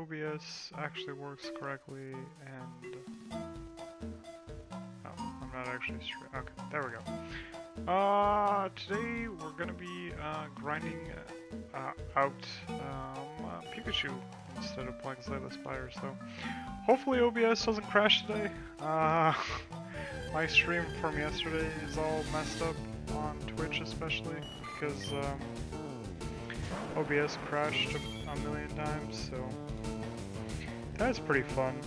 OBS actually works correctly, and oh, I'm not actually straight. Okay, there we go. Today we're gonna be grinding out Pikachu instead of playing Slay the Spire. So hopefully OBS doesn't crash today. My stream from yesterday is all messed up on Twitch, especially because OBS crashed a million times, so that's pretty fun.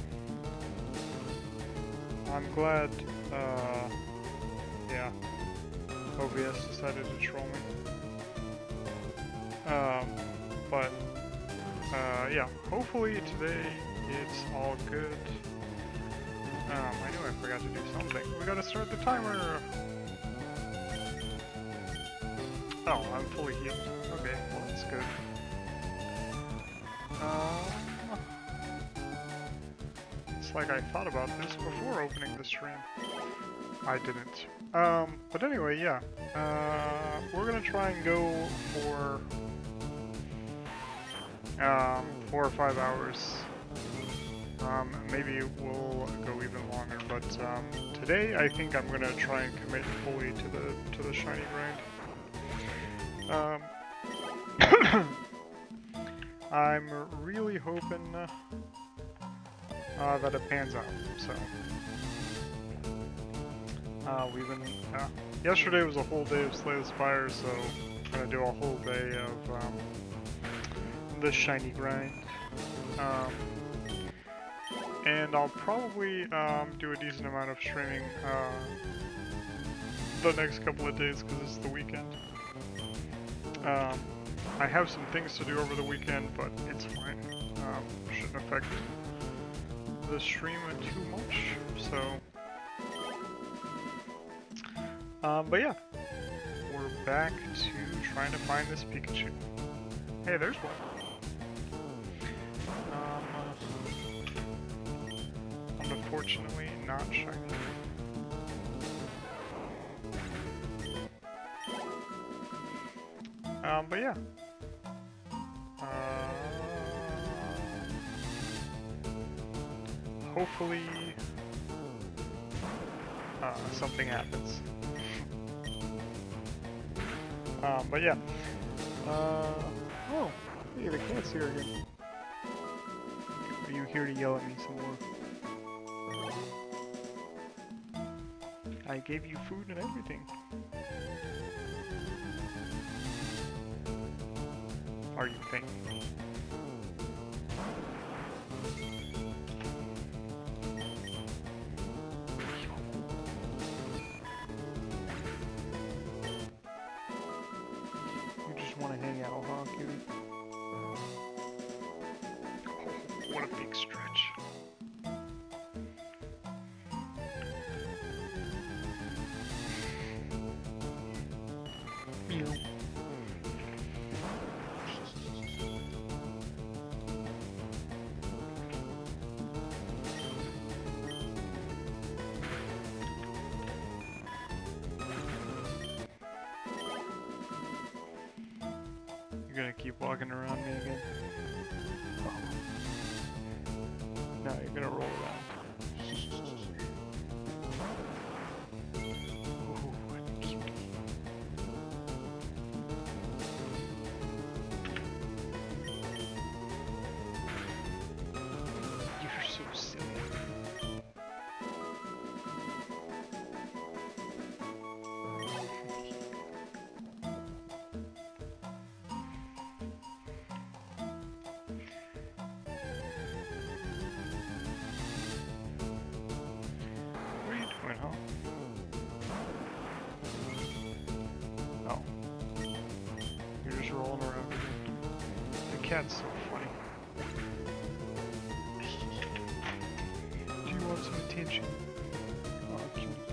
I'm glad, yeah, OBS decided to troll me. Yeah, hopefully today it's all good. I knew I forgot to do something. We gotta start the timer! Oh, I'm fully healed. Okay, well that's good. It's like I thought about this before opening the stream. I didn't. But anyway, yeah. We're gonna try and go for 4 or 5 hours. Maybe we'll go even longer, but today I think I'm gonna try and commit fully to the shiny grind. I'm really hoping that it pans out. So we've been yesterday was a whole day of Slay the Spire, so I'm gonna do a whole day of the shiny grind. And I'll probably do a decent amount of streaming the next couple of days because it's the weekend. I have some things to do over the weekend, but it's fine. Shouldn't affect the stream too much. So, but yeah, we're back to trying to find this Pikachu. Hey, there's one. Unfortunately, not shiny. But yeah. Hopefully, something happens. But yeah. Oh, hey, the cat's here again. Are you here to yell at me some more? I gave you food and everything. Are you thinking? You just want to hang out, huh, cutie? Oh, what a big stretch. You're gonna keep walking around me again? Oh. No, you're gonna roll around. Ooh, what cutie. You're so silly. Huh? Oh. You're just rolling around. The cat's so funny. Do you want some attention? Oh, cutie.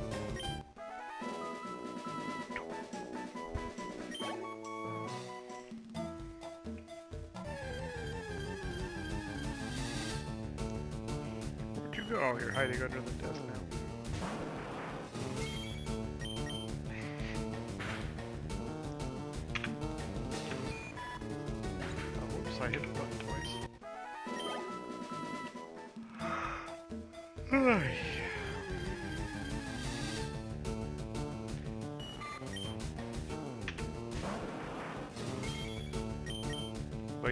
Where'd you go? Oh, you're hiding under the desk now. I hit the button twice. But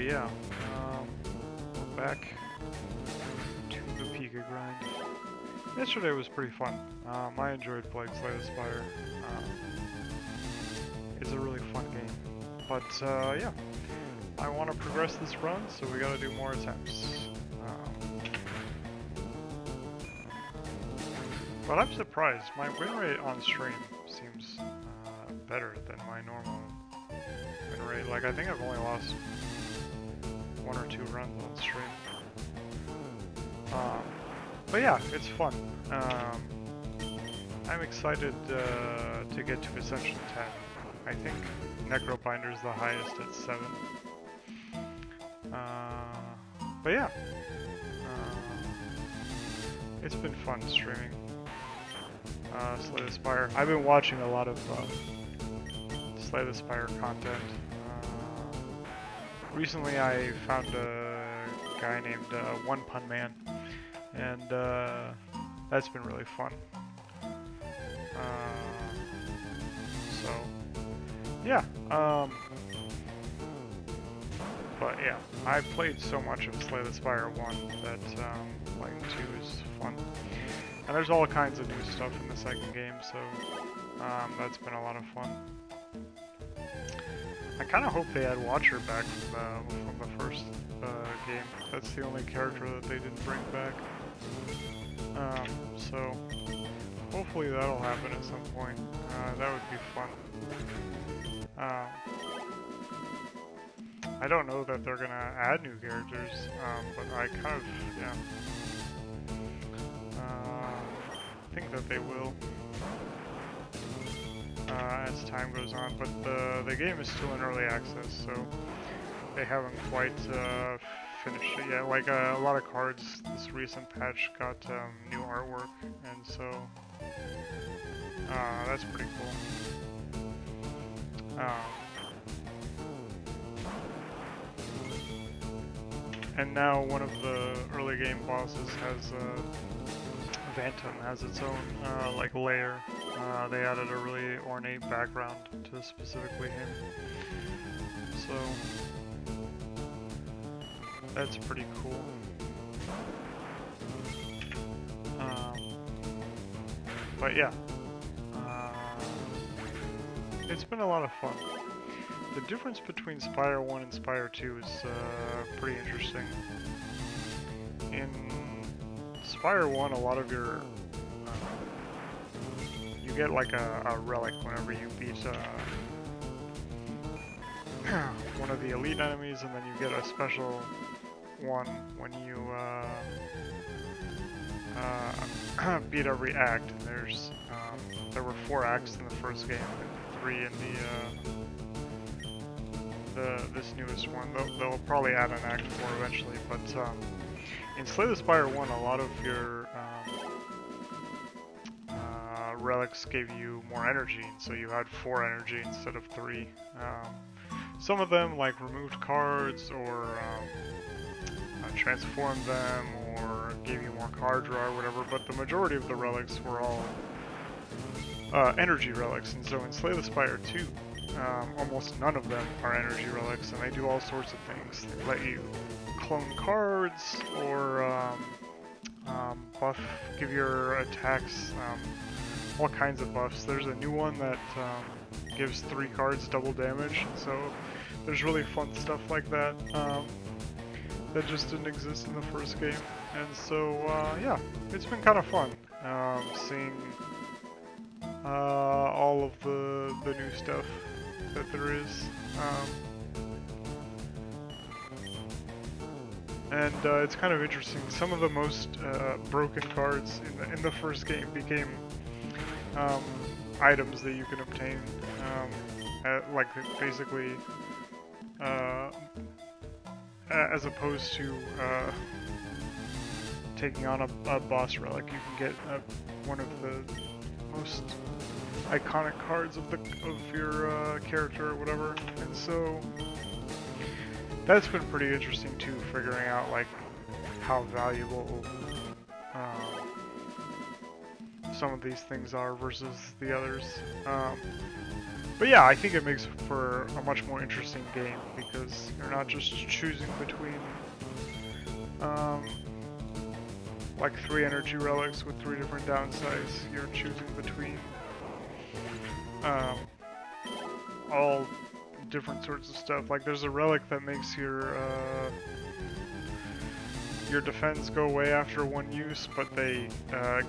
yeah, we're back to the Pika grind. Yesterday was pretty fun. I enjoyed playing Slay the Spire. It's a really fun game. But yeah, I want to progress this run, so we gotta do more attempts. But I'm surprised. My win rate on stream seems better than my normal win rate. Like, I think I've only lost 1 or 2 runs on stream. But yeah, it's fun. I'm excited to get to Ascension 10. I think Necrobinder is the highest at 7. But yeah, it's been fun streaming Slay the Spire. I've been watching a lot of Slay the Spire content. Recently I found a guy named One Pun Man, and that's been really fun. So yeah, but yeah, I played so much of Slay the Spire 1 that playing 2 is fun. And there's all kinds of new stuff in the second game, so that's been a lot of fun. I kind of hope they add Watcher back from the first game. That's the only character that they didn't bring back. So hopefully that'll happen at some point. That would be fun. I don't know that they're gonna add new characters, but I kind of, yeah. I think that they will as time goes on, but the game is still in early access, so they haven't quite finished it yet. Like a lot of cards, this recent patch got new artwork, and so that's pretty cool. And now one of the early game bosses has Phantom has its own like layer. They added a really ornate background to specifically him, so that's pretty cool. But yeah, it's been a lot of fun. The difference between Spire 1 and Spire 2 is pretty interesting. In Spire 1, a lot of your you get like a relic whenever you beat one of the elite enemies, and then you get a special one when you beat every act. And there were 4 acts in the first game and 3 in this newest one. They'll probably add an act 4 eventually, but in Slay the Spire 1, a lot of your relics gave you more energy, and so you had 4 energy instead of 3. Some of them, like, removed cards, or transformed them, or gave you more card draw or whatever, but the majority of the relics were all energy relics, and so in Slay the Spire 2, almost none of them are energy relics, and they do all sorts of things. They let you clone cards, or give your attacks all kinds of buffs. There's a new one that gives 3 cards double damage, so there's really fun stuff like that that just didn't exist in the first game. And so yeah, it's been kind of fun seeing all of the new stuff that there is. And it's kind of interesting. Some of the most broken cards in the first game became items that you can obtain, like basically, as opposed to taking on a boss relic. You can get one of the most iconic cards of your character or whatever, and so that's been pretty interesting too, figuring out like how valuable some of these things are versus the others. But yeah, I think it makes for a much more interesting game because you're not just choosing between like 3 energy relics with 3 different downsides. You're choosing between all different sorts of stuff. Like there's a relic that makes your defense go away after 1 use, but they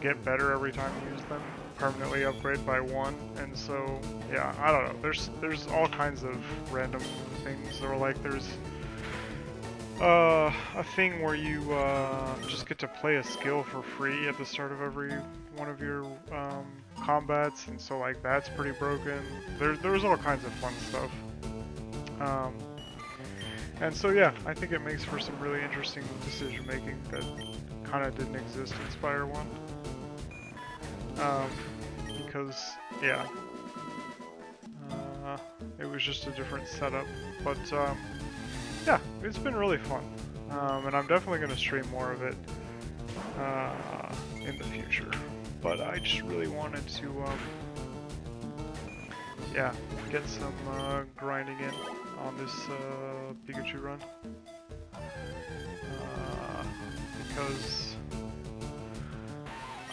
get better every time you use them. Permanently upgrade by 1, and so yeah, I don't know. There's all kinds of random things, or like there's a thing where you just get to play a skill for free at the start of every one of your combats, and so like that's pretty broken. There's all kinds of fun stuff. And so yeah, I think it makes for some really interesting decision making that kind of didn't exist in Spire 1. Because yeah, it was just a different setup. But yeah, it's been really fun, and I'm definitely going to stream more of it in the future. But I just really wanted to yeah, get some grinding in on this Pikachu run, because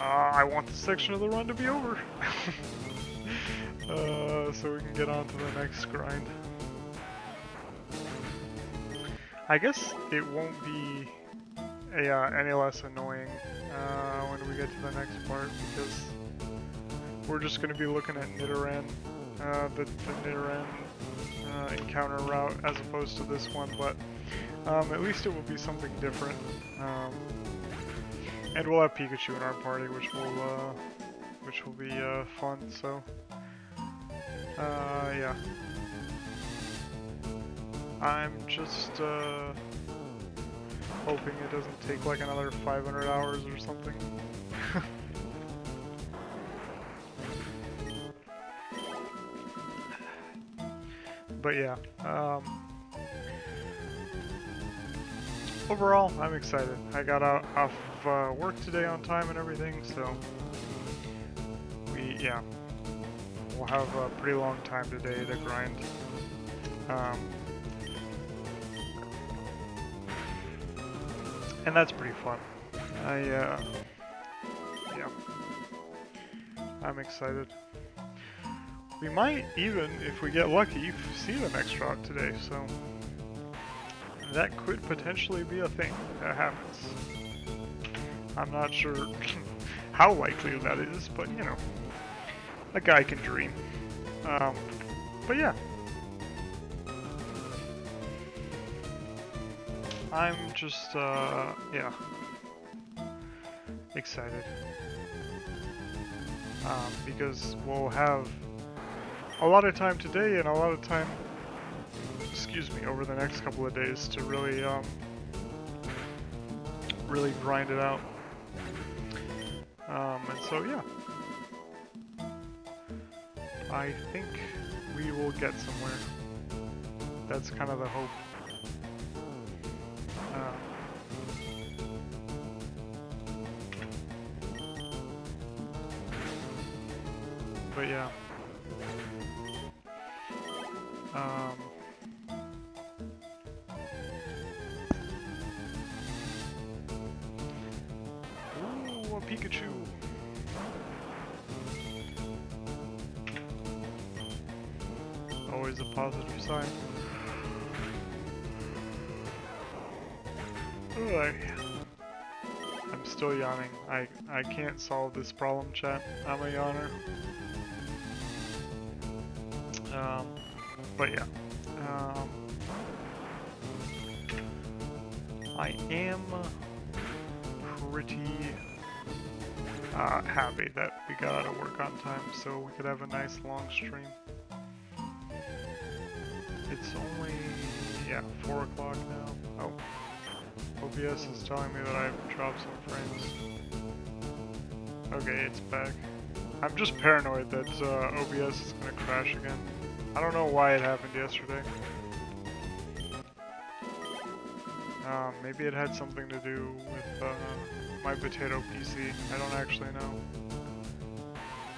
I want this section of the run to be over, so we can get on to the next grind. I guess it won't be any less annoying when we get to the next part, because we're just going to be looking at Nidoran, the Nidoran encounter route, as opposed to this one, but at least it will be something different. And we'll have Pikachu in our party, which will be fun. So yeah, I'm just hoping it doesn't take like another 500 hours or something. But yeah, overall, I'm excited. I got out off work today on time and everything, so we'll have a pretty long time today to grind. And that's pretty fun. Yeah, I'm excited. We might even, if we get lucky, see the next route today, so that could potentially be a thing that happens. I'm not sure how likely that is, but you know, a guy can dream. But yeah, I'm just yeah, excited, because we'll have a lot of time today and a lot of time, excuse me, over the next couple of days to really really grind it out. And so yeah, I think we will get somewhere. That's kind of the hope. But yeah. Ooh, a Pikachu. Always a positive sign. Alright. I'm still yawning. I can't solve this problem, chat. I'm a yawner. But yeah. I am pretty happy that we got out of work on time so we could have a nice long stream. It's only, yeah, 4 o'clock now. Oh, OBS is telling me that I've dropped some frames. Okay, it's back. I'm just paranoid that OBS is gonna crash again. I don't know why it happened yesterday. Maybe it had something to do with my potato PC. I don't actually know.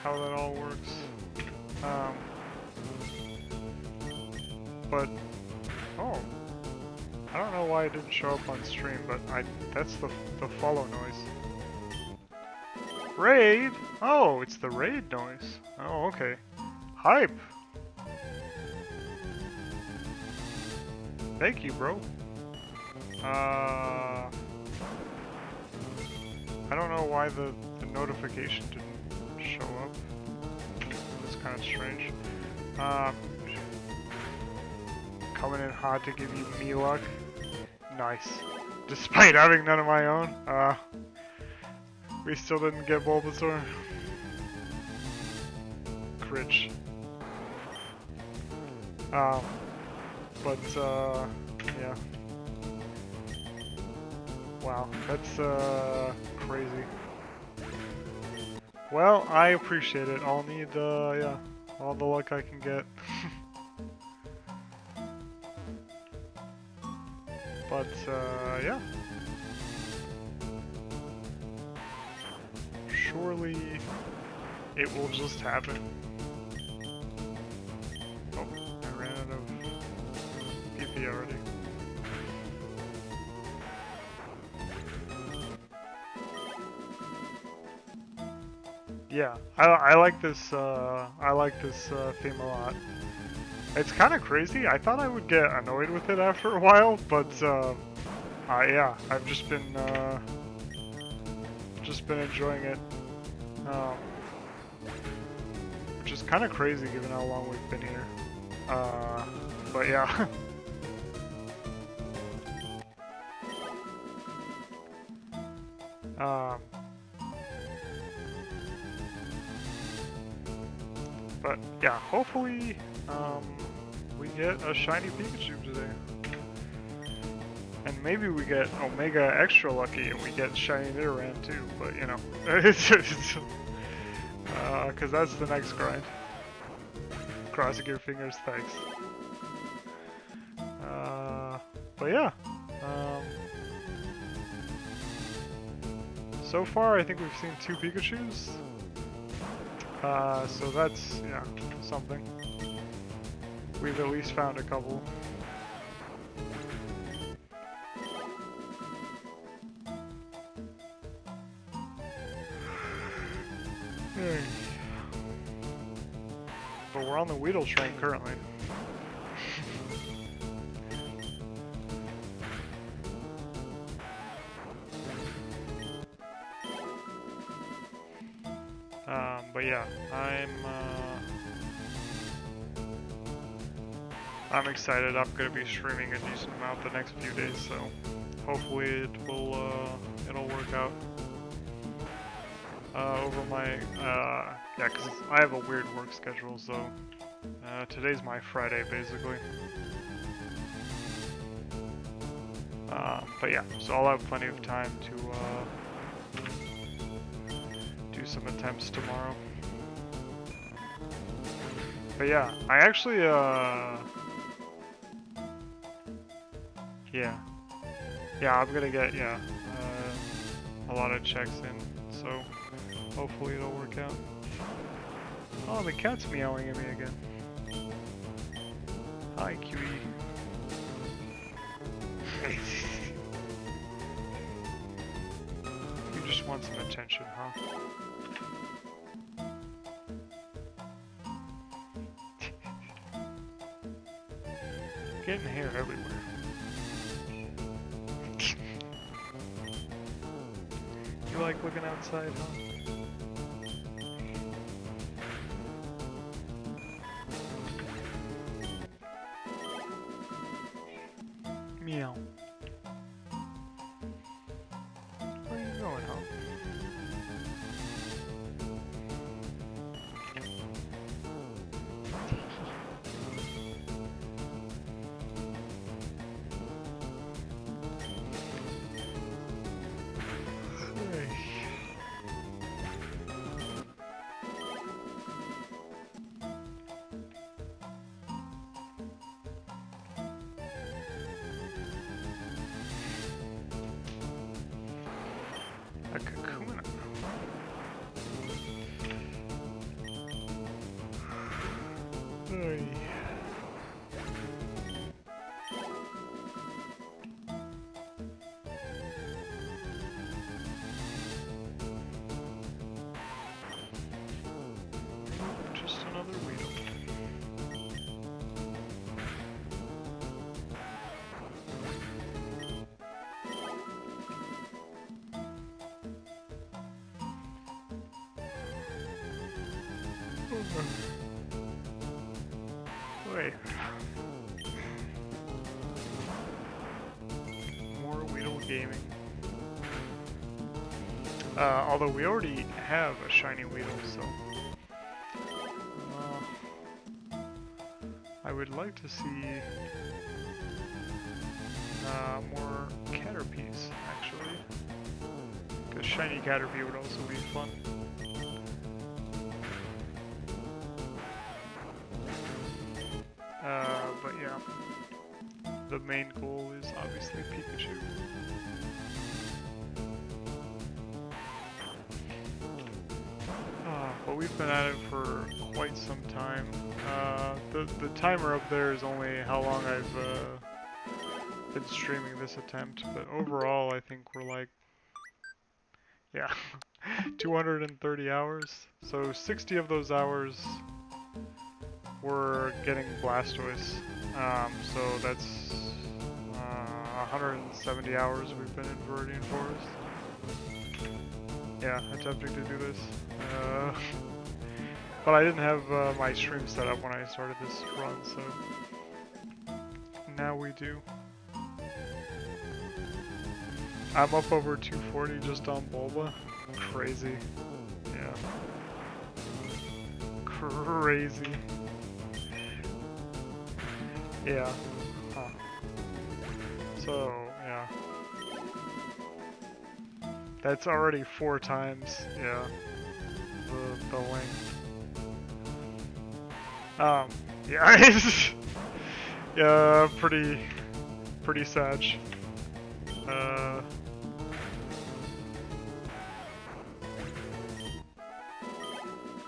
how that all works. But oh, I don't know why it didn't show up on stream, but that's the follow noise. Raid? Oh, it's the raid noise. Oh, okay. Hype. Thank you, bro. I don't know why the notification didn't show up. It's kind of strange. Coming in hot to give you me luck. Nice. Despite having none of my own. We still didn't get Bulbasaur. Critch. But, yeah. Wow, that's, crazy. Well, I appreciate it. I'll need, yeah, all the luck I can get. But, yeah. Surely it will just happen. Oh, I ran out of PP already. Yeah, I like this theme a lot. It's kind of crazy. I thought I would get annoyed with it after a while, but yeah, I've just been enjoying it, which is kind of crazy given how long we've been here. But yeah. But yeah, hopefully we get a shiny Pikachu today. And maybe we get Omega extra lucky and we get shiny Nidoran too, but you know, because that's the next grind. Crossing your fingers, thanks. But yeah, so far I think we've seen 2 Pikachus. So that's, yeah, something. We've at least found a couple. But we're on the Weedle train currently. But yeah, I'm excited. I'm gonna be streaming a decent amount the next few days, so hopefully it'll work out. Over my, yeah, because I have a weird work schedule, so today's my Friday, basically. But yeah, so I'll have plenty of time to do some attempts tomorrow. But yeah, I actually, yeah, I'm gonna get, yeah, a lot of checks in, so hopefully it'll work out. Oh, the cat's meowing at me again. Hi, Kiwi. You just want some attention, huh? Getting hair everywhere. You like looking outside, huh? Meow. Where are you going, huh? A Kakuna. Oy. Just another Weedle. Wait. More Weedle gaming. Although we already have a shiny Weedle, so I would like to see more Caterpies, actually. Because shiny Caterpie would also be fun. But yeah, the main goal is obviously Pikachu. But we've been at it for quite some time. The timer up there is only how long I've been streaming this attempt, but overall I think we're like, yeah, 230 hours. So 60 of those hours were getting Blastoise. So that's 170 hours we've been in Viridian Forest. Yeah, attempting to do this. But I didn't have my stream set up when I started this run, so now we do. I'm up over 240 just on Bulba. Crazy. Yeah. Crazy. Yeah. Huh. So, yeah. That's already 4 times, yeah, the length. Yeah, it's yeah, pretty sad.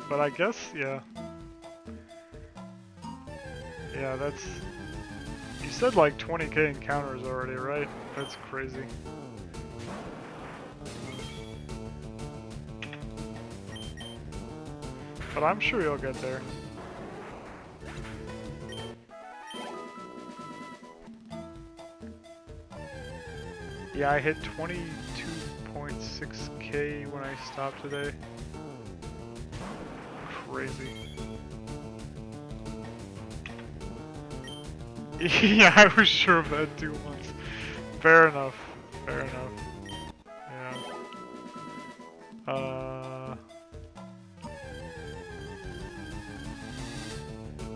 But I guess, yeah. Yeah, that's... You said like 20k encounters already, right? That's crazy. But I'm sure you'll get there. Yeah, I hit 22.6k when I stopped today. Crazy. Yeah, I was sure of that too once. Fair enough. Fair enough. Yeah.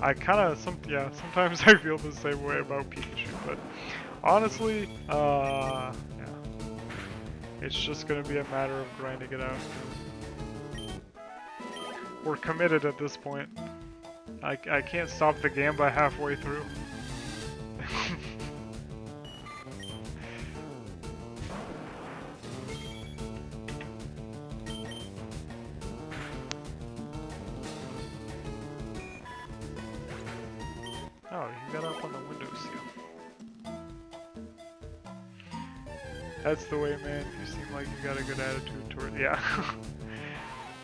I kinda, sometimes I feel the same way about Pikachu, but honestly, yeah. It's just gonna be a matter of grinding it out. We're committed at this point. I can't stop the Gamba halfway through. Oh, you got up on the windowsill. That's the way, man. You seem like you got a good attitude toward... Yeah.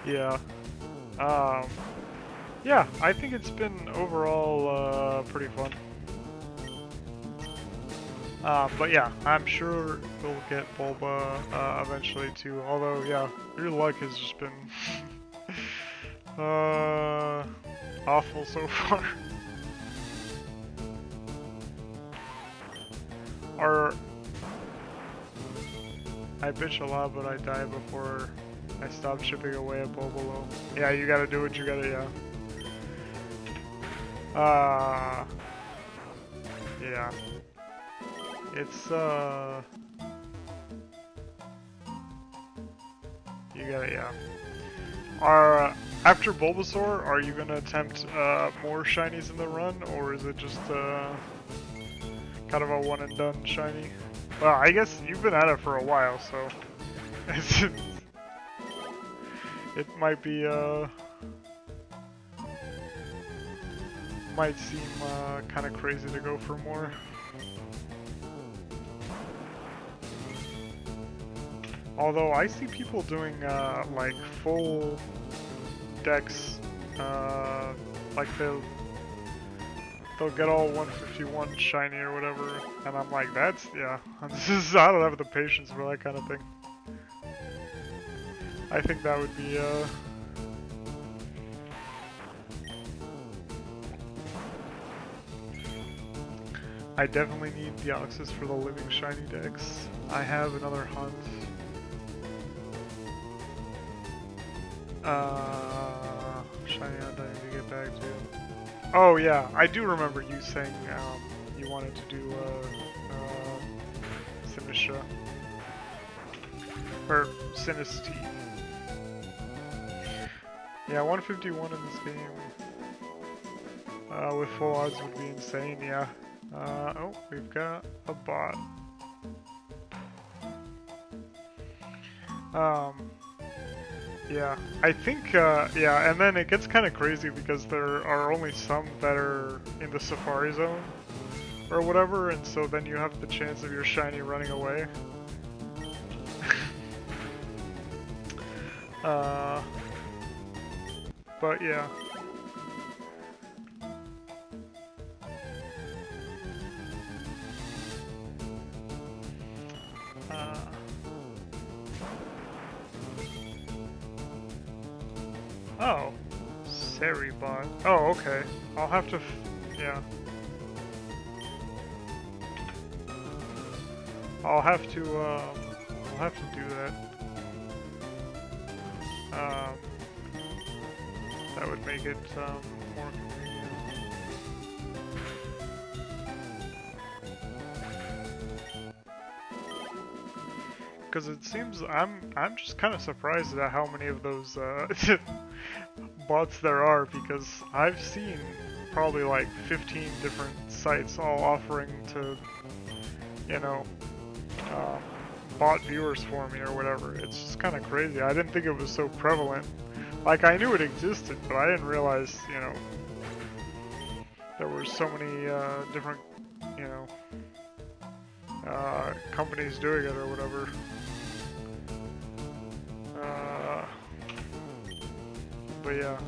Yeah. Yeah, I think it's been overall pretty fun. But yeah, I'm sure we'll get Bulba eventually too. Although, yeah, your luck has just been awful so far. I bitch a lot, but I die before I stop chipping away at Bulbalo. Yeah, you gotta do what you gotta, yeah. Yeah. It's, you gotta, yeah. After Bulbasaur, are you gonna attempt, more shinies in the run, or is it just, kind of a one and done shiny? Well, I guess you've been at it for a while, so it might be might seem kind of crazy to go for more. Although I see people doing like full decks, like they'll get all 151 shiny or whatever, and I'm like, that's, yeah, I don't have the patience for that kind of thing. I think that would be, I definitely need Deoxys for the living shiny decks. I have another hunt. Shiny hunt I need to get back to. Oh yeah, I do remember you saying you wanted to do Sinistra. Or Sinisty. Yeah, 151 in this game with full odds would be insane, yeah. Oh, we've got a bot. Yeah, I think, yeah, and then it gets kind of crazy because there are only some that are in the Safari Zone or whatever, and so then you have the chance of your shiny running away. But yeah. Oh, Seribot. Oh, okay. I'll have to, yeah. I'll have to do that. That would make it more convenient. Because it seems I'm just kind of surprised at how many of those bots there are, because I've seen probably like 15 different sites all offering to, you know, bot viewers for me or whatever. It's just kind of crazy. I didn't think it was so prevalent. Like, I knew it existed, but I didn't realize, you know, there were so many different, you know, companies doing it or whatever. But yeah.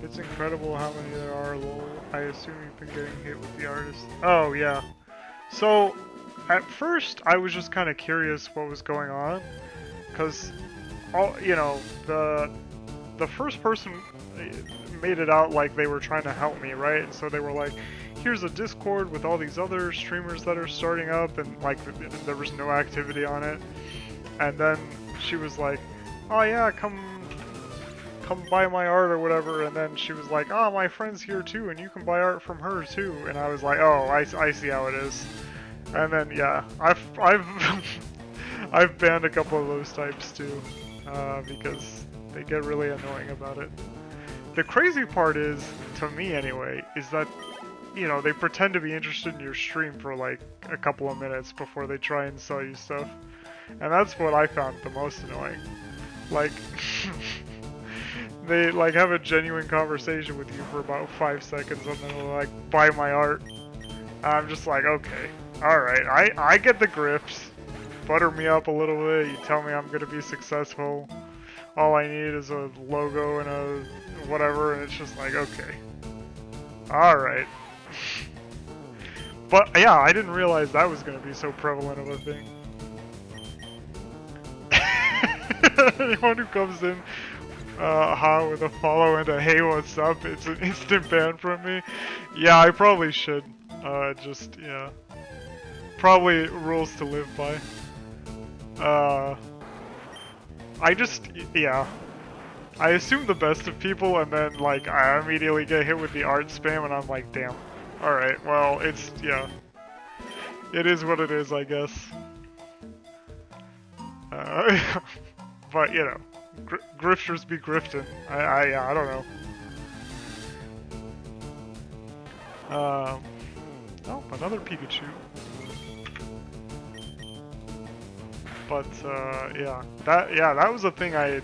It's incredible how many there are, lol. I assume you've been getting hit with the artist. Oh, yeah. So, at first, I was just kind of curious what was going on. Because, you know, the first person made it out like they were trying to help me, right? And so they were like, here's a Discord with all these other streamers that are starting up, and like, there was no activity on it. And then she was like, oh yeah, come buy my art or whatever, and then she was like, oh, my friend's here too, and you can buy art from her too, and I was like, oh, I see how it is. And then, yeah, I've I've banned a couple of those types too, because they get really annoying about it. The crazy part is, to me anyway, is that, you know, they pretend to be interested in your stream for like a couple of minutes before they try and sell you stuff. And that's what I found the most annoying. Like, they like have a genuine conversation with you for about 5 seconds and then they'll like, buy my art. I'm just like, okay, alright, I get the grift. Butter me up a little bit, you tell me I'm gonna be successful. All I need is a logo and a whatever, and it's just like, okay. Alright. But yeah, I didn't realize that was gonna be so prevalent of a thing. Anyone who comes in with a follow and a hey what's up, it's an instant ban from me. Yeah, I probably should. Just, yeah. Probably rules to live by. I just, yeah. I assume the best of people, and then, like, I immediately get hit with the art spam, and I'm like, damn. Alright, well, it's, yeah. It is what it is, I guess. But, you know, grifters be grifting. I don't know. Oh, another Pikachu. But, yeah, that was a thing I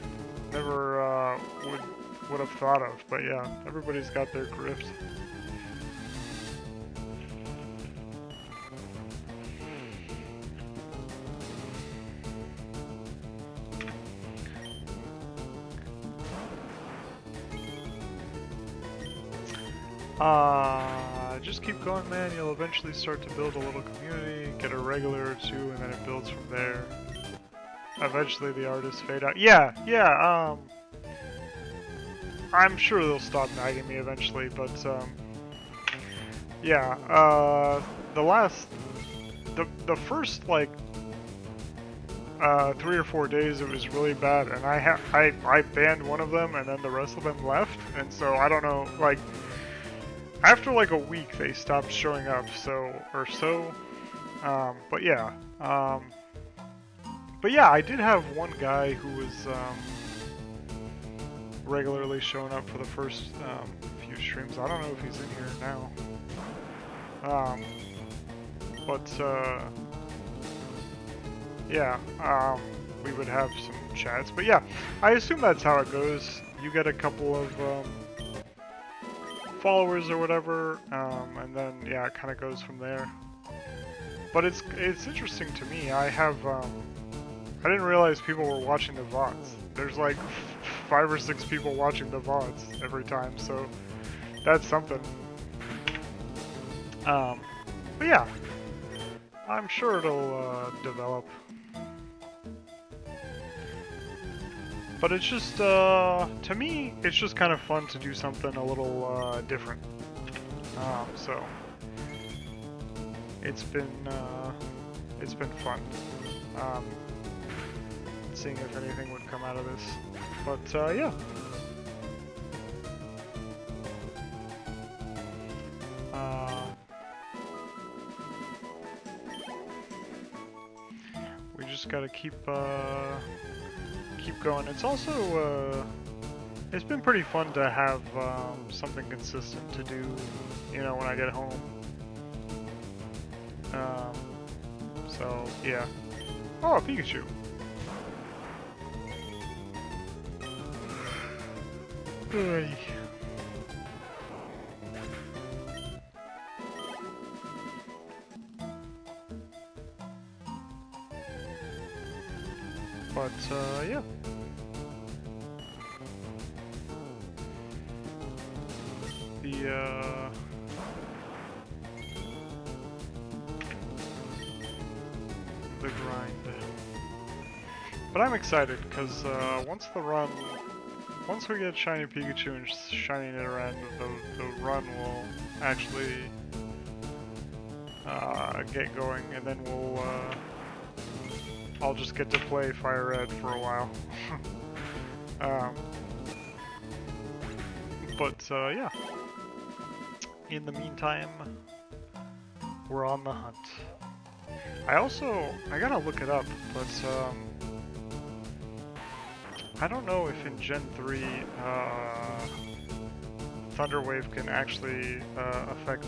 never, would would have thought of. But yeah, everybody's got their grift. Just keep going, man. You'll eventually start to build a little community, get a regular or two, and then it builds from there. Eventually the artists fade out. Yeah, I'm sure they'll stop nagging me eventually, but, yeah, the first, like, 3 or 4 days it was really bad, and I banned one of them, and then the rest of them left, and so I don't know, like, after like a week they stopped showing up, but yeah, I did have one guy who was, regularly showing up for the first, few streams. I don't know if he's in here now, we would have some chats, but yeah, I assume that's how it goes. You get a couple of, followers or whatever, and then yeah, it kind of goes from there. But it's interesting to me. I didn't realize people were watching the VODs. There's like 5 or 6 people watching the VODs every time, so that's something. But yeah, I'm sure it'll develop. But it's just, to me, it's just kind of fun to do something a little, different. So, it's been fun. Seeing if anything would come out of this. But, yeah. We just gotta keep going. It's also, it's been pretty fun to have something consistent to do, you know, when I get home. So, yeah. Oh, a Pikachu! Oy. But, yeah. The grind. But I'm excited, because, once we get shiny Pikachu and shining it around, the run will actually, get going, and then I'll just get to play Fire Red for a while. Yeah. In the meantime, we're on the hunt. I gotta look it up, but, I don't know if in Gen 3, Thunder Wave can actually, affect,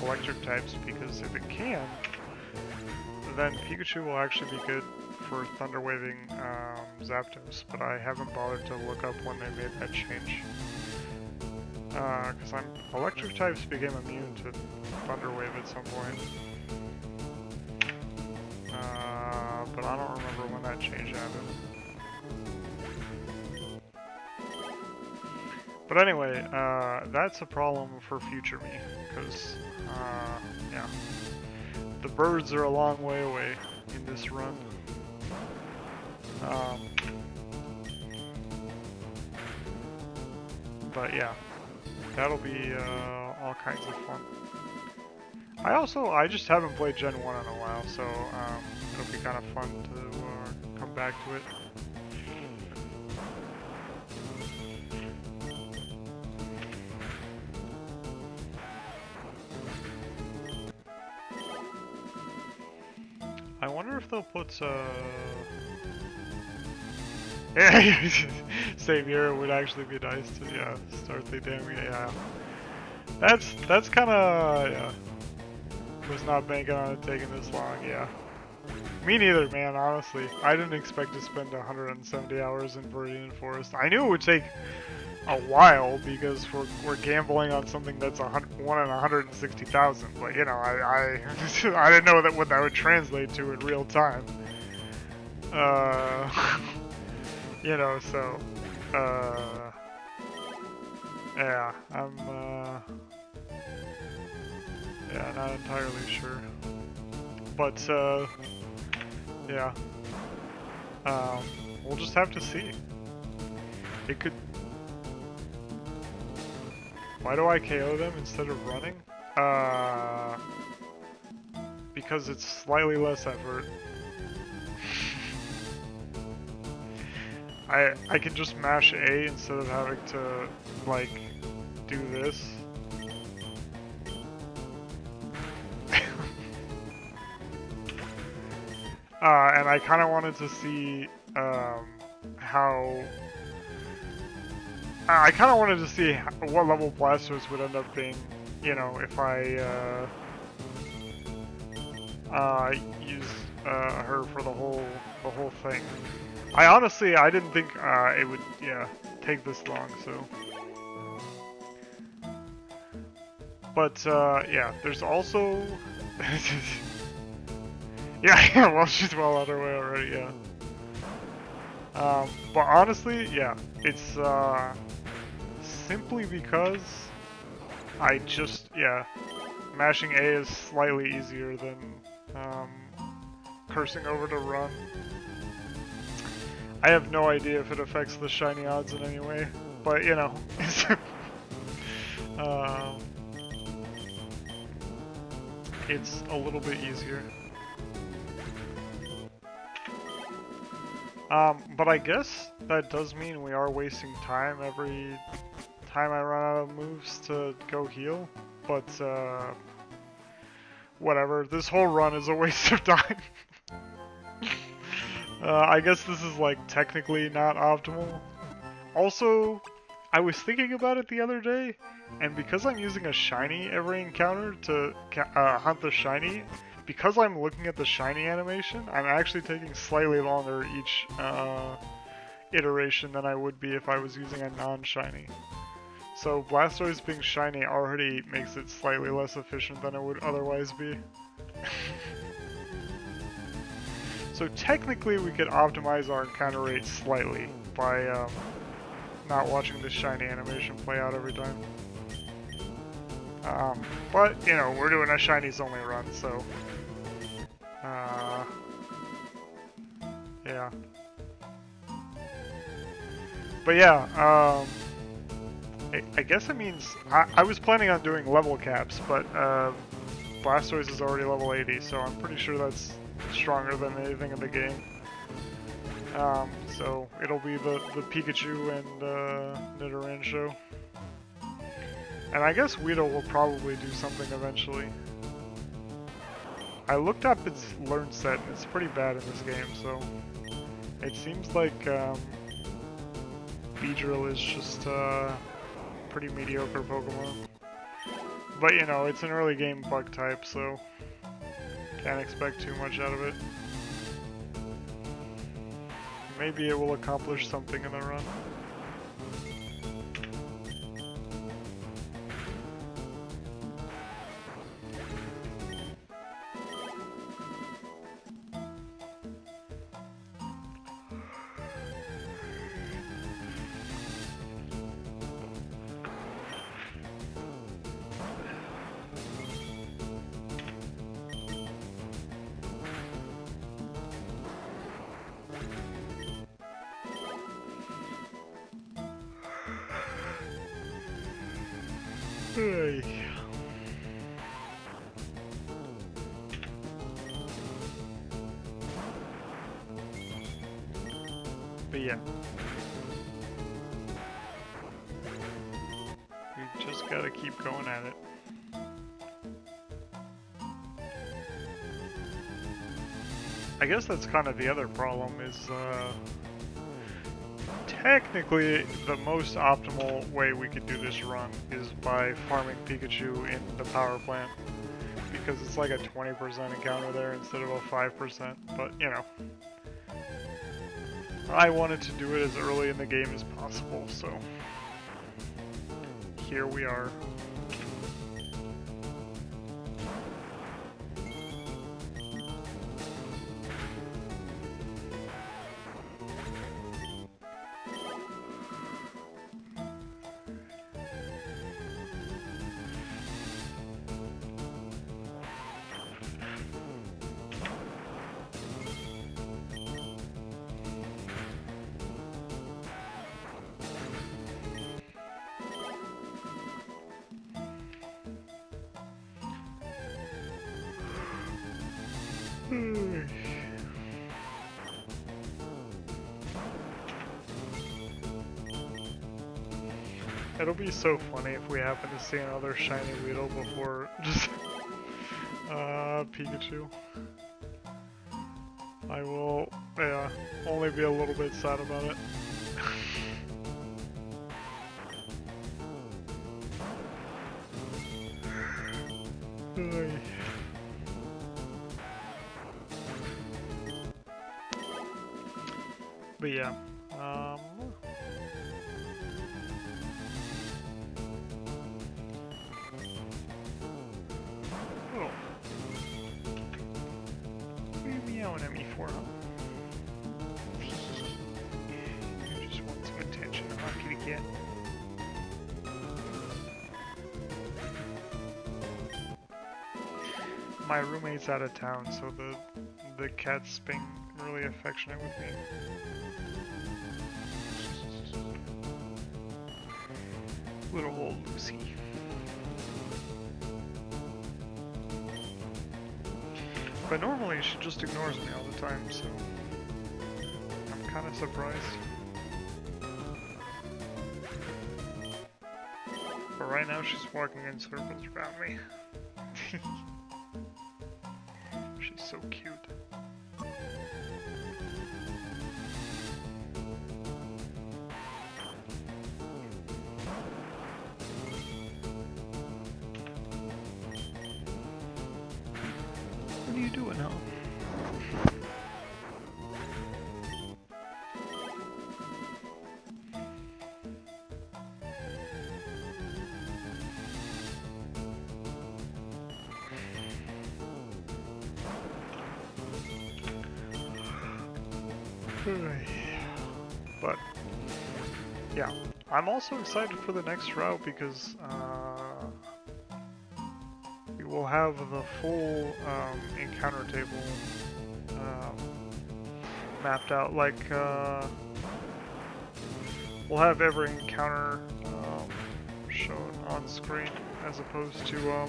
electric types, because if it can, then Pikachu will actually be good for Thunder Waving, Zapdos, but I haven't bothered to look up when they made that change. Because electric types became immune to Thunder Wave at some point. But I don't remember when that change happened. But anyway, that's a problem for future me, because, yeah. The birds are a long way away in this run. But yeah, that'll be, all kinds of fun. I just haven't played Gen 1 in a while, so, it'll be kind of fun to, come back to it. I wonder if they'll put, same here would actually be nice to, yeah, start the damn, yeah. That's kinda, yeah. Was not banking on it taking this long, yeah. Me neither, man, honestly. I didn't expect to spend 170 hours in Viridian Forest. I knew it would take a while because we're gambling on something that's 1 in 160,000. But, you know, I didn't know what that would translate to in real time. You know, so, yeah, I'm, yeah, not entirely sure. But, yeah, we'll just have to see. It could... Why do I KO them instead of running? Because it's slightly less effort. I can just mash A instead of having to, like, do this. And I kind of wanted to see, how... I kind of wanted to see what level Blastoise would end up being, you know, if I, use, her for the whole thing. I didn't think, it would, yeah, take this long, so... But, yeah, there's also... yeah, well, she's well on her way already, yeah. But honestly, yeah, it's, simply because I just, yeah, mashing A is slightly easier than, cursing over to run. I have no idea if it affects the shiny odds in any way, but, you know, it's a little bit easier. But I guess that does mean we are wasting time every time I run out of moves to go heal, but, whatever, this whole run is a waste of time. I guess this is, like, technically not optimal. Also, I was thinking about it the other day, and because I'm using a shiny every encounter to hunt the shiny, because I'm looking at the shiny animation, I'm actually taking slightly longer each iteration than I would be if I was using a non-shiny. So Blastoise being shiny already makes it slightly less efficient than it would otherwise be. So technically we could optimize our encounter rate slightly by not watching the shiny animation play out every time. But, you know, we're doing a shinies only run, so... yeah. But yeah, I guess it means... I was planning on doing level caps, but Blastoise is already level 80, so I'm pretty sure that's stronger than anything in the game. So it'll be the Pikachu and Nidoran show. And I guess Weedle will probably do something eventually. I looked up its learn set, and it's pretty bad in this game, so... It seems like, Beedrill is just a pretty mediocre Pokemon. But, you know, it's an early game bug type, so... Can't expect too much out of it. Maybe it will accomplish something in the run. Hey. But yeah. We just gotta keep going at it. I guess that's kind of the other problem is, technically, the most optimal way we could do this run is by farming Pikachu in the power plant. because it's like a 20% encounter there instead of a 5%, but you know. I wanted to do it as early in the game as possible, so here we are. It'll be so funny if we happen to see another shiny Weedle before just Pikachu. I will, yeah, only be a little bit sad about it. But yeah, oh. What are you meowing at me for, huh? You just want some attention, huh, kitty cat? My roommate's out of town, so the cat's being really affectionate with me. Little old Lucy. But normally she just ignores me all the time, so I'm kind of surprised. But right now she's walking in circles around me. She's so cute. What are you doing, huh? But yeah, I'm also excited for the next route because we will have the full encounter table mapped out. Like we'll have every encounter shown on screen as opposed to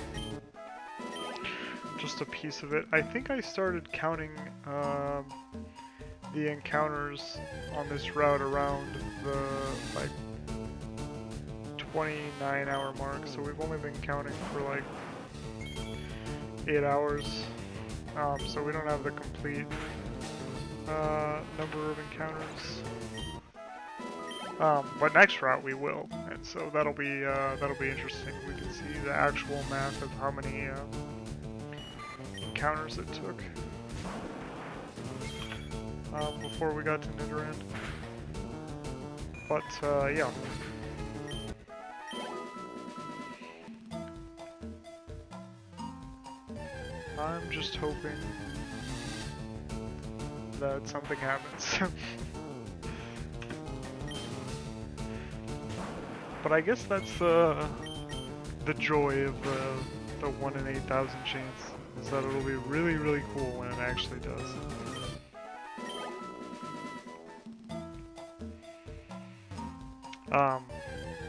just a piece of it. I think I started counting the encounters on this route around the like 29-hour mark, so we've only been counting for like 8 hours, so we don't have the complete number of encounters. But next route we will, and so that'll be interesting. We can see the actual math of how many encounters it took. Before we got to Nidoran. But, yeah. I'm just hoping that something happens. But I guess that's the joy of the 1 in 8,000 chance, is that it'll be really, really cool when it actually does.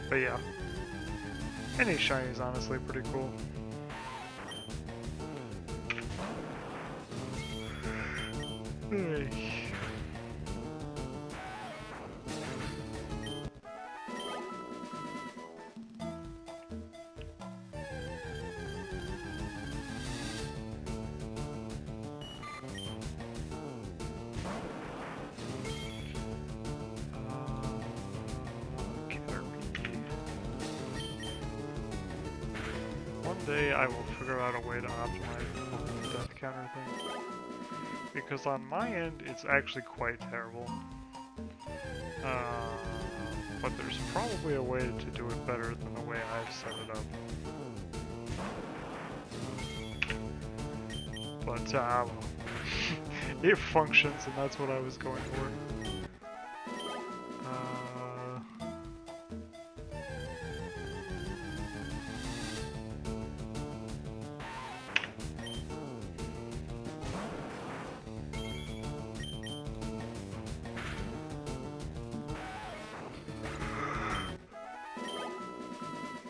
But yeah, any shiny is honestly pretty cool. Hey. One day I will figure out a way to optimize encounter thing. Because on my end, it's actually quite terrible. But there's probably a way to do it better than the way I've set it up. But, well, it functions, and that's what I was going for.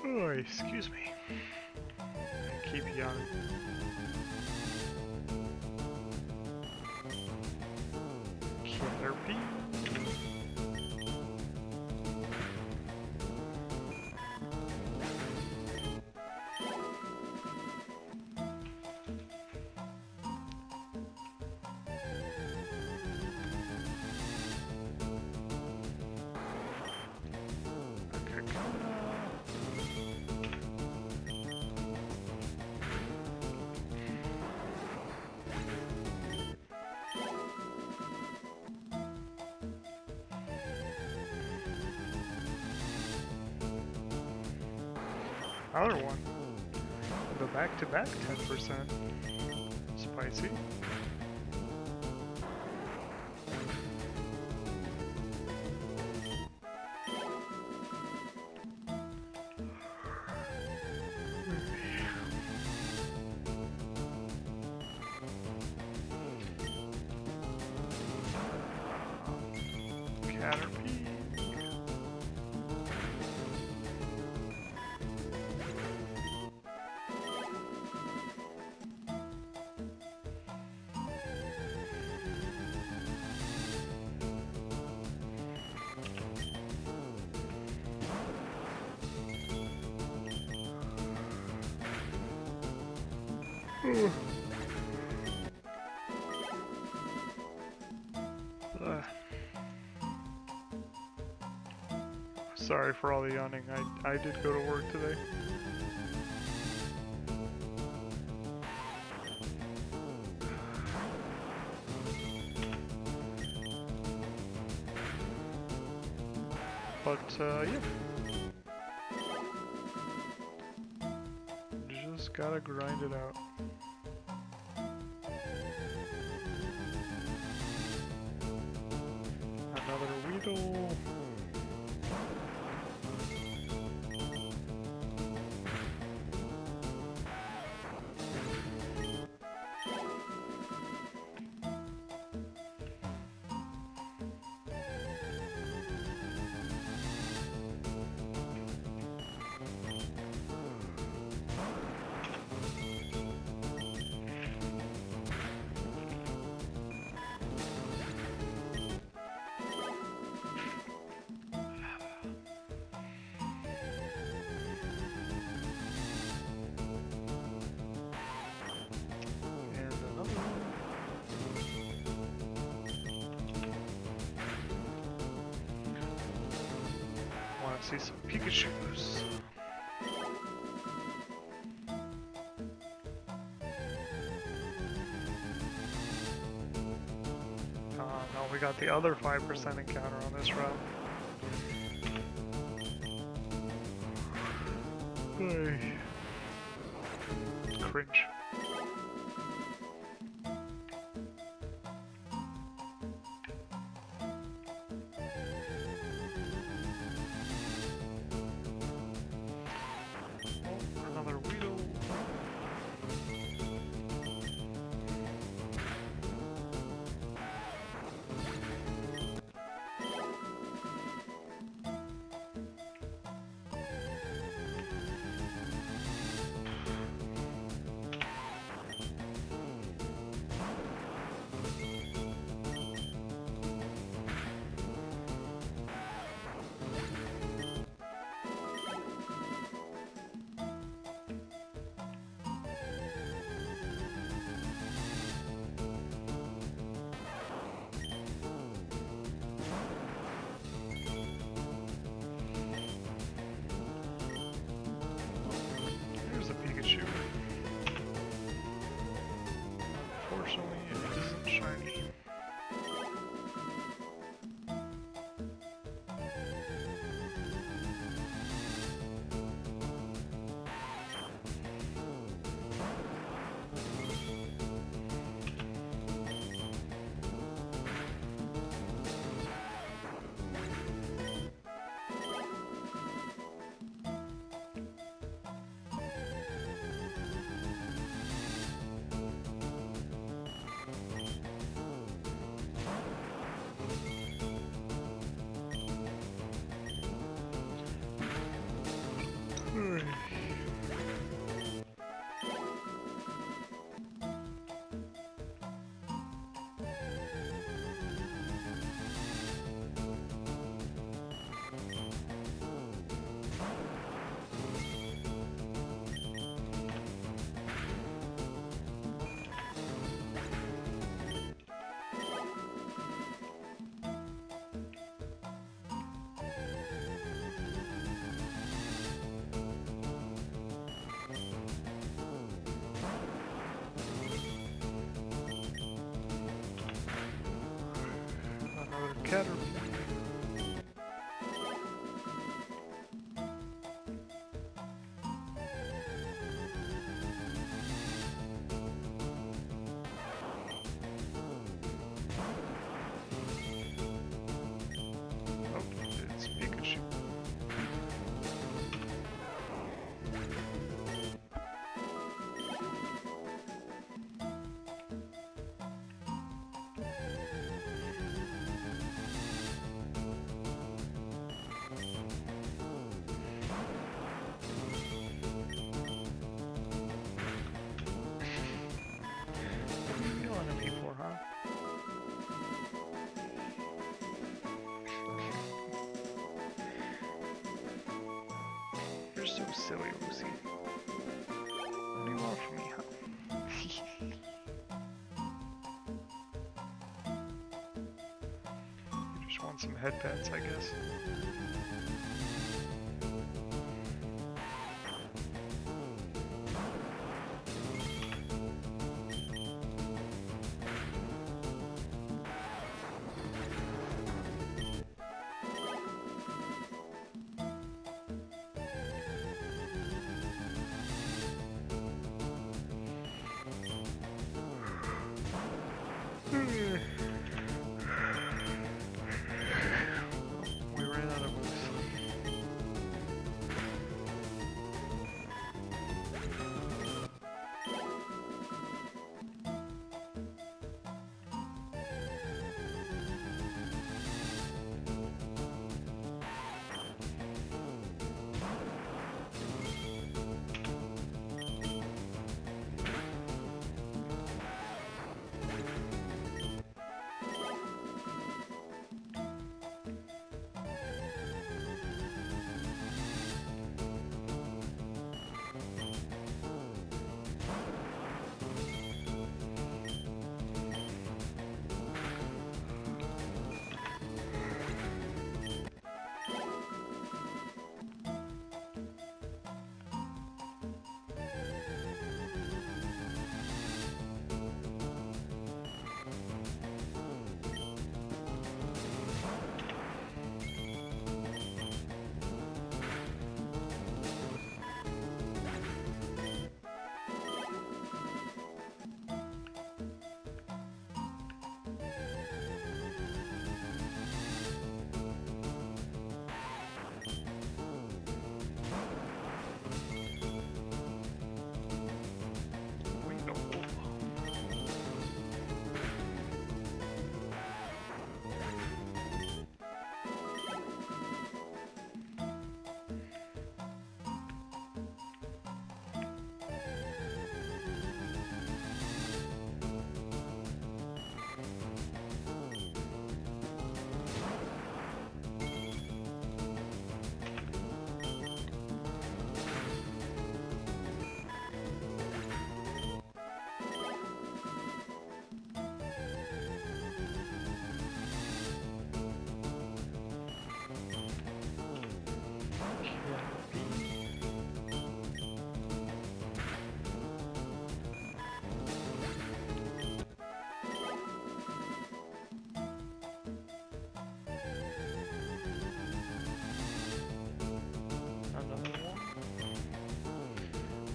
Oh, excuse me. I keep yawning. Caterpie. Another one. The back-to-back 10%. Spicy. Caterpie. Sorry for all the yawning. I did go to work today. But, yeah. Just gotta grind it out. Another Weedle. See some Pikachus. No, we got the other 5% encounter on this route. Cringe. unfortunately, it isn't shiny. Alright. Another caterpillar. Oh, it's Pikachu. You want to be for, huh? You're so silly, Lucy. What do you want from me, huh? You just want some headbands, I guess. We ran out of moves.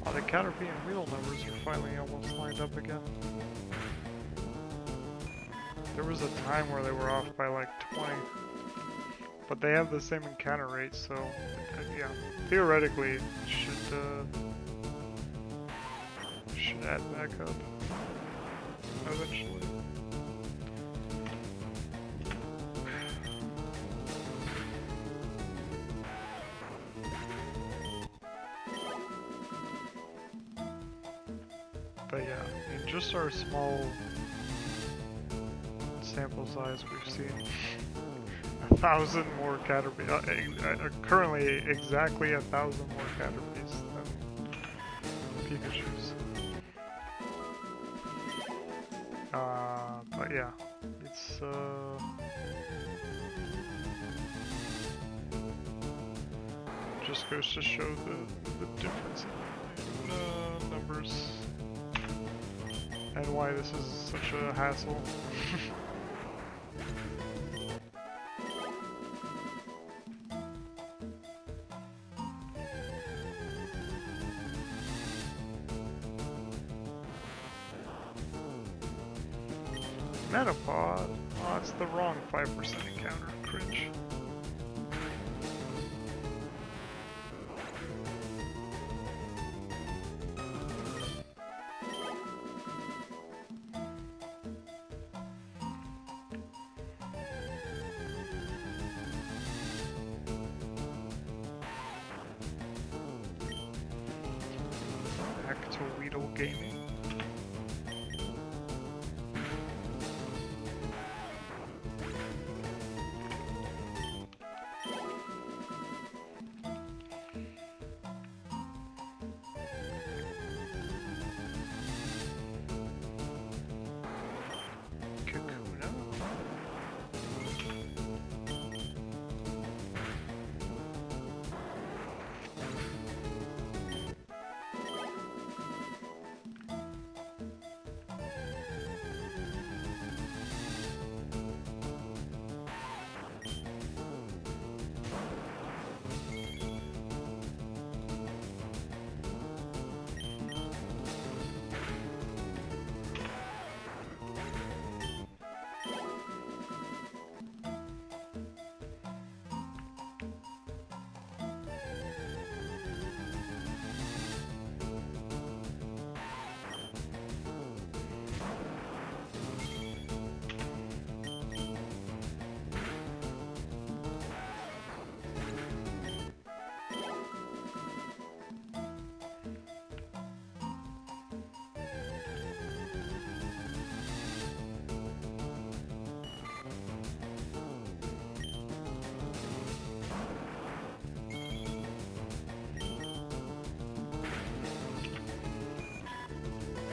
Oh, the Caterpie and wheel numbers are finally almost lined up again. There was a time where they were off by like 20. But they have the same encounter rate, so yeah, theoretically it should add back up eventually. But yeah, in just our small sample size, we've seen 1,000 more Caterpie. Currently, exactly 1,000 more Caterpies than Pikachus. But yeah, it's just goes to show the difference in numbers and why this is such a hassle. Metapod? Oh, it's the wrong 5% encounter. Cringe. Back to Weedle Gaming.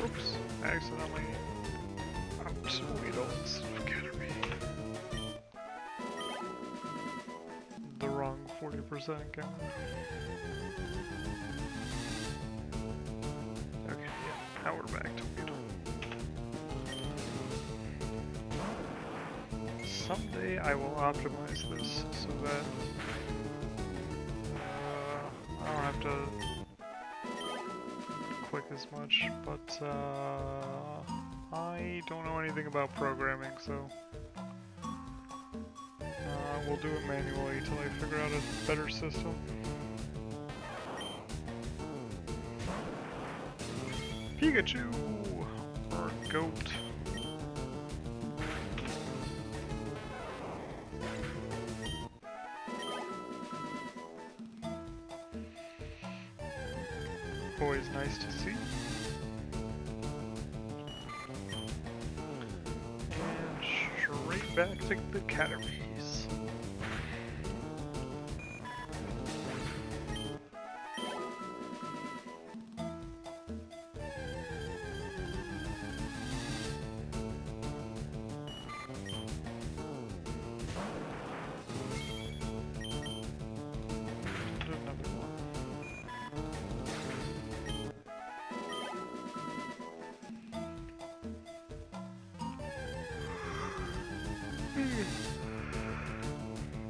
Oops, accidentally upped Weedle instead of Caterpie. The wrong 40% encounter. Okay, yeah, now we're back to Weedle. Someday I will optimize this so that I don't have to click as much, but I don't know anything about programming, so we'll do it manually until I figure out a better system. Pikachu! Or goat. Always nice to see. And straight back to the Caterpies.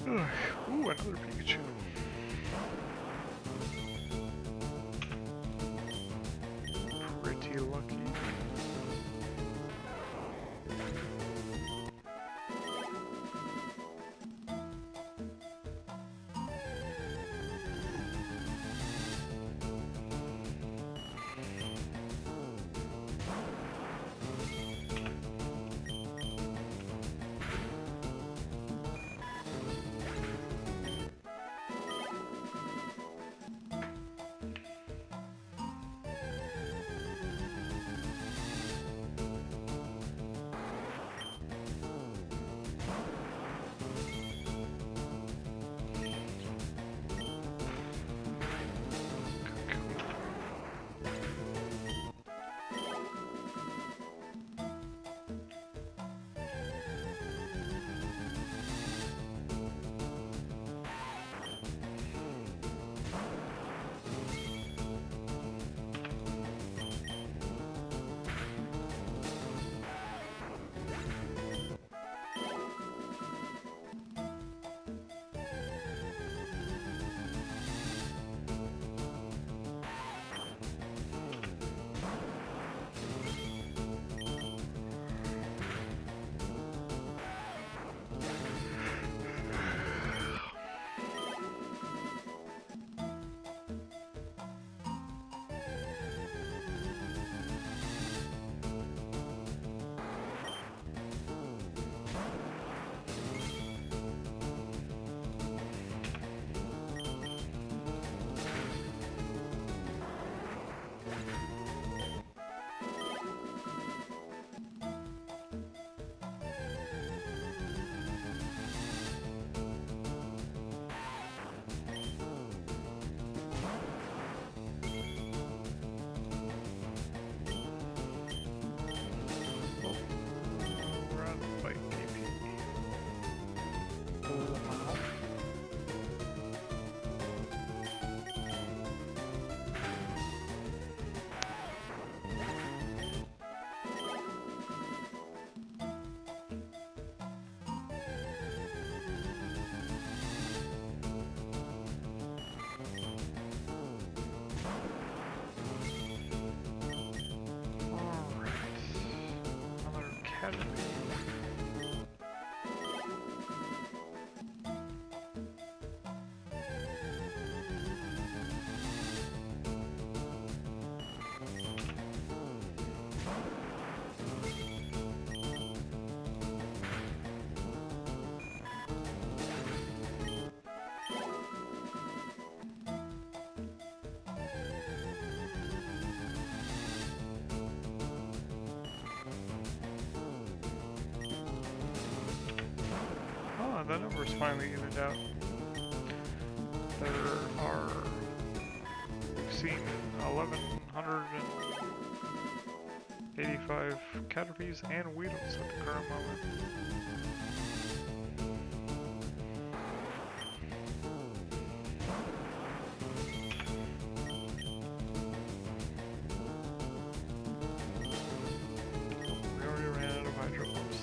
Ooh, another Pikachu. finally. Oh, the numbers finally evened out. There are, we've seen 1,185 Caterpies and Weedles at the current moment. We already ran out of Hydro Pumps.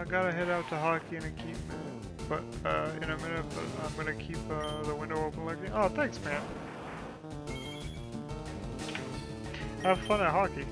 gotta head out to hockey in a keep, but in a minute. But I'm gonna keep the window open like. Oh, thanks, man. Have fun at hockey.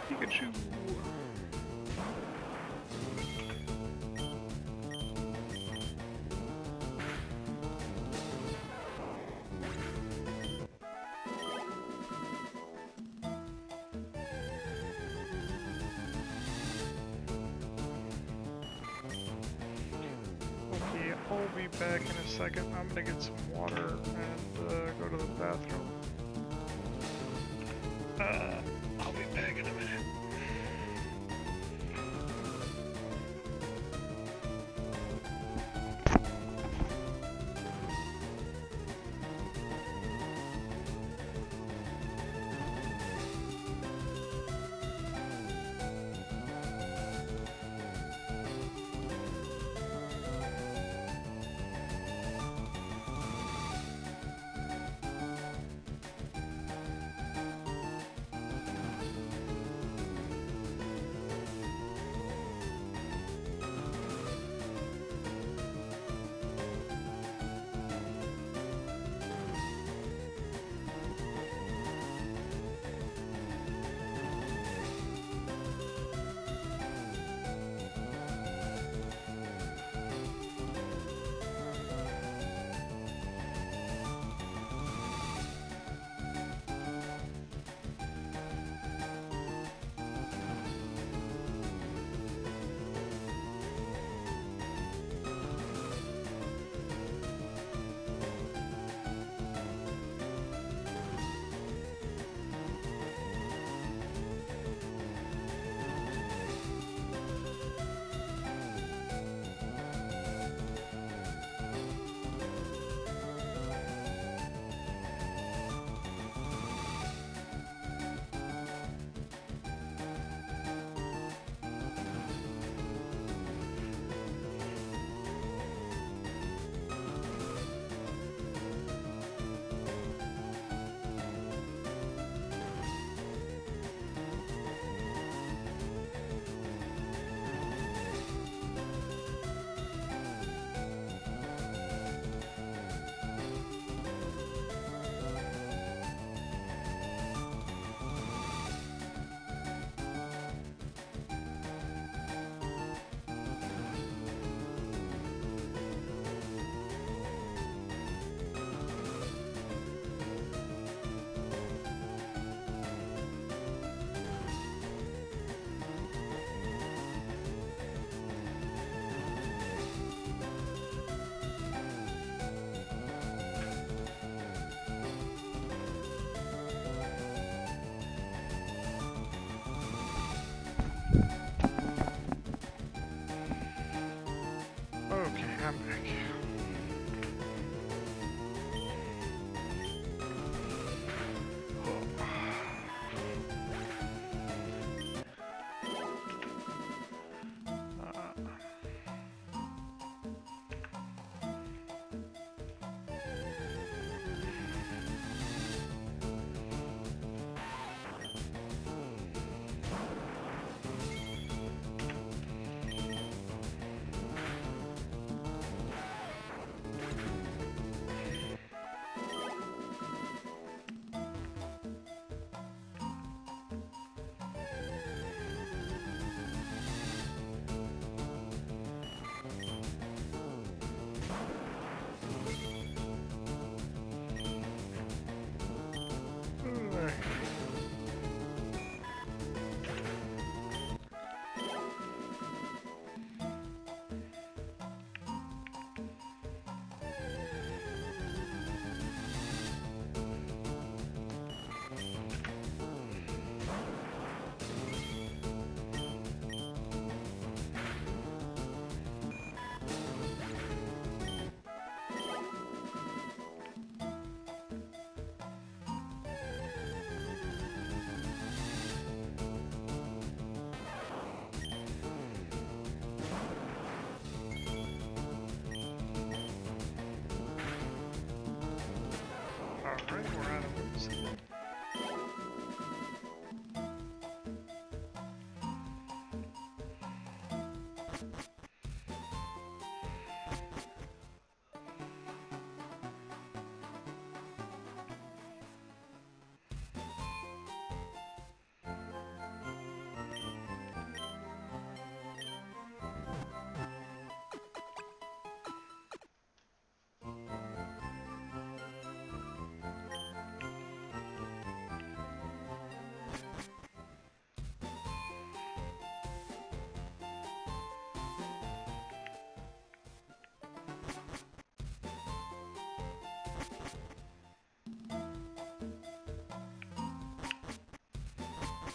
Pikachu. Okay, I'll be back in a second. I'm gonna get some water and go to the bathroom. I'll be back in a minute.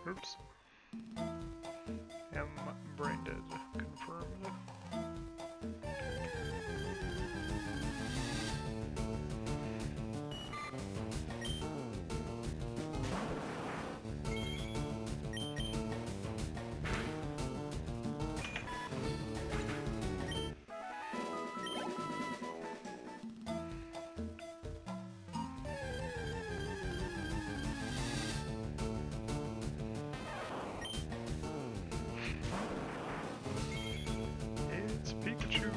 Oops. Am brain dead. Confirmed. It's Pikachu!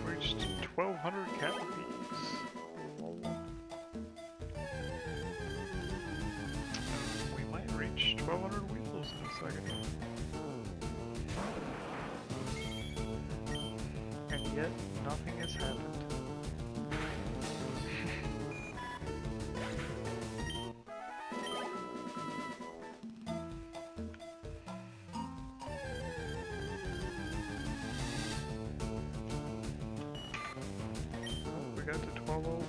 Reached 1,200 cat rupees. Lol. We might reach 1,200 weasels in a second. And yet, nothing has happened. We got to 1201.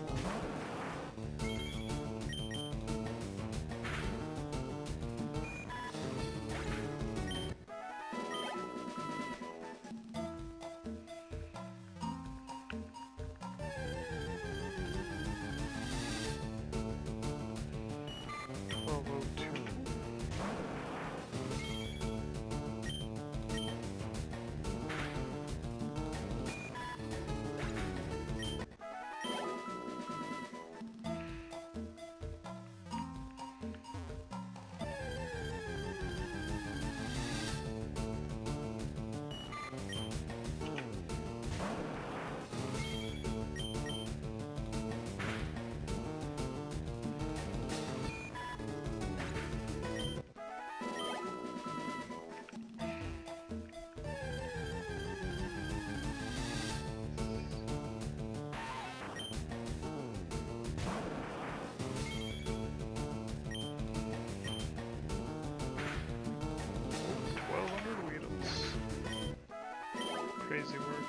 Crazy work.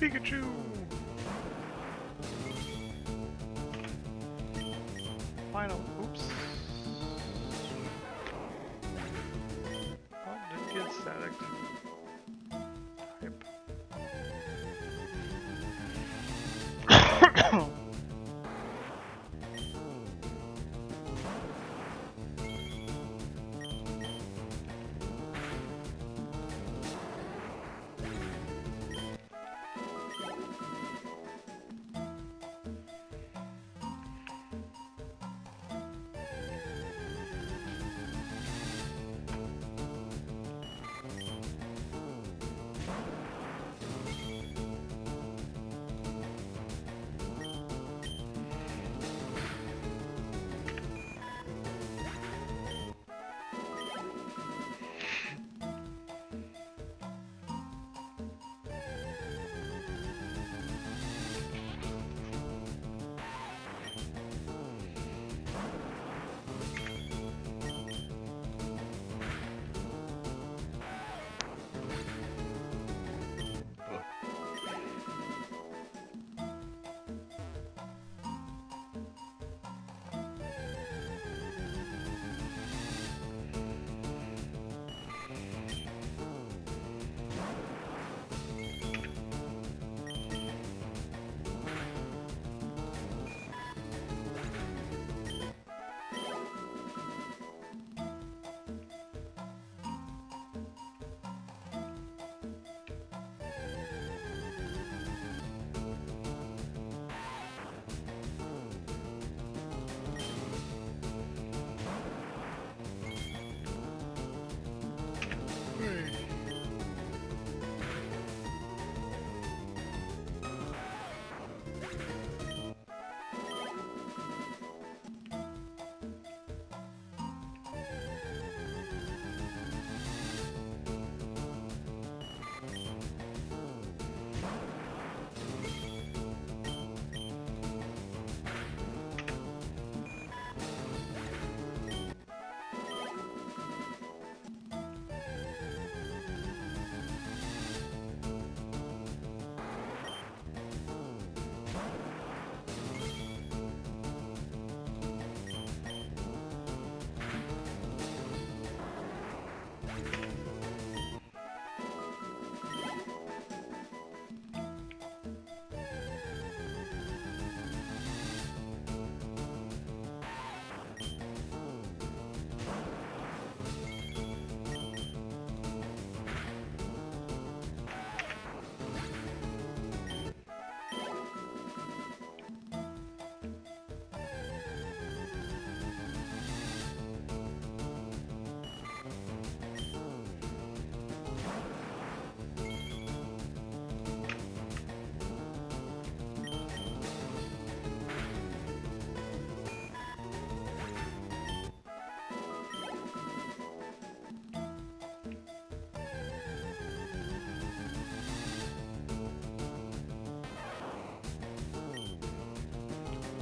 Pikachu! Final. Oops. Oh, didn't get static. Yep.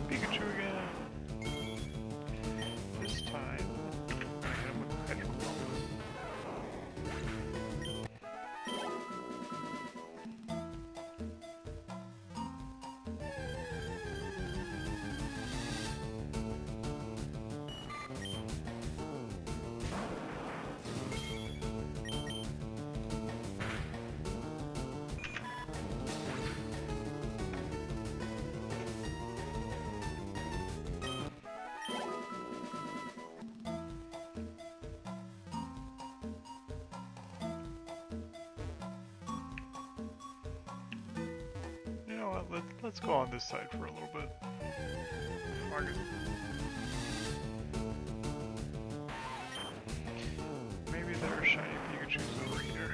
Pikachu again! This time, I'm gonna hit him with a Pikachu. You know what, let's go on this side for a little bit. Target. Maybe there are shiny Pikachus over here.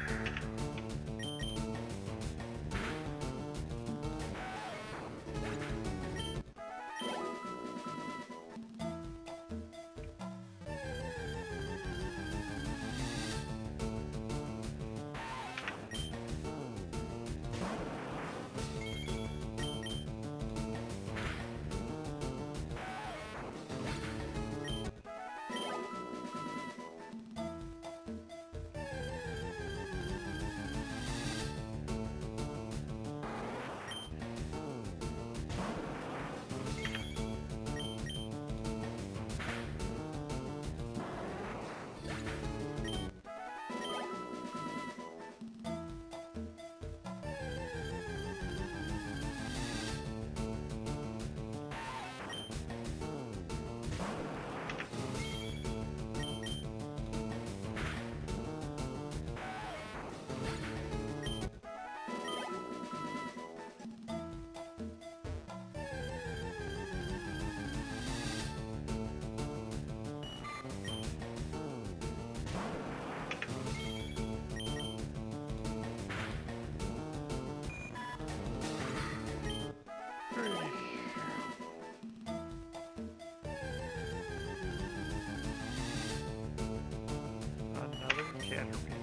Another Caterpie.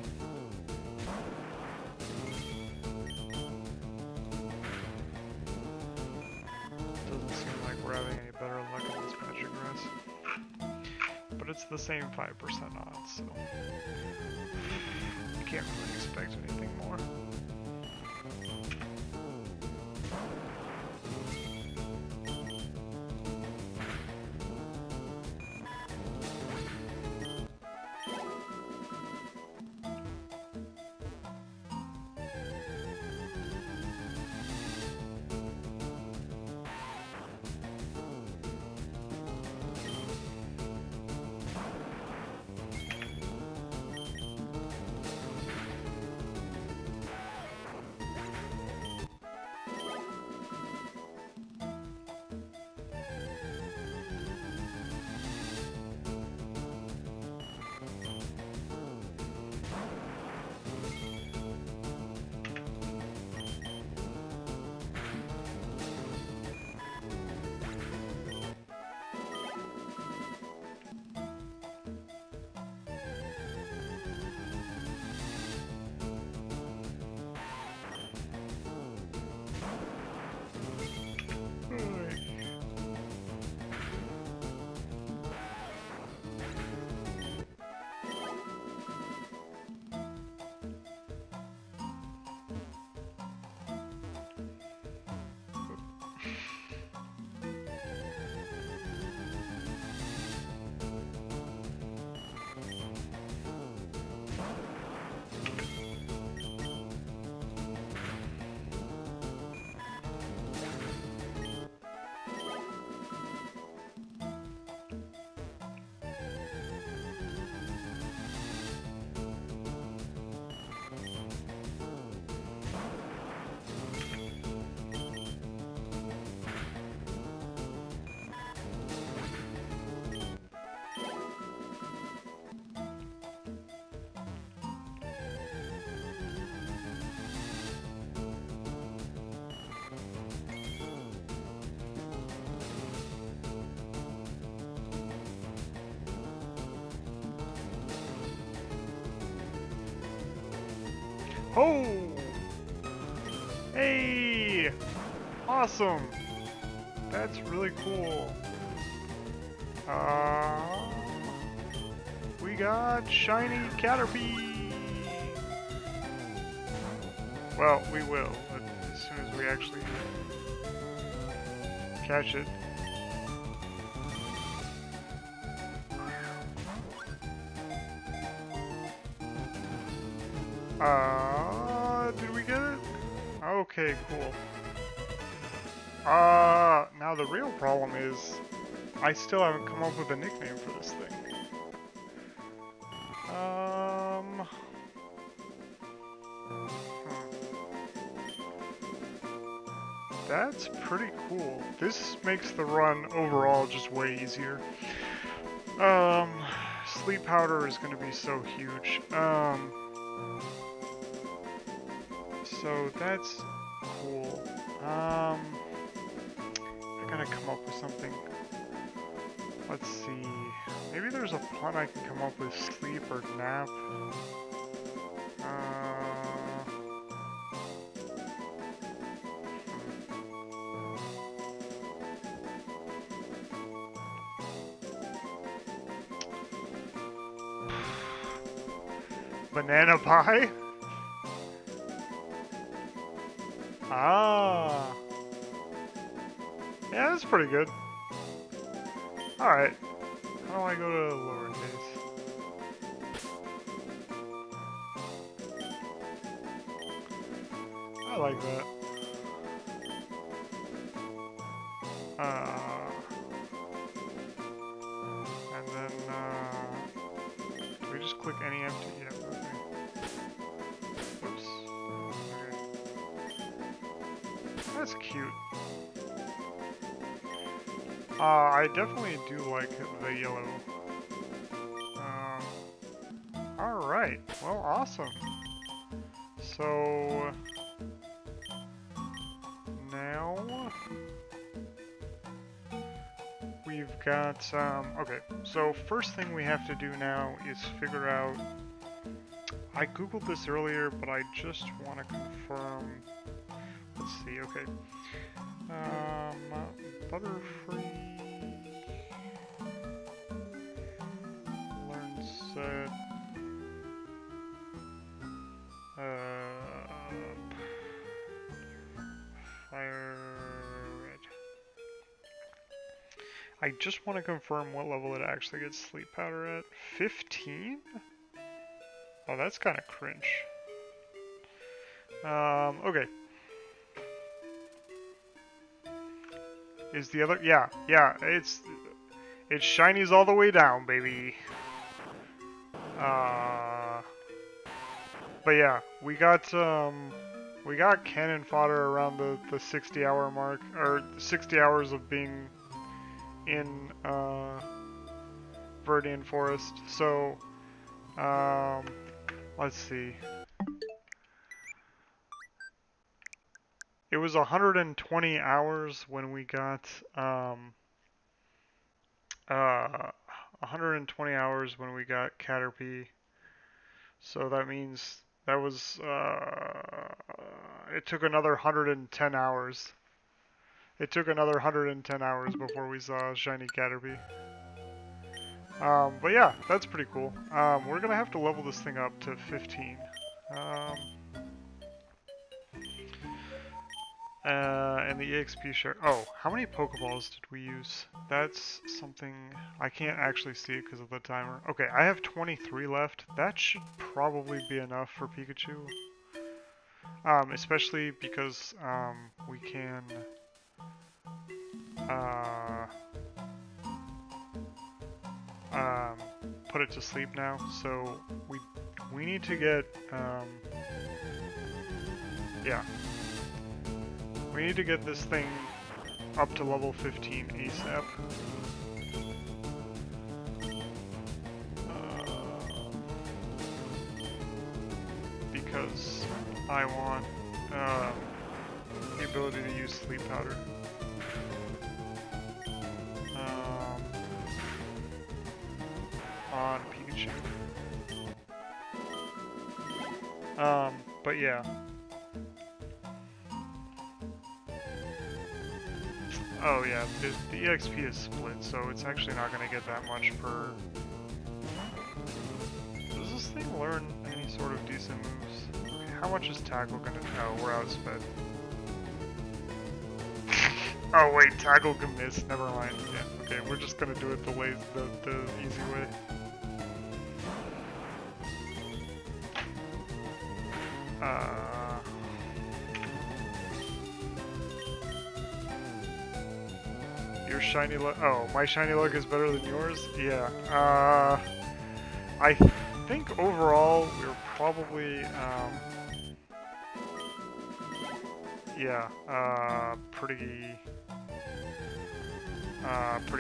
Doesn't seem like we're having any better luck in this patch of grass. But it's the same 5% odds, so you can't really expect anything more. Oh! Hey! Awesome! That's really cool. We got shiny Caterpie! Well, we will, as soon as we actually catch it. Did we get it? Okay, cool. Now the real problem is, I still haven't come up with a nickname for this thing. That's pretty cool. This makes the run overall just way easier. Sleep powder is gonna be so huge. So that's cool. I gotta come up with something. Let's see. Maybe there's a pun I can come up with. Sleep or nap. Banana pie? Ah. Yeah, that's pretty good. Alright. How do I go to lowercase? I like that. And then, do we just click any empty? Yeah, okay. Whoops. Okay. That's cute. I definitely do like the yellow. Alright. Well, awesome. So... now... we've got, okay. So, first thing we have to do now is figure out... I googled this earlier, but I just want to confirm... Let's see, okay. Butterfree... Learn set... Fire... Red. I just want to confirm what level it actually gets sleep powder at. 15? Oh, that's kind of cringe. Okay. Is the other... yeah, it's shinies all the way down, baby. But yeah, we got cannon fodder around the 60-hour mark, or 60 hours of being in Verdian Forest. So, let's see. It was 120 hours when we got 120 hours when we got Caterpie. So that means that was it took another 110 hours. It took another 110 hours before we saw shiny Caterpie. But yeah, that's pretty cool. We're gonna have to level this thing up to 15. And the EXP share. Oh, how many Pokeballs did we use? That's something I can't actually see because of the timer. Okay, I have 23 left. That should probably be enough for Pikachu. Especially because we can put it to sleep now. So we need to get yeah. We need to get this thing up to level 15 ASAP. Because I want the ability to use sleep powder. On Pikachu. But yeah. Oh yeah, the EXP is split, so it's actually not going to get that much per... Does this thing learn any sort of decent moves? Okay, how much is tackle going to... Oh, we're outsped. Oh wait, tackle can miss, never mind. Yeah, okay, we're just going to do it the easy way. Your shiny luck. Oh, my shiny luck is better than yours? Yeah. I think overall we're probably, yeah, pretty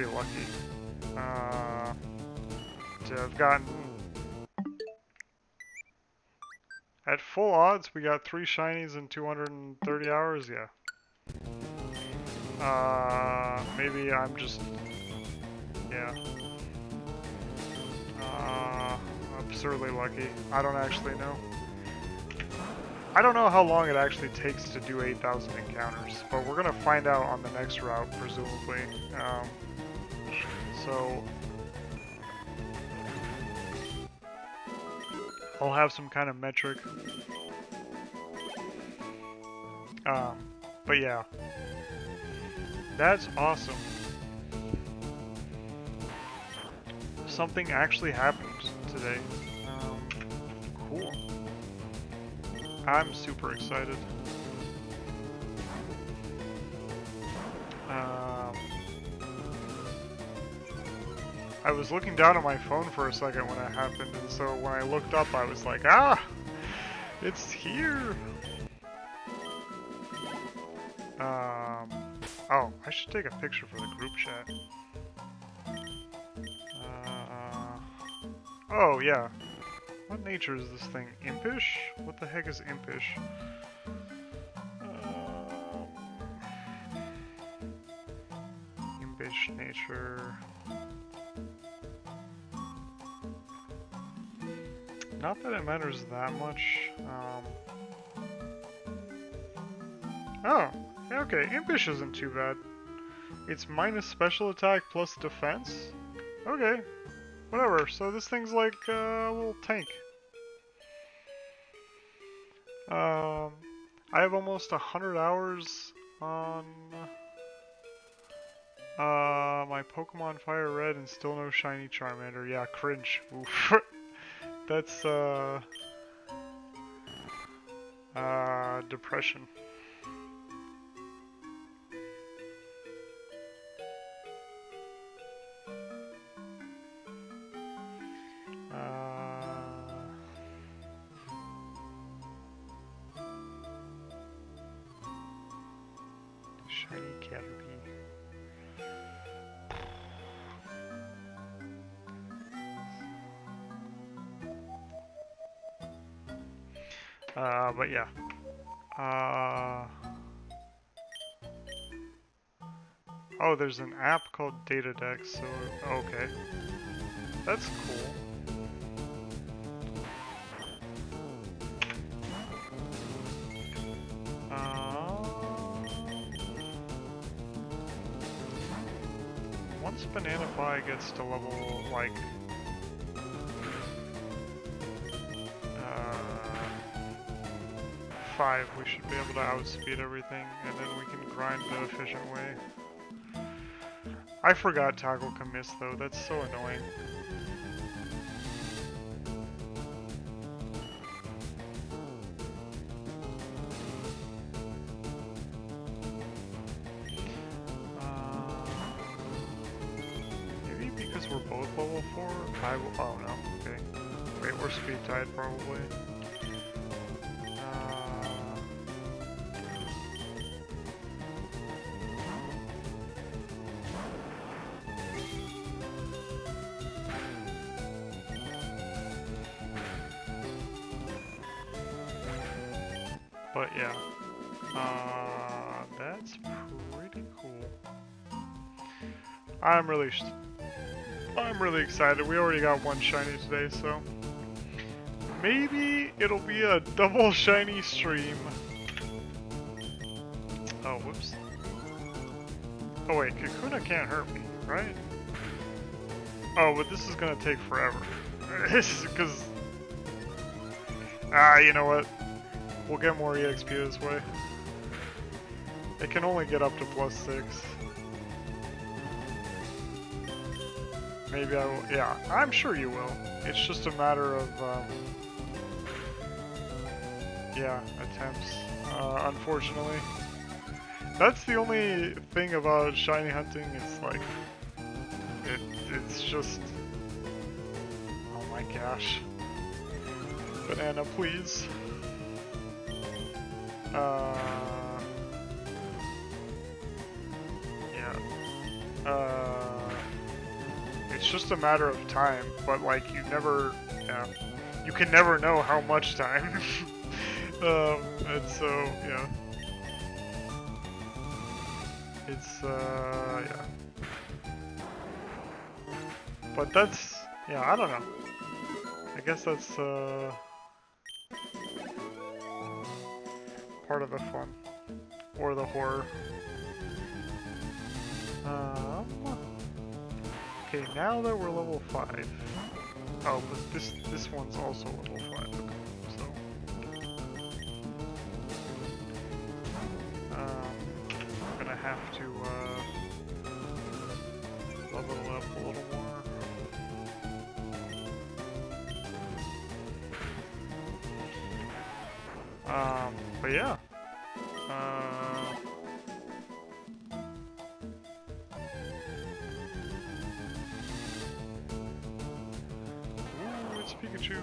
lucky. To have gotten... At full odds, we got 3 shinies in 230 hours, yeah. Maybe I'm just... Yeah. Absurdly lucky. I don't actually know. I don't know how long it actually takes to do 8,000 encounters, but we're gonna find out on the next route, presumably. So... I'll have some kind of metric. But yeah. That's awesome. Something actually happened today. Cool. I'm super excited. I was looking down at my phone for a second when it happened, and so when I looked up, I was like, ah! It's here! Oh, I should take a picture for the group chat. Oh, yeah. What nature is this thing? Impish? What the heck is impish? Impish nature... Not that it matters that much. Oh, okay, Impish isn't too bad. It's minus special attack plus defense? Okay, whatever. So this thing's like a little tank. I have almost 100 hours on my Pokemon Fire Red and still no shiny Charmander. Yeah, cringe. Oof. That's, depression. Shiny Caterpie. But yeah. Oh, there's an app called Data Deck, so, okay. That's cool. Once Banana Pie gets to level, like, 5, we should be able to outspeed everything, and then we can grind the efficient way. I forgot Tackle can miss though, that's so annoying. Maybe because we're both level 4? Oh no, okay. Wait, we're speed tied probably. But yeah, that's pretty cool. I'm really excited. We already got one shiny today, so maybe it'll be a double shiny stream. Oh, whoops. Oh wait, Kakuna can't hurt me, right? Oh, but this is gonna take forever. This is because... you know what? We'll get more EXP this way. It can only get up to +6. Maybe I will... Yeah, I'm sure you will. It's just a matter of, yeah, attempts, unfortunately. That's the only thing about shiny hunting, it's like... It's just... Oh my gosh. Banana, please. It's just a matter of time, but like you never, you can never know how much time. And so, yeah. It's, yeah. But that's, yeah, I don't know. I guess that's, part of the fun. Or the horror. Okay, now that we're level 5. Oh, but this one's also level 5. Okay, so I'm gonna have to level it up a little more. But yeah. Ooh, it's Pikachu.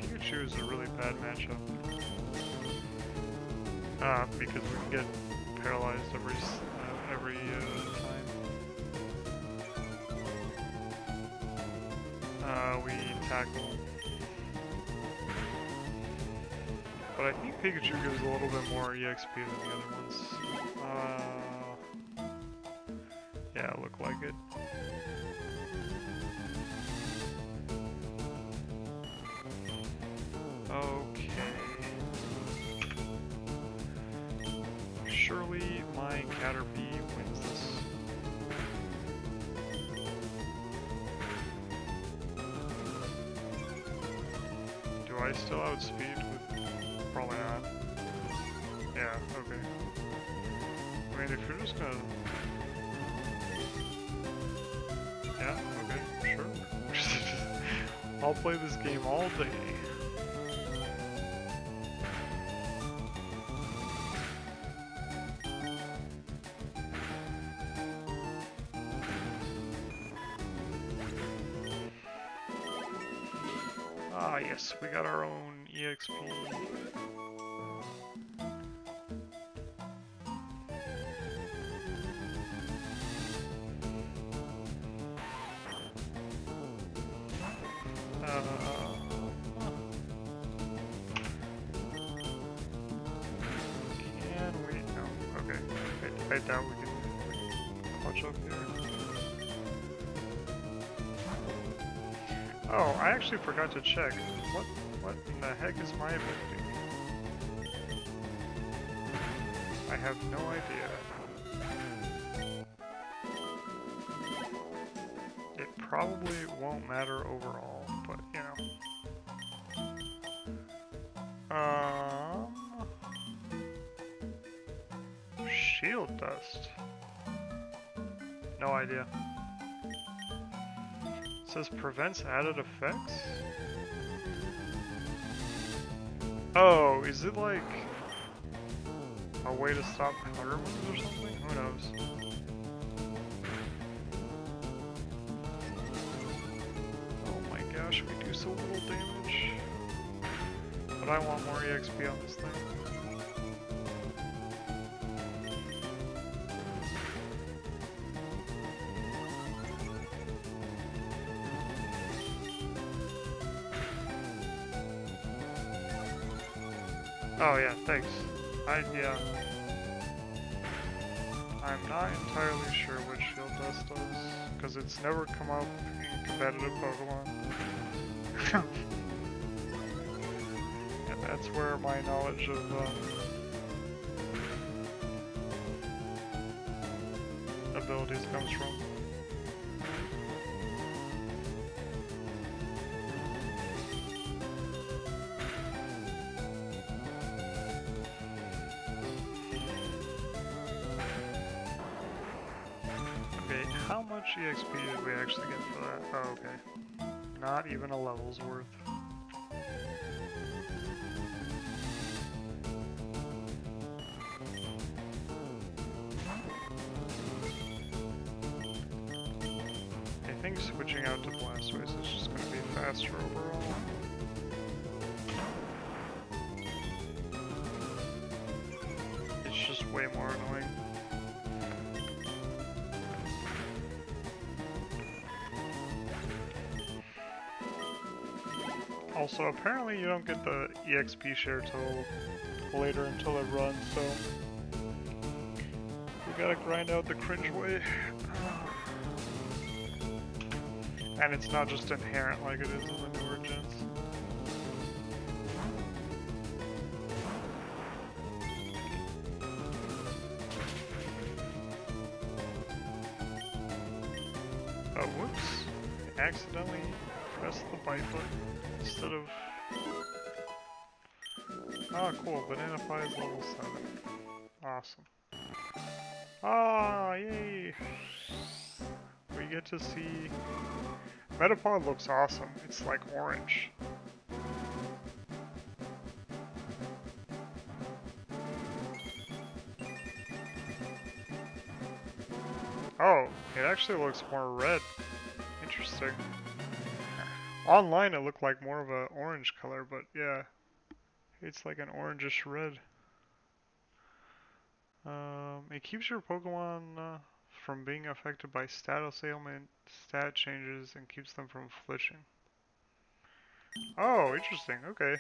Pikachu is a really bad matchup. Because we can get paralyzed every time. We tackle. But I think Pikachu gives a little bit more EXP than the other ones. Yeah, look like it. Okay. Surely my Caterpie wins this. Do I still outspeed with... Probably not. Yeah, okay. I mean, if you're just gonna... Yeah, okay, sure. I'll play this game all day. Ah, yes, we got our own EXP. Can we? No. Okay. I doubt we can clutch up here. Oh, I actually forgot to check. What in the heck is my ability? I have no idea. It probably won't matter overall, but you know. Shield dust. No idea. It says prevents added effects? Oh, is it like a way to stop counter moves or something? Who knows? Oh my gosh, we do so little damage. But I want more EXP on this thing. Oh yeah, thanks. Yeah. I'm not entirely sure what shield dust does, because it's never come up in competitive Pokemon. And that's where my knowledge of abilities comes from. Okay, how much EXP did we actually get for that? Oh, okay. Not even a level's worth. I think switching out to Blastoise is just going to be faster overall. It's just way more annoying. Also, apparently you don't get the EXP share till later until it runs, so we gotta grind out the cringe way. And it's not just inherent like it is in the newer gens. Oh, whoops. I accidentally pressed the bite button instead of... Ah, cool. Banana Pie is level 7. Awesome. Ah, yay! We get to see... Metapod looks awesome. It's like orange. Oh, it actually looks more red. Interesting. Online it looked like more of an orange color, but yeah. It's like an orangish red. It keeps your Pokemon from being affected by status ailment, stat changes, and keeps them from flitching. Oh, interesting. Okay.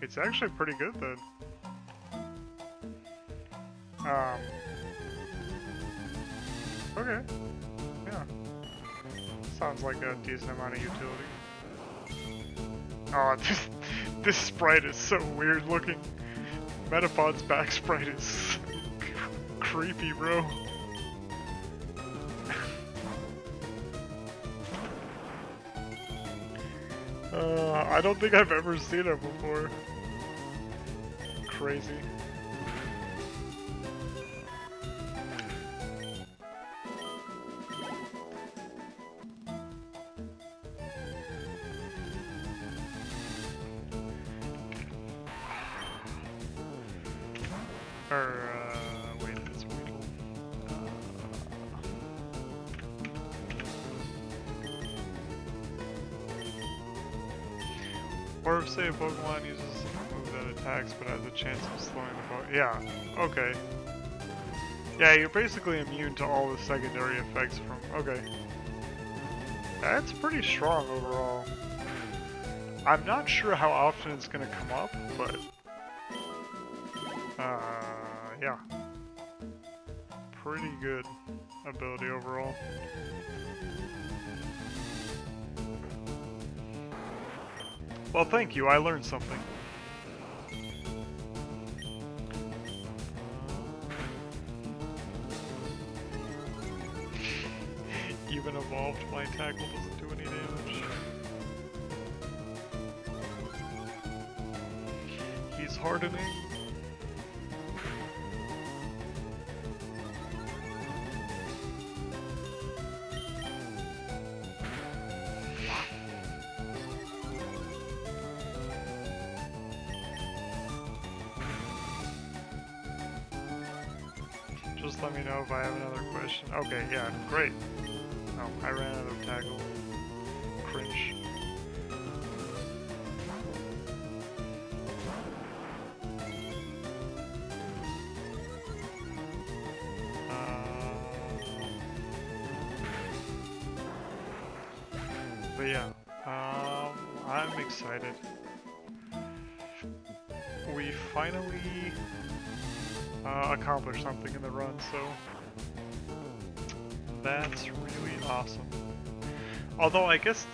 It's actually pretty good then. Okay. Yeah. Sounds like a decent amount of utility. Oh, this sprite is so weird looking. Metapod's back sprite is creepy, bro. I don't think I've ever seen it before. Crazy. Wait, it's Weedle. Or if, say, a Pokemon uses a move that attacks but has a chance of slowing the Pokemon. Yeah, okay. Yeah, you're basically immune to all the secondary effects from... Okay. That's pretty strong overall. I'm not sure how often it's gonna come up, but... yeah. Pretty good ability overall. Well, thank you, I learned something. Even evolved, my tackle doesn't do any damage. He's hardening. Just let me know if I have another question. Okay, yeah, great. Oh, I ran out of tackle. Cringe. But yeah, I'm excited. We finally accomplished something in the run, so that's really awesome. Although I guess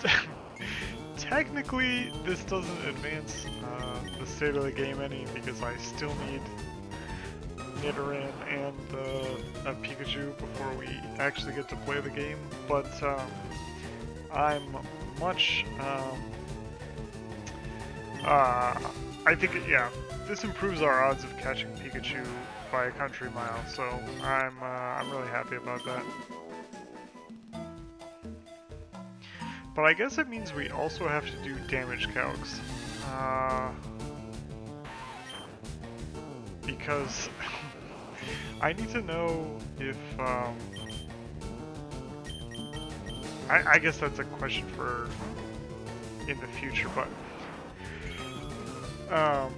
technically this doesn't advance the state of the game any because I still need Nidoran and a Pikachu before we actually get to play the game. But I'm much I think yeah, this improves our odds of catching Pikachu by a country mile. So I'm really happy about that. But I guess it means we also have to do damage calcs. Because I need to know if, I guess that's a question for in the future, but, I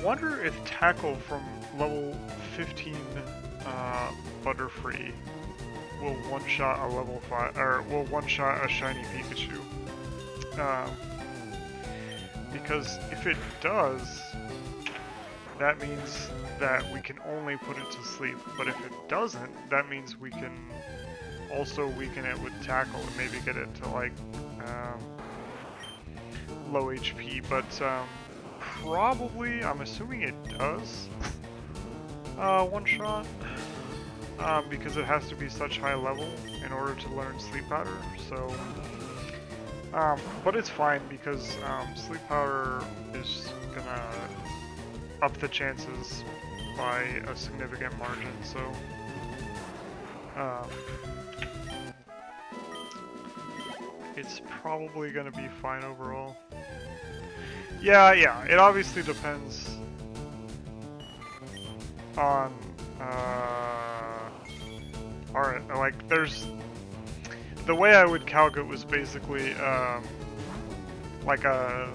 wonder if Tackle from level 15, Butterfree will one-shot a level 5, or will one-shot a shiny Pikachu. Because if it does, that means that we can only put it to sleep. But if it doesn't, that means we can also weaken it with Tackle and maybe get it to like low HP. But probably, I'm assuming it does one-shot. Because it has to be such high level in order to learn Sleep Powder, so... but it's fine because Sleep Powder is gonna up the chances by a significant margin, so... it's probably gonna be fine overall. Yeah, it obviously depends on... Alright, like, there's... The way I would calc it was basically, like a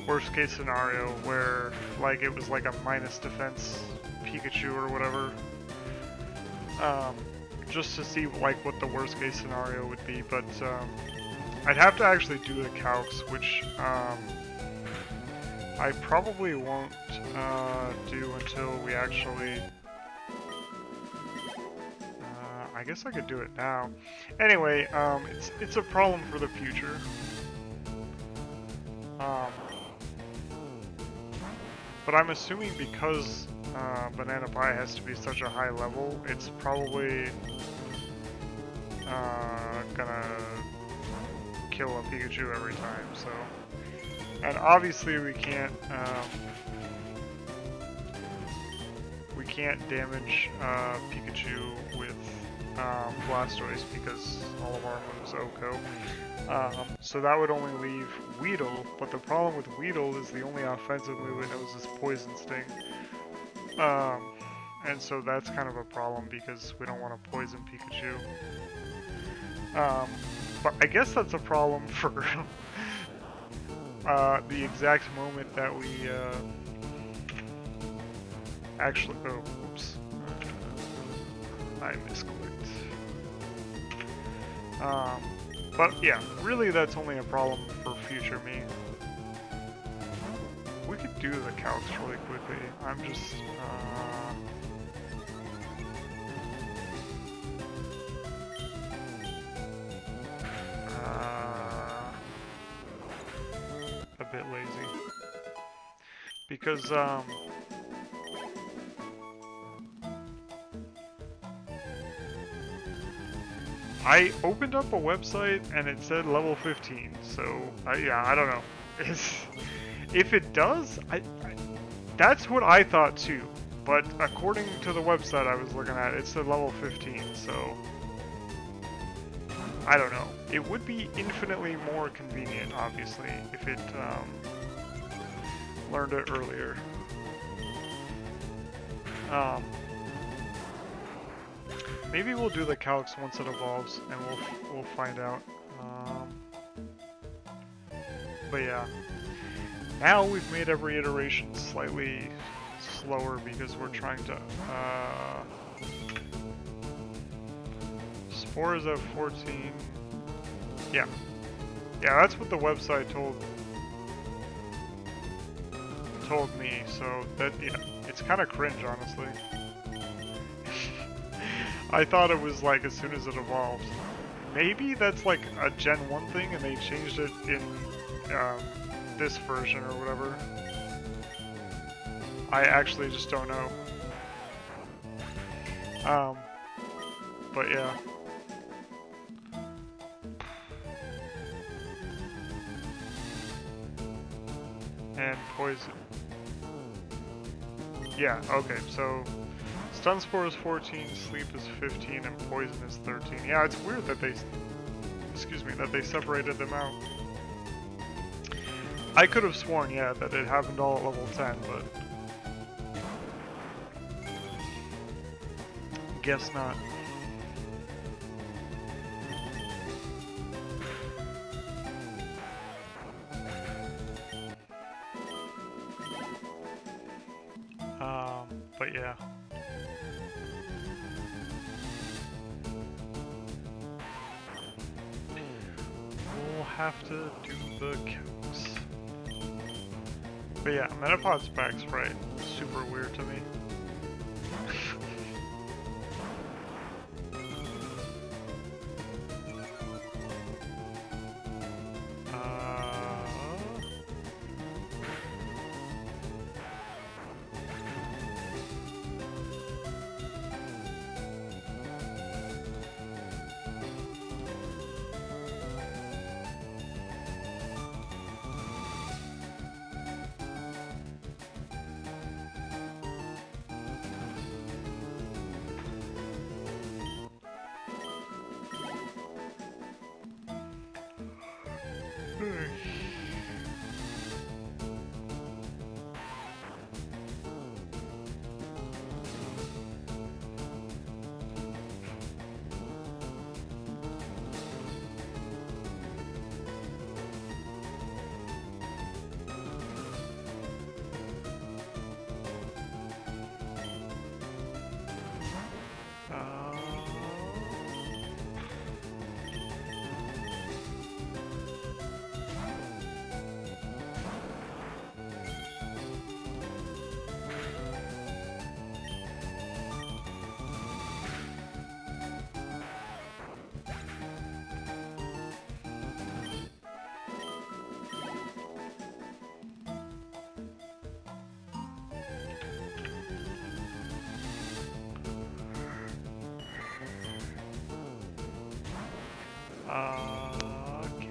worst case scenario where, like, it was like a minus defense Pikachu or whatever. Just to see, like, what the worst case scenario would be, but, I'd have to actually do the calcs, which, I probably won't, do until we actually... I guess I could do it now. Anyway, it's a problem for the future. But I'm assuming because Banana Pie has to be such a high level, it's probably gonna kill a Pikachu every time. So, and obviously we can't damage Pikachu with Blastoise because all of our moves OHKO. So that would only leave Weedle, but the problem with Weedle is the only offensive move it knows is Poison Sting. And so that's kind of a problem because we don't want to poison Pikachu. But I guess that's a problem for the exact moment that we actually... Oh, oops. I misclicked. But yeah, really that's only a problem for future me. We could do the calcs really quickly. I'm just, a bit lazy. Because, I opened up a website and it said level 15, so yeah, I don't know. If it does, that's what I thought too. But according to the website I was looking at, it said level 15, so I don't know. It would be infinitely more convenient, obviously, if it learned it earlier. Maybe we'll do the calcs once it evolves, and we'll find out. But yeah, now we've made every iteration slightly slower because we're trying to. Spores at 14. Yeah, that's what the website told me. So that it's kind of cringe, honestly. I thought it was like as soon as it evolved. maybe that's like a Gen 1 thing and they changed it in this version or whatever. I actually just don't know. But yeah. And poison. Yeah, okay, so stun score is 14, sleep is 15, and poison is 13. Yeah, it's weird that they, that they separated them out. I could have sworn, yeah, that it happened all at level 10, but guess not. But yeah. We'll have to do the calcs. But yeah, Metapod specs, right? Super weird to me.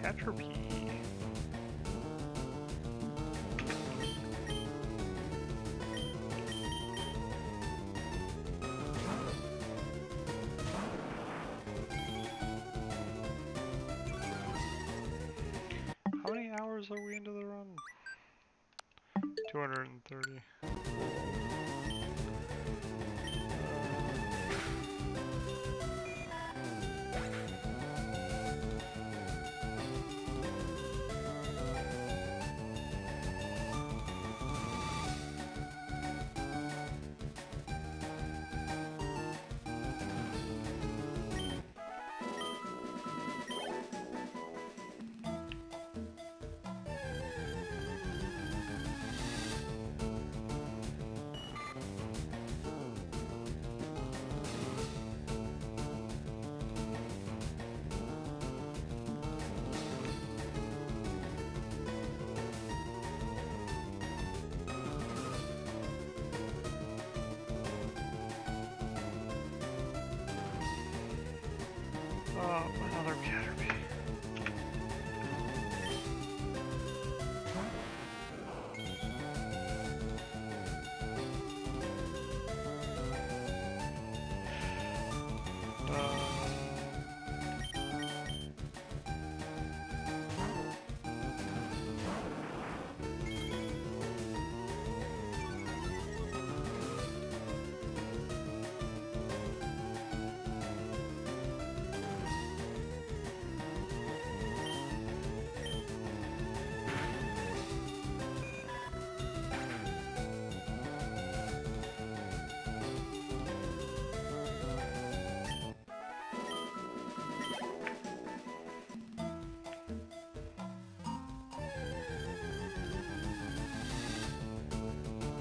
Caterpie. How many hours are we into the run? 230. Another Caterpie.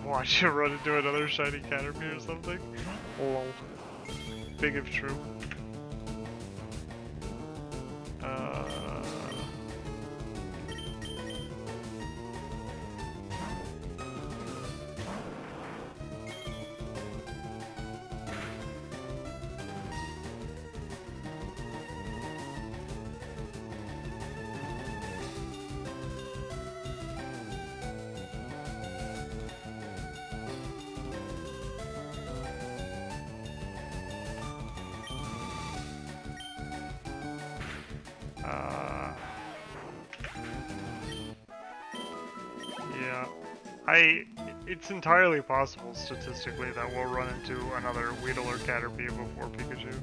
Watch you run into another shiny Caterpie or something. Lol. Big if true. It's entirely possible statistically that we'll run into another Weedle or Caterpie before Pikachu.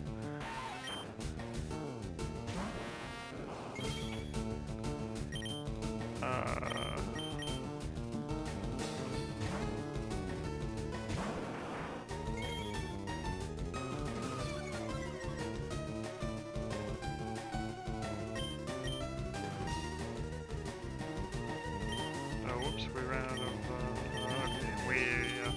Whoops, we ran out of, another Weedle.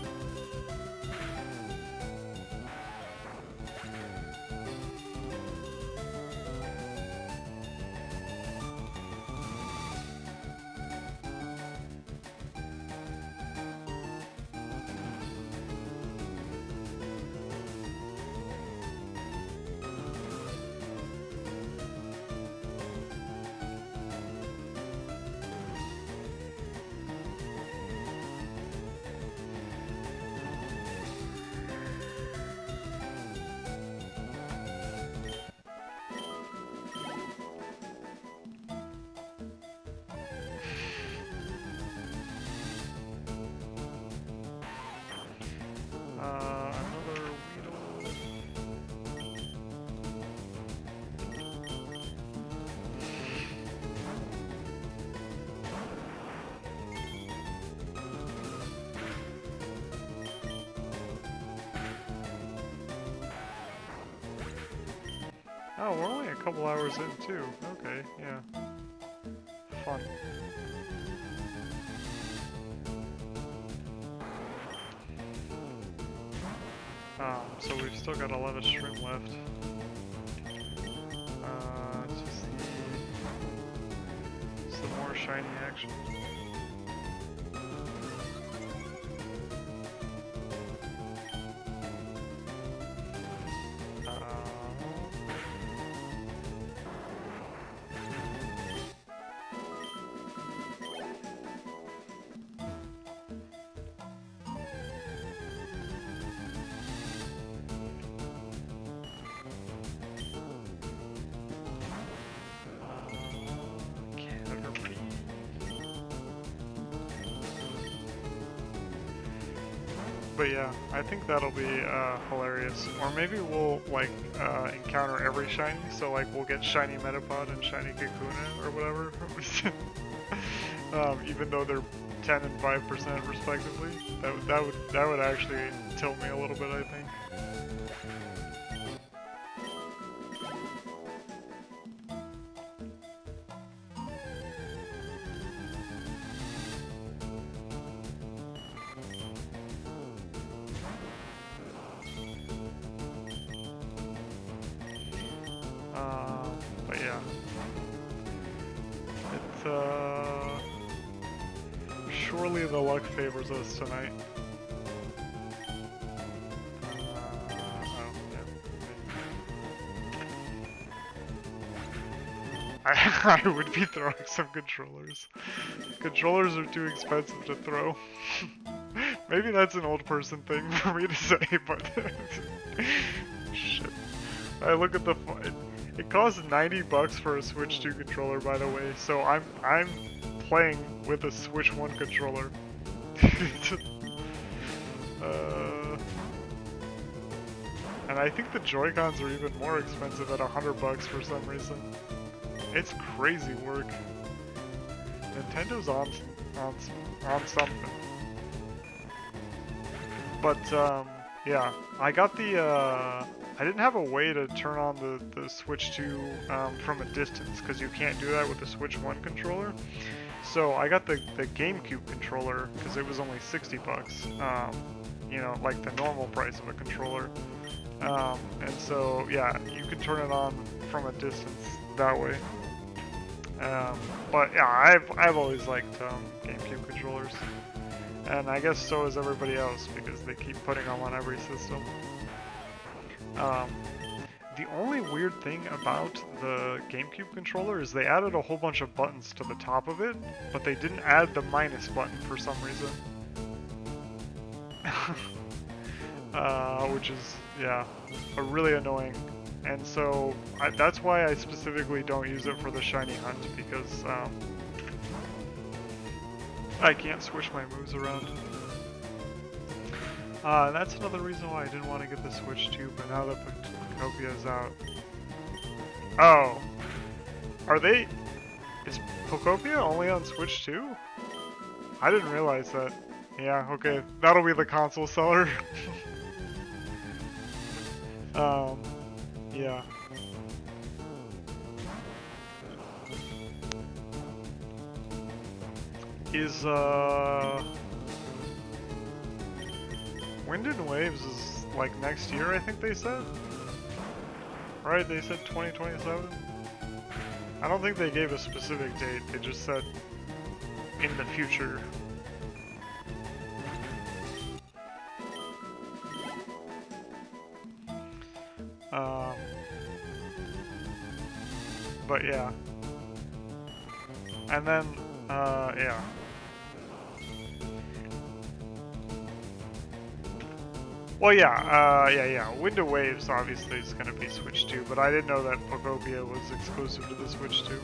Oh, we're only a couple hours in too. Okay, yeah. Fun. So we've still got a lot of stream left. Let's just see some more shiny action. But yeah, I think that'll be hilarious. Or maybe we'll like encounter every shiny, so like we'll get shiny Metapod and shiny Kakuna or whatever. Even though they're 10 and 5% respectively. That would actually tilt me a little bit, I think. But yeah, it's surely the luck favors us tonight. I would be throwing some controllers. Controllers are too expensive to throw. Maybe that's an old person thing for me to say, but shit. I look at the it costs $90 for a Switch 2 controller, by the way. So I'm playing with a Switch 1 controller. And I think the Joy-Cons are even more expensive at $100 for some reason. It's crazy work. Nintendo's on something. But yeah, I got the I didn't have a way to turn on the Switch 2 from a distance, because you can't do that with the Switch 1 controller. So I got the GameCube controller because it was only $60. You know, like the normal price of a controller. And so yeah, you can turn it on from a distance that way. But yeah, I've always liked GameCube controllers, and I guess so is everybody else because they keep putting them on every system. The only weird thing about the GameCube controller is they added a whole bunch of buttons to the top of it, but they didn't add the minus button for some reason. Which is, yeah, really annoying. And so that's why I specifically don't use it for the shiny hunt, because I can't switch my moves around. That's another reason why I didn't want to get the Switch too, but now that Pokopia is out. Oh. Are they... Is Pokopia only on Switch too? I didn't realize that. Yeah, okay. That'll be the console seller. Yeah. Is, Wind and Waves is, like, next year, I think they said? Right, they said 2027? I don't think they gave a specific date, they just said in the future. But yeah. And then, yeah. Well, yeah, yeah. Wind and Waves obviously is going to be Switch 2, but I didn't know that Pokopia was exclusive to the Switch 2.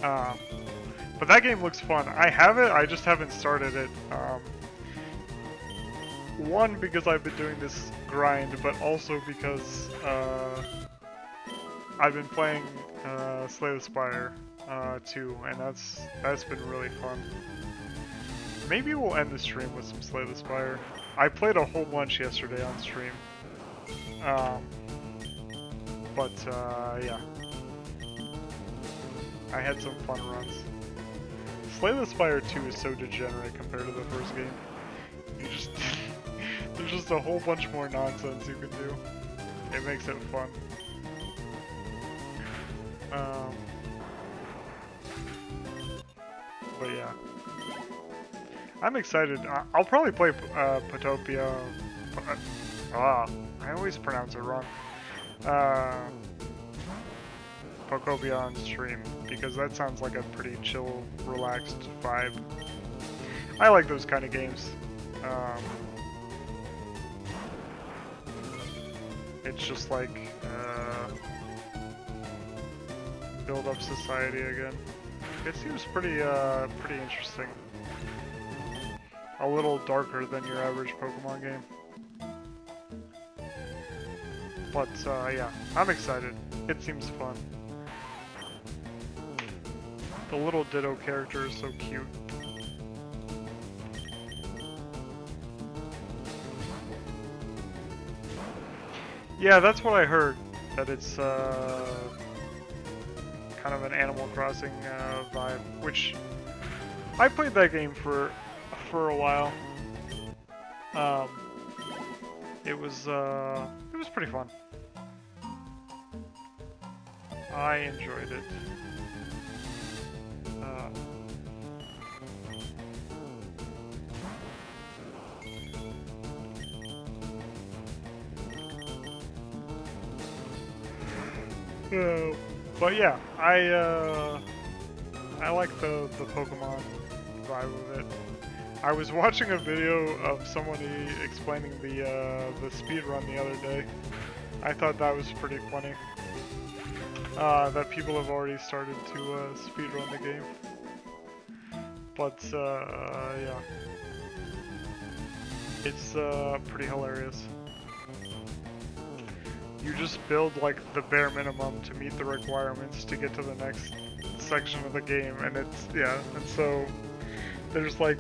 But that game looks fun. I have it, I just haven't started it. One, because I've been doing this grind, but also because I've been playing Slay the Spire 2, and that's been really fun. Maybe we'll end the stream with some Slay the Spire. I played a whole bunch yesterday on stream. But yeah. I had some fun runs. Slay the Spire 2 is so degenerate compared to the first game. You just... There's just a whole bunch more nonsense you can do. It makes it fun. But yeah. I'm excited. I'll probably play Potopia. I always pronounce it wrong. Pokopia on stream, because that sounds like a pretty chill, relaxed vibe. I like those kind of games. It's just like build up society again. It seems pretty interesting. A little darker than your average Pokemon game. But yeah, I'm excited. It seems fun. The little Ditto character is so cute. Yeah, that's what I heard. That it's kind of an Animal Crossing vibe, which I played that game for a while. It was pretty fun. I enjoyed it. But yeah, I like the Pokemon vibe of it. I was watching a video of somebody explaining the speed run the other day. I thought that was pretty funny. That people have already started to speed run the game. But yeah, it's pretty hilarious. You just build like the bare minimum to meet the requirements to get to the next section of the game, and it's, yeah, and so there's like,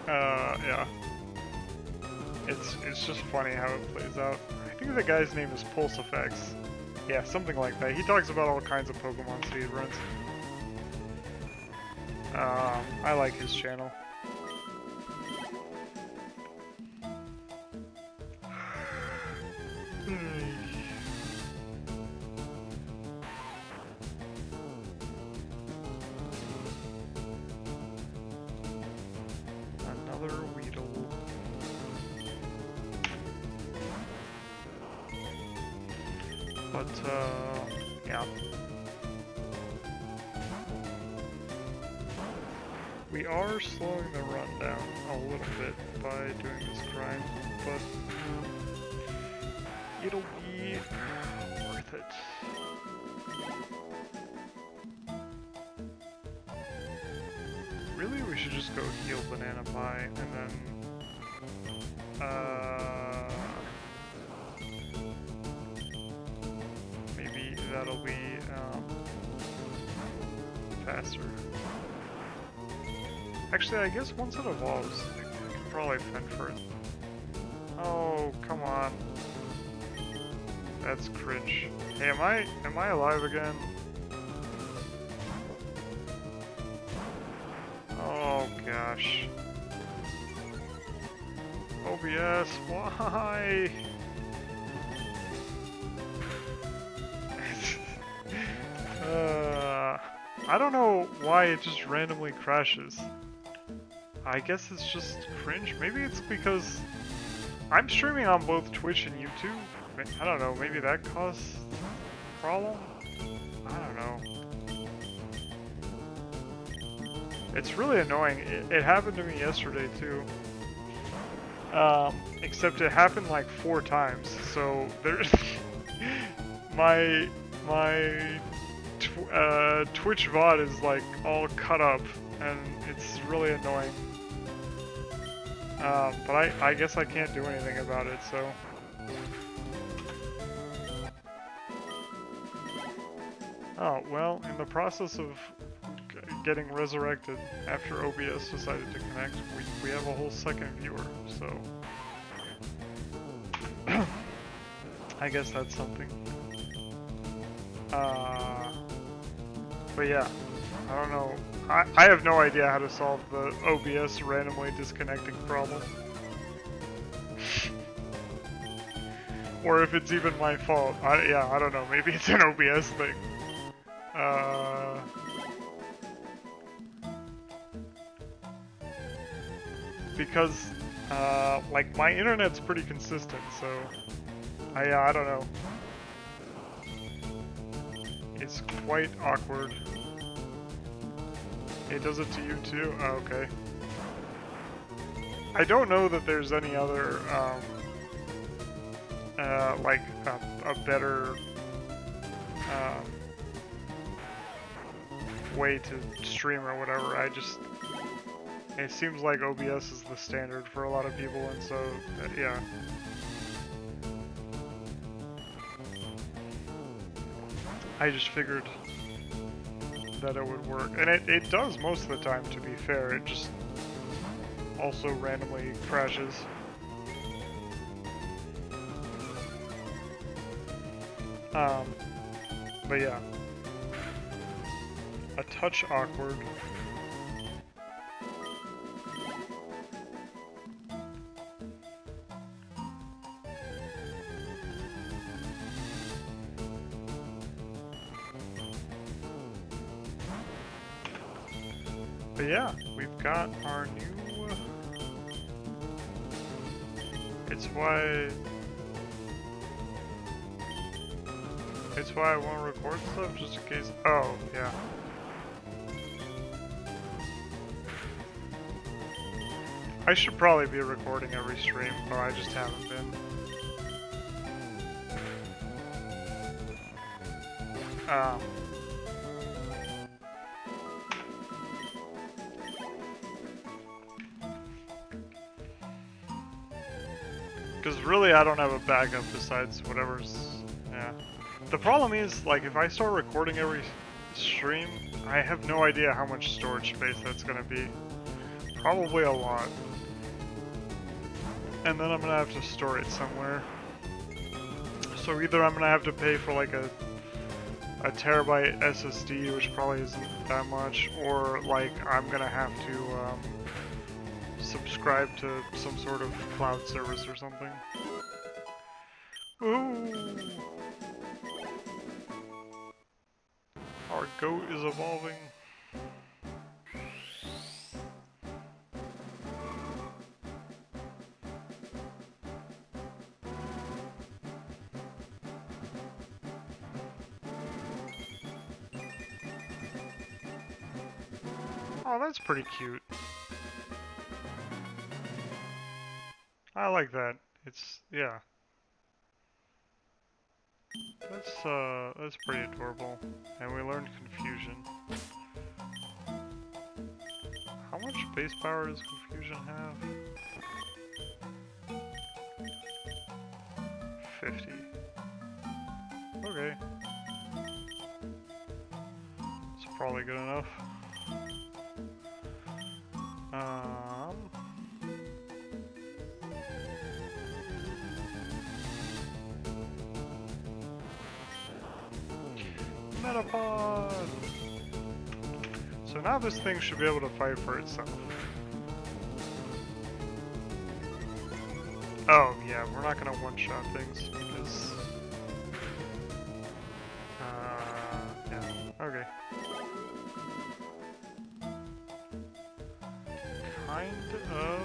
yeah, it's just funny how it plays out. I think the guy's name is Pulse Effects. Yeah, something like that. He talks about all kinds of Pokemon speedruns. I like his channel. Another Weedle. But, yeah. We are slowing the run down a little bit by doing this grind, but it'll be worth it. Really, we should just go heal Banana Pie, and then, maybe that'll be, faster. Actually, I guess once it evolves, I can probably fend for it. Oh, come on. That's cringe. Hey, am I alive again? Oh gosh. OBS, why? I don't know why it just randomly crashes. I guess it's just cringe. Maybe it's because I'm streaming on both Twitch and YouTube. I don't know, maybe that caused a problem? I don't know. It's really annoying. It happened to me yesterday too. Except it happened like 4 times. So there's my Twitch VOD is like all cut up, and it's really annoying. But I guess I can't do anything about it, so. Oh, well, in the process of getting resurrected after OBS decided to connect, we have a whole second viewer, so. I guess that's something. But yeah, I don't know. I have no idea how to solve the OBS randomly disconnecting problem. Or if it's even my fault. Yeah, I don't know. Maybe it's an OBS thing. Because, like, my internet's pretty consistent, so I don't know. It's quite awkward. It does it to you too? Oh, okay. I don't know that there's any other, like, a better, way to stream or whatever. It seems like OBS is the standard for a lot of people, and so, yeah. I just figured that it would work. And it does most of the time, to be fair. It just also randomly crashes. But yeah. A touch awkward. But yeah, we've got our new... It's why I want to record stuff, just in case... Oh, yeah. I should probably be recording every stream, but I just haven't been. Because really I don't have a backup besides whatever's... yeah. The problem is, like, if I start recording every stream, I have no idea how much storage space that's gonna be. Probably a lot. And then I'm gonna have to store it somewhere. So either I'm gonna have to pay for like a terabyte SSD, which probably isn't that much, or like I'm gonna have to subscribe to some sort of cloud service or something. Ooh! Our goat is evolving. Oh, that's pretty cute. I like that. It's, yeah. That's pretty adorable. And we learned confusion. base power does Confusion have? 50. Okay. It's probably good enough. Metapod! So now this thing should be able to fight for itself. Oh yeah, we're not gonna one-shot things because... yeah, okay. Kind of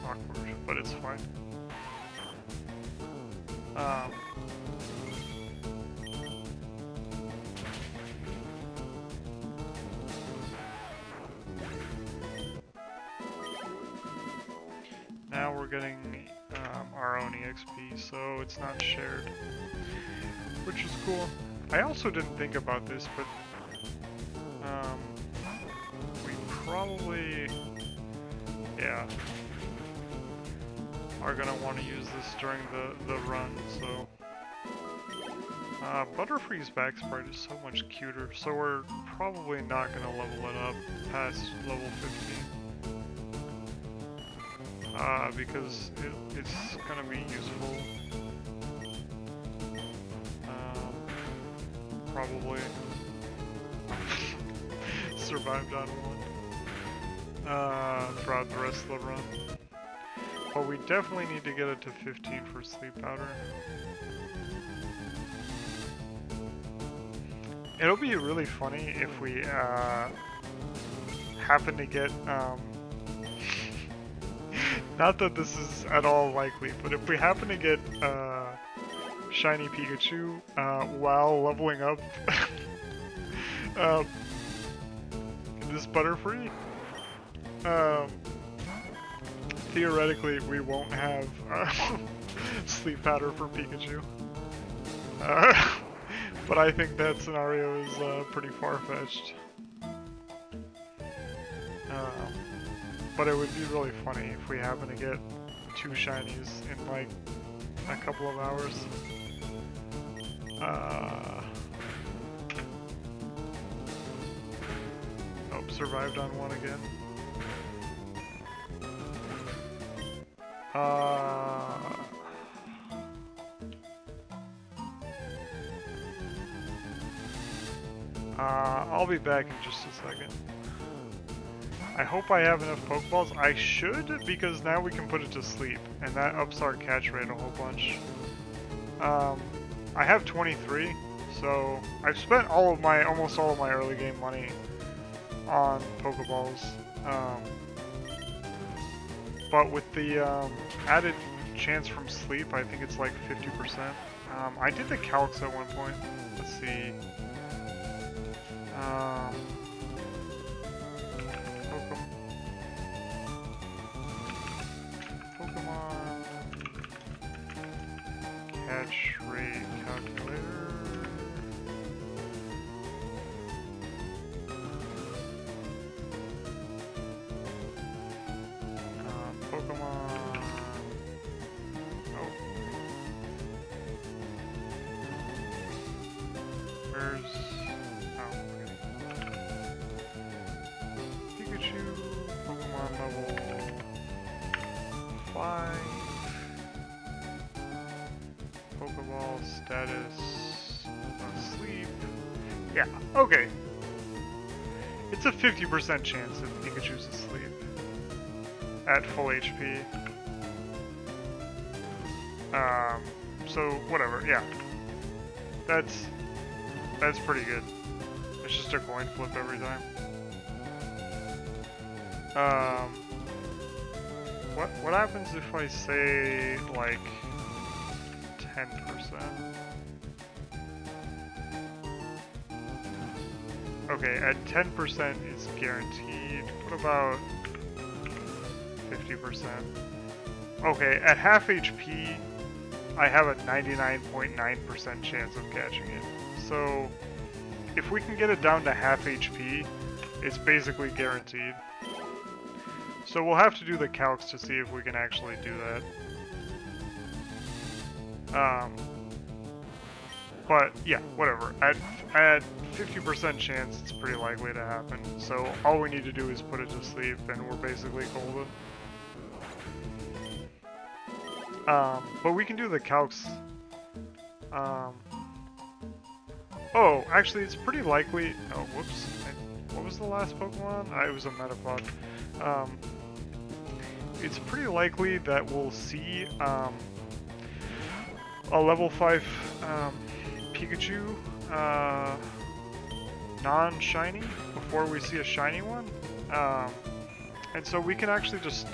awkward, but it's fine. Now we're getting our own EXP, so it's not shared, which is cool. I also didn't think about this, but we probably, yeah, are gonna want to use this during the run, so. Butterfree's back sprite is so much cuter, so we're probably not gonna level it up past level 15. Because it's gonna be useful. Probably. Survived on one. Throughout the rest of the run. But we definitely need to get it to 15 for sleep powder. It'll be really funny if we happen to get not that this is at all likely, but if we happen to get shiny Pikachu while leveling up this Butterfree, theoretically we won't have sleep powder for Pikachu. But I think that scenario is pretty far-fetched. But it would be really funny if we happen to get 2 shinies in like a couple of hours. Oh, survived on one again. I'll be back in just a second. I hope I have enough Pokeballs. I should, because now we can put it to sleep, and that ups our catch rate a whole bunch. I have 23, so I've spent almost all of my early game money on Pokeballs. But with the added chance from sleep, I think it's like 50%. I did the calcs at one point. Let's see. Pokemon catch rate calculator. Pokemon. Oh. Where's Pikachu, Pokemon level 5, Pokeball status, asleep, yeah, okay, it's a 50% chance if Pikachu's asleep, at full HP, so whatever, yeah, that's pretty good, it's just a coin flip every time. What happens if I say, like, 10%? Okay, at 10% it's guaranteed. What about 50%? Okay, at half HP, I have a 99.9% chance of catching it. So, if we can get it down to half HP, it's basically guaranteed. So we'll have to do the calcs to see if we can actually do that. But yeah, whatever. At 50% chance, it's pretty likely to happen. So all we need to do is put it to sleep, and we're basically golden. But we can do the calcs. Oh, actually, it's pretty likely. Oh, whoops. What was the last Pokemon? It was a Metapod. It's pretty likely that we'll see a level 5 Pikachu non-shiny before we see a shiny one. And so we can actually just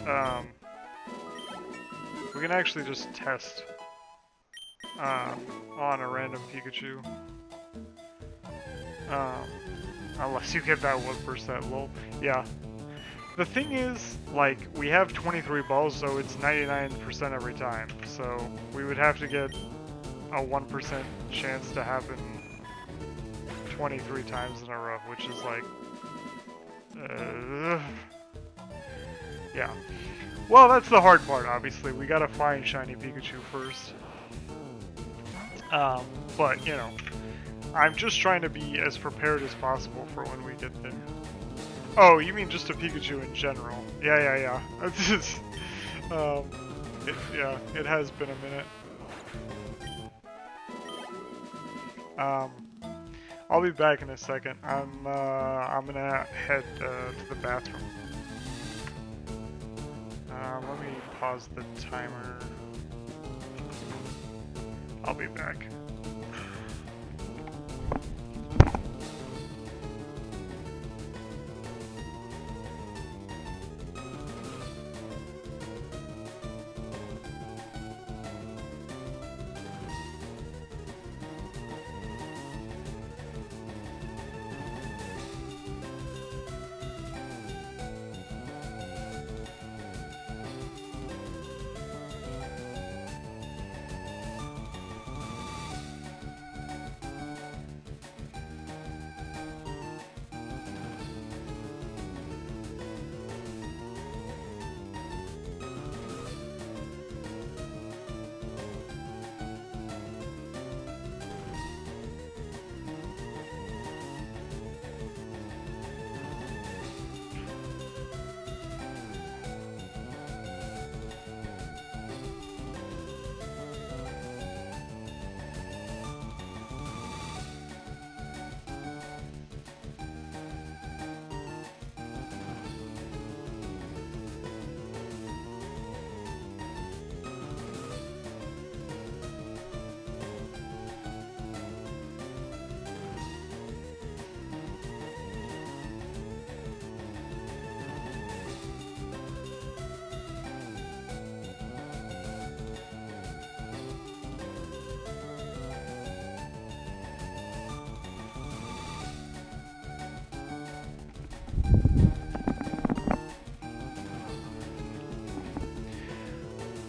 test on a random Pikachu. Unless you get that 1% lol. Yeah. The thing is, like, we have 23 balls, so it's 99% every time. So we would have to get a 1% chance to happen 23 times in a row, which is like... yeah. Well, that's the hard part, obviously. We gotta find shiny Pikachu first. But, you know, I'm just trying to be as prepared as possible for when we get there. Oh, you mean just a Pikachu in general? Yeah. It's just, it has been a minute. I'll be back in a second. I'm gonna head to the bathroom. Let me pause the timer. I'll be back.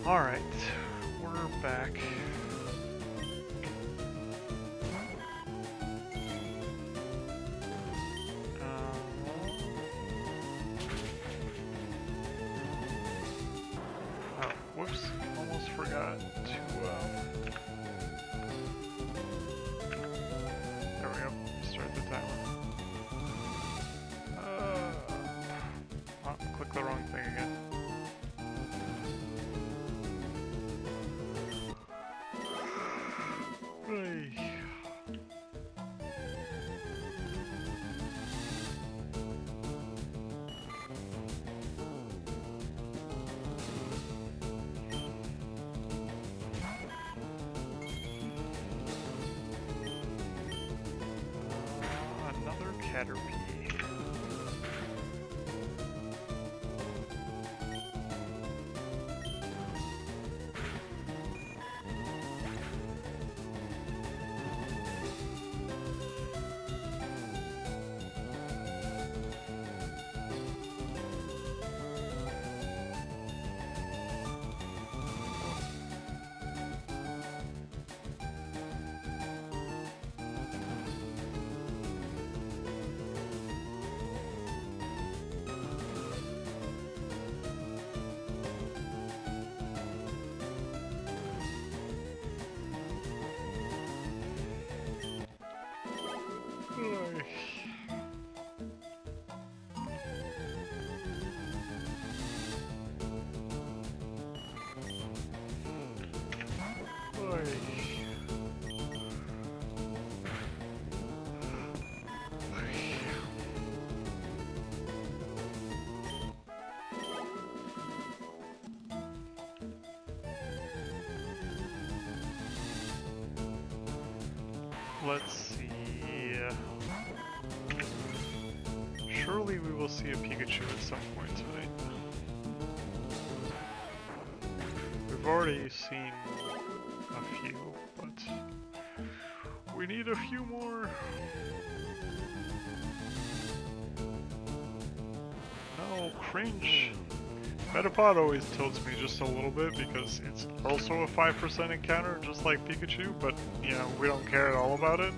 Alright, we're back. Oh, whoops, almost forgot to, there we go, start the timer. Click the wrong thing again. Another Caterpie. let's see. Surely we will see a Pikachu at some point tonight. We've already seen a few, but we need a few more. No, cringe. Metapod always tilts me just a little bit because it's also a 5% encounter, just like Pikachu, but, you know, we don't care at all about it.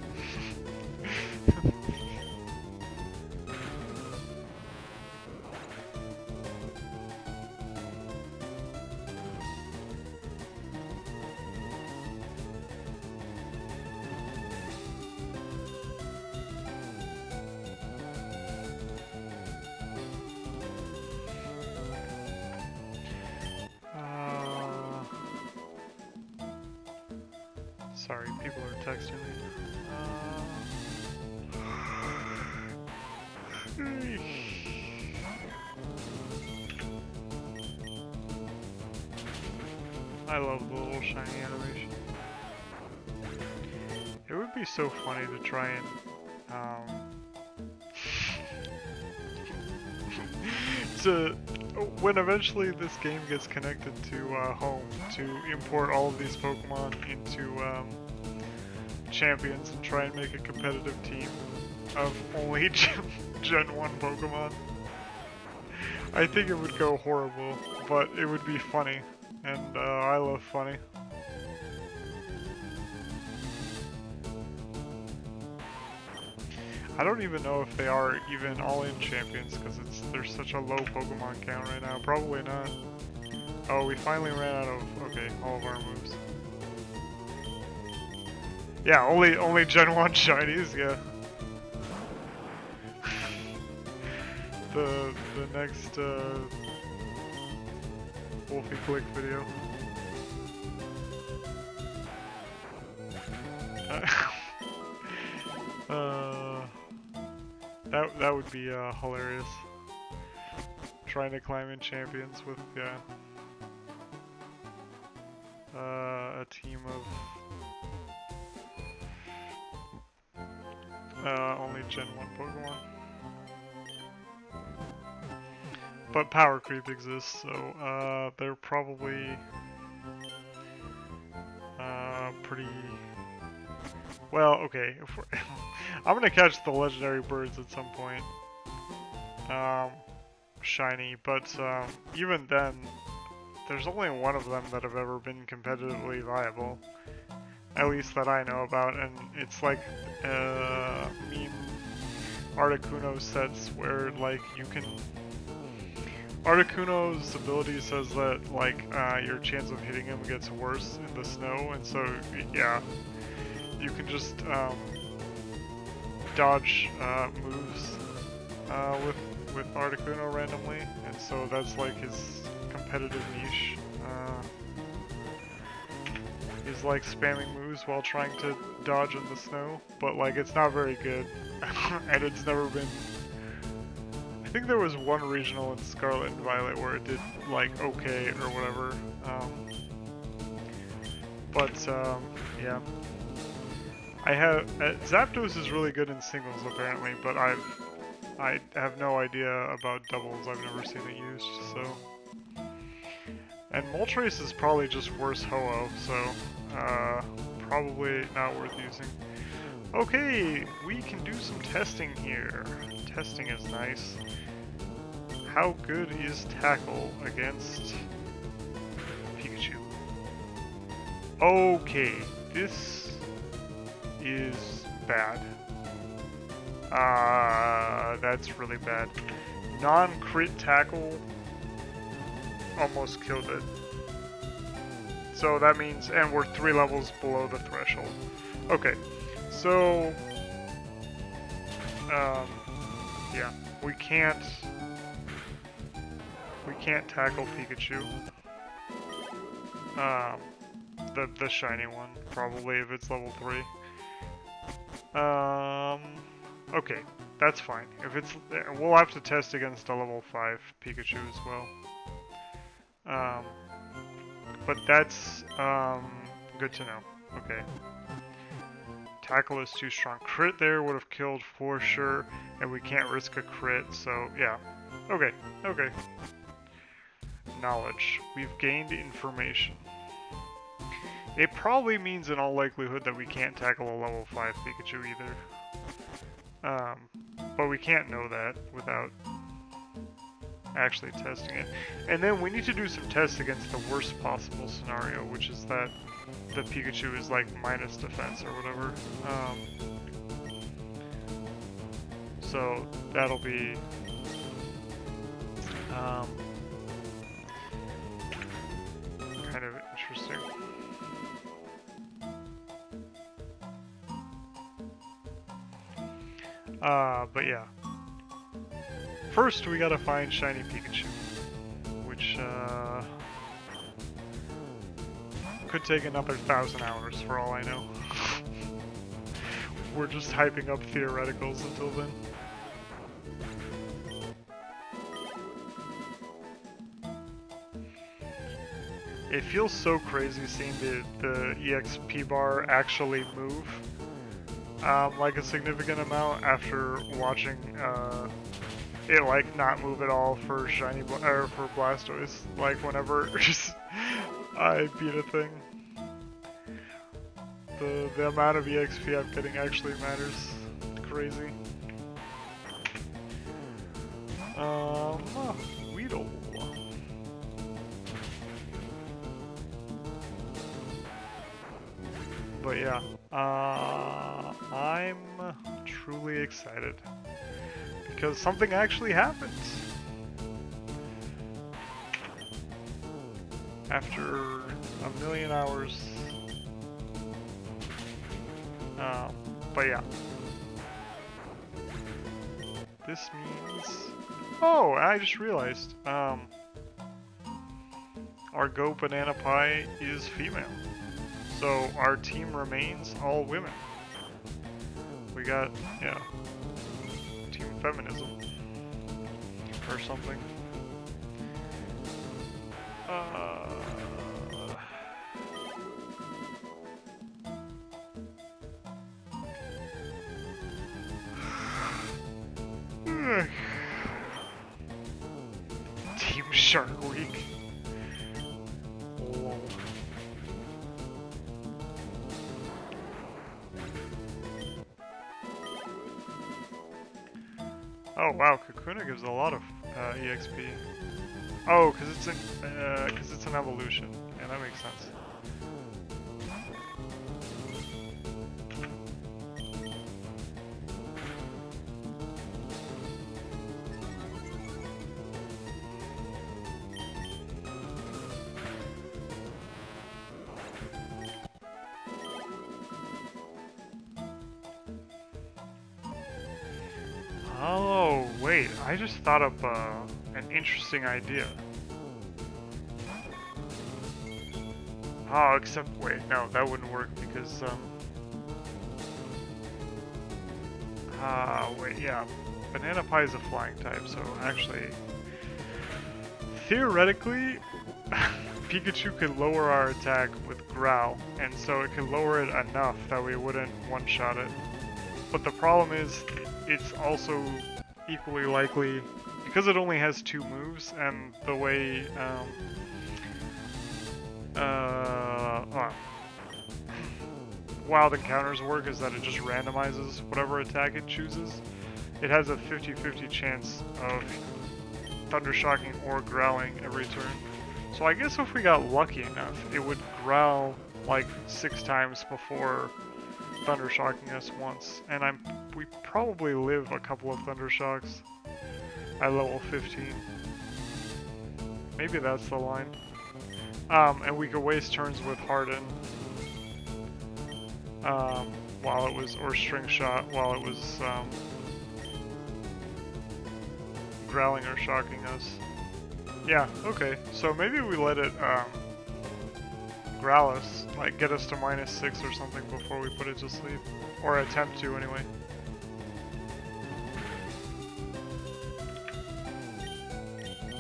Sorry, people are texting me. I love the little shiny animation. It would be so funny to try and when eventually this game gets connected to home, to import all of these Pokemon into champions and try and make a competitive team of only Gen 1 Pokemon. I think it would go horrible, but it would be funny, and I love funny. I don't even know if they are even all-in champions, because there's such a low Pokemon count right now. Probably not. Oh, we finally ran out of, okay, all of our moves. Yeah, only Gen 1 shinies, yeah. the next Wolfie Click video. That would be hilarious. Trying to climb in champions with a team of only Gen 1 Pokemon. But power creep exists, so they're probably pretty well. Okay, if we're I'm gonna catch the legendary birds at some point, shiny. But even then, there's only one of them that have ever been competitively viable, at least that I know about, and it's like meme Articuno sets where like you can. Articuno's ability says that like your chance of hitting him gets worse in the snow, and so yeah, you can just dodge moves with Articuno randomly, and so that's like his competitive niche. He's like spamming moves while trying to dodge in the snow, but like it's not very good, and it's never been. I think there was one regional in Scarlet and Violet where it did like okay or whatever, but yeah. I have Zapdos is really good in singles apparently, but I have no idea about doubles. I've never seen it used, so. And Moltres is probably just worse Ho-Oh, so probably not worth using. Okay, we can do some testing here. Testing is nice. How good is Tackle against Pikachu? Okay, this is bad. That's really bad. Non-crit Tackle almost killed it. So that means, and we're 3 levels below the threshold. Okay, so, yeah, we can't tackle Pikachu. The shiny one, probably, if it's level 3. Okay, that's fine. If it's, we'll have to test against a level 5 Pikachu as well. But that's, good to know. Okay. Tackle is too strong. Crit there would have killed for sure, and we can't risk a crit, so yeah. Okay, okay. Knowledge. We've gained information. It probably means in all likelihood that we can't tackle a level 5 Pikachu either. But we can't know that without actually testing it. And then we need to do some tests against the worst possible scenario, which is that the Pikachu is like minus defense or whatever. So that'll be kind of interesting. But yeah. First, we gotta find Shiny Pikachu, which could take another 1,000 hours for all I know. We're just hyping up theoreticals until then. It feels so crazy seeing the EXP bar actually move like a significant amount after watching it like not move at all for Shiny or for Blastoise. Like whenever I beat a thing, the amount of EXP I'm getting actually matters. Crazy. Weedle. But yeah, I'm truly excited because something actually happens after a million hours. But yeah, this means, oh, I just realized, our Go Banana Pie is female. So our team remains all women. We got, yeah, team feminism or something. Team Shark Week. Lol. Oh wow, Kakuna gives a lot of EXP. Oh, because it's an evolution. Yeah, that makes sense. Oh, wait, I just thought up an interesting idea. Oh, except, wait, no, that wouldn't work because, wait, yeah, Banana Pie is a flying type, so actually, theoretically, Pikachu could lower our attack with Growl, and so it could lower it enough that we wouldn't one-shot it. But the problem is, it's also equally likely, because it only has 2 moves, and the way, Wild Encounters work is that it just randomizes whatever attack it chooses. It has a 50-50 chance of Thundershocking or Growling every turn. So I guess if we got lucky enough, it would growl like 6 times before Thundershocking us once. And we probably live a couple of Thundershocks at level 15. Maybe that's the line. And we could waste turns with Harden. While it was, or String Shot while it was, growling or shocking us. Yeah, okay, so maybe we let it, growl us, like get us to -6 or something before we put it to sleep. Or attempt to, anyway.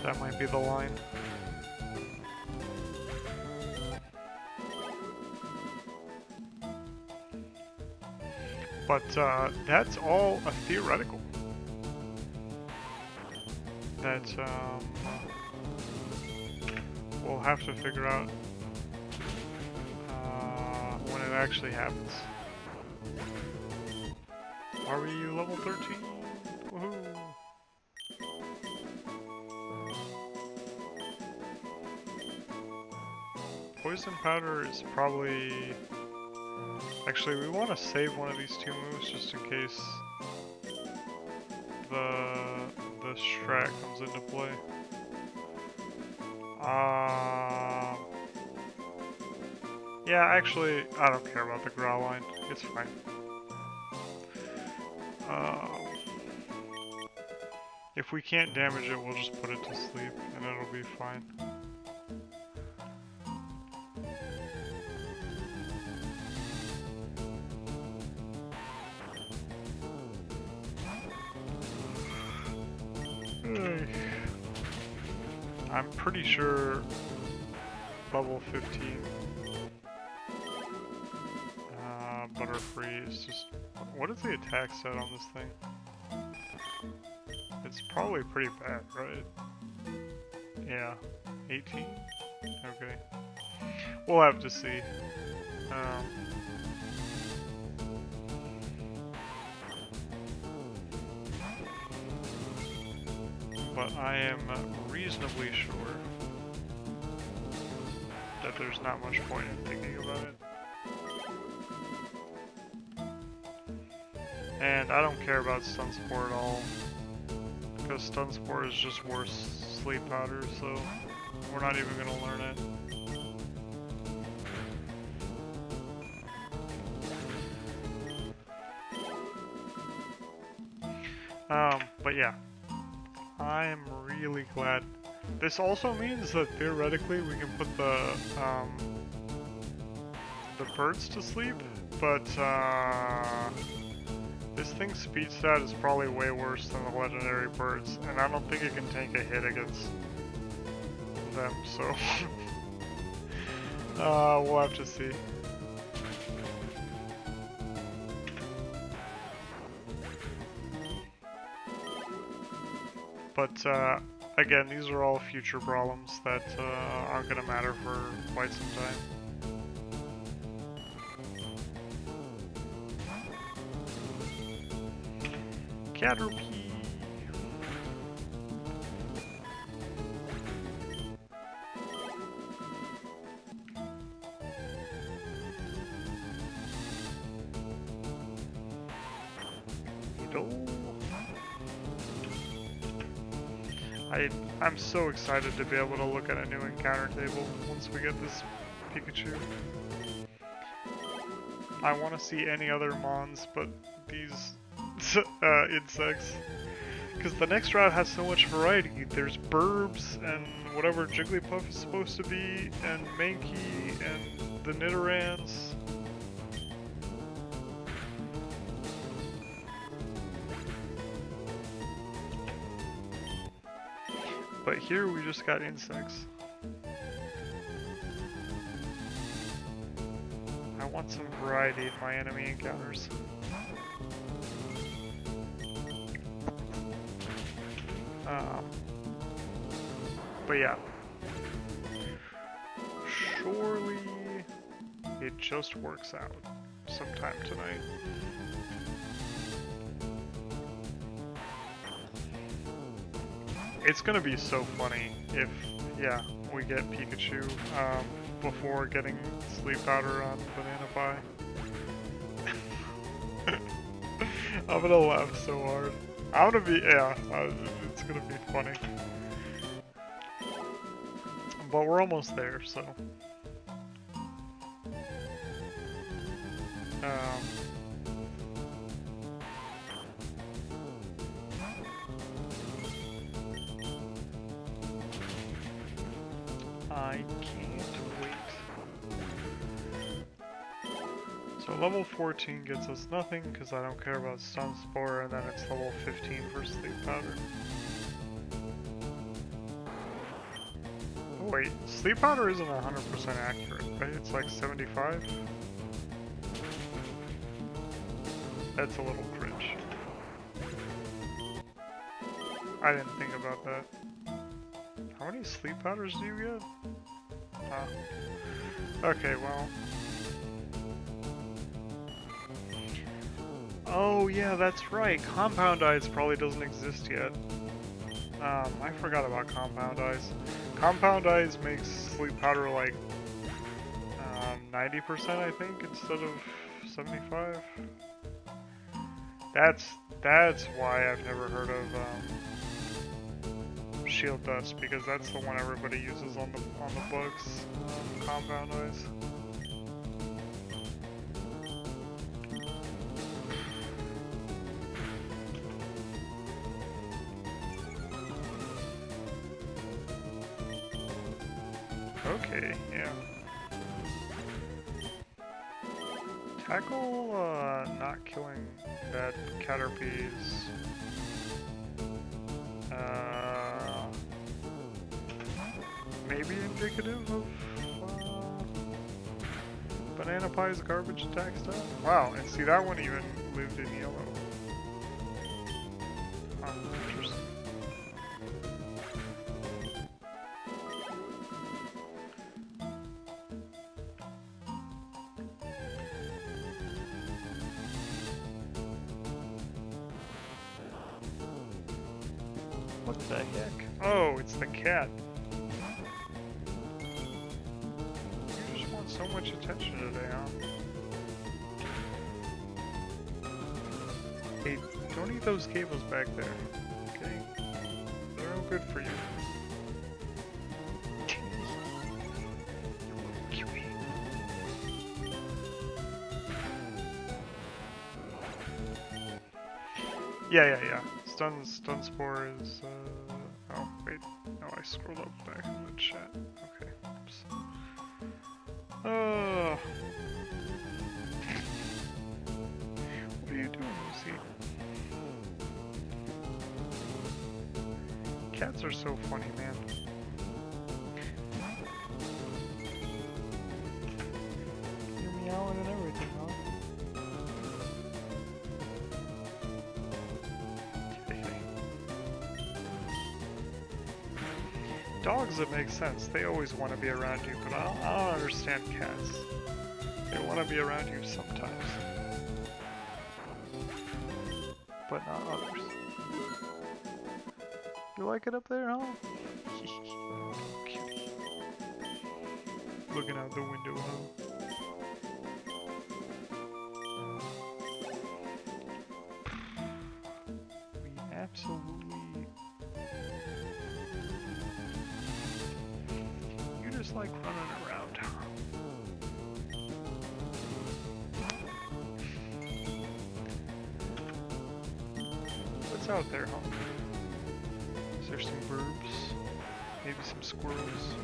That might be the line. But that's all a theoretical. That we'll have to figure out when it actually happens. Are we level 13? Woohoo! Poison powder is probably... Actually, we want to save one of these two moves just in case the Strat comes into play. Yeah, actually, I don't care about the growl line. It's fine. If we can't damage it, we'll just put it to sleep, and it'll be fine. I'm pretty sure level 15 Butterfree is just... What is the attack set on this thing? It's probably pretty bad, right? Yeah. 18? Okay. We'll have to see. But I am reasonably sure that there's not much point in thinking about it. And I don't care about Stun Spore at all, because Stun Spore is just worse Sleep Powder, so we're not even going to learn it. But yeah, I am really glad. This also means that theoretically we can put the birds to sleep, but this thing's speed stat is probably way worse than the legendary birds, and I don't think it can take a hit against them, so we'll have to see. But again, these are all future problems that aren't going to matter for quite some time. Caterpie. I'm so excited to be able to look at a new encounter table once we get this Pikachu. I want to see any other Mons but these insects. Because the next route has so much variety. There's Burbs and whatever Jigglypuff is supposed to be, and Mankey, and the Nidorans. But here we just got insects. I want some variety in my enemy encounters. But yeah. Surely it just works out sometime tonight. It's gonna be so funny if, yeah, we get Pikachu before getting Sleep Powder on Banana Pie. I'm gonna laugh so hard. I'm gonna be, yeah, it's gonna be funny. But we're almost there, so. I can't wait. So level 14 gets us nothing because I don't care about Stun Spore, and then it's level 15 for Sleep Powder. Oh, wait, Sleep Powder isn't 100% accurate, right? It's like 75? That's a little cringe. I didn't think about that. How many sleep powders do you get? Okay, well. Oh yeah, that's right. Compound Eyes probably doesn't exist yet. I forgot about Compound Eyes. Compound Eyes makes sleep powder like 90%, I think, instead of 75. That's why I've never heard of Shield Dust, because that's the one everybody uses on the books. Compound Eyes. Okay, yeah. Tackle not killing that Caterpies. Maybe indicative of Banana Pie's garbage attack stuff? Wow, and see, that one even lived in yellow. Interesting. What the heck? Oh, it's the cat. You just want so much attention today, huh? Hey, don't eat those cables back there, okay? They're no good for you. Yeah. Stun Spore is, oh, wait. No, I scrolled up back in the chat. Okay, oops. What are you doing, Lucy? Cats are so funny, man. You're meowing and everything, huh? Dogs, it makes sense. They always want to be around you, but I don't understand cats. They want to be around you sometimes, but not others. You like it up there, huh? Cutie. Looking out the window, huh? We absolutely... You just like running around, huh? What's out there, huh? Is there some birds? Maybe some squirrels?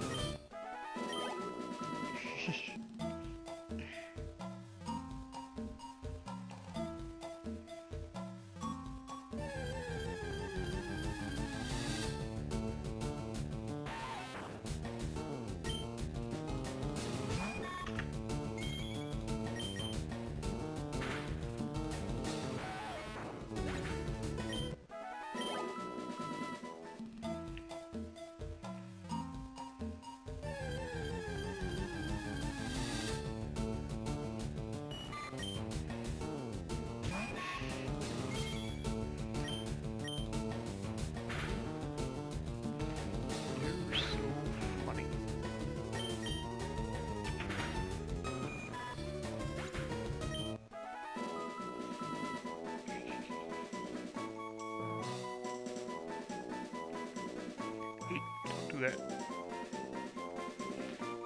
That.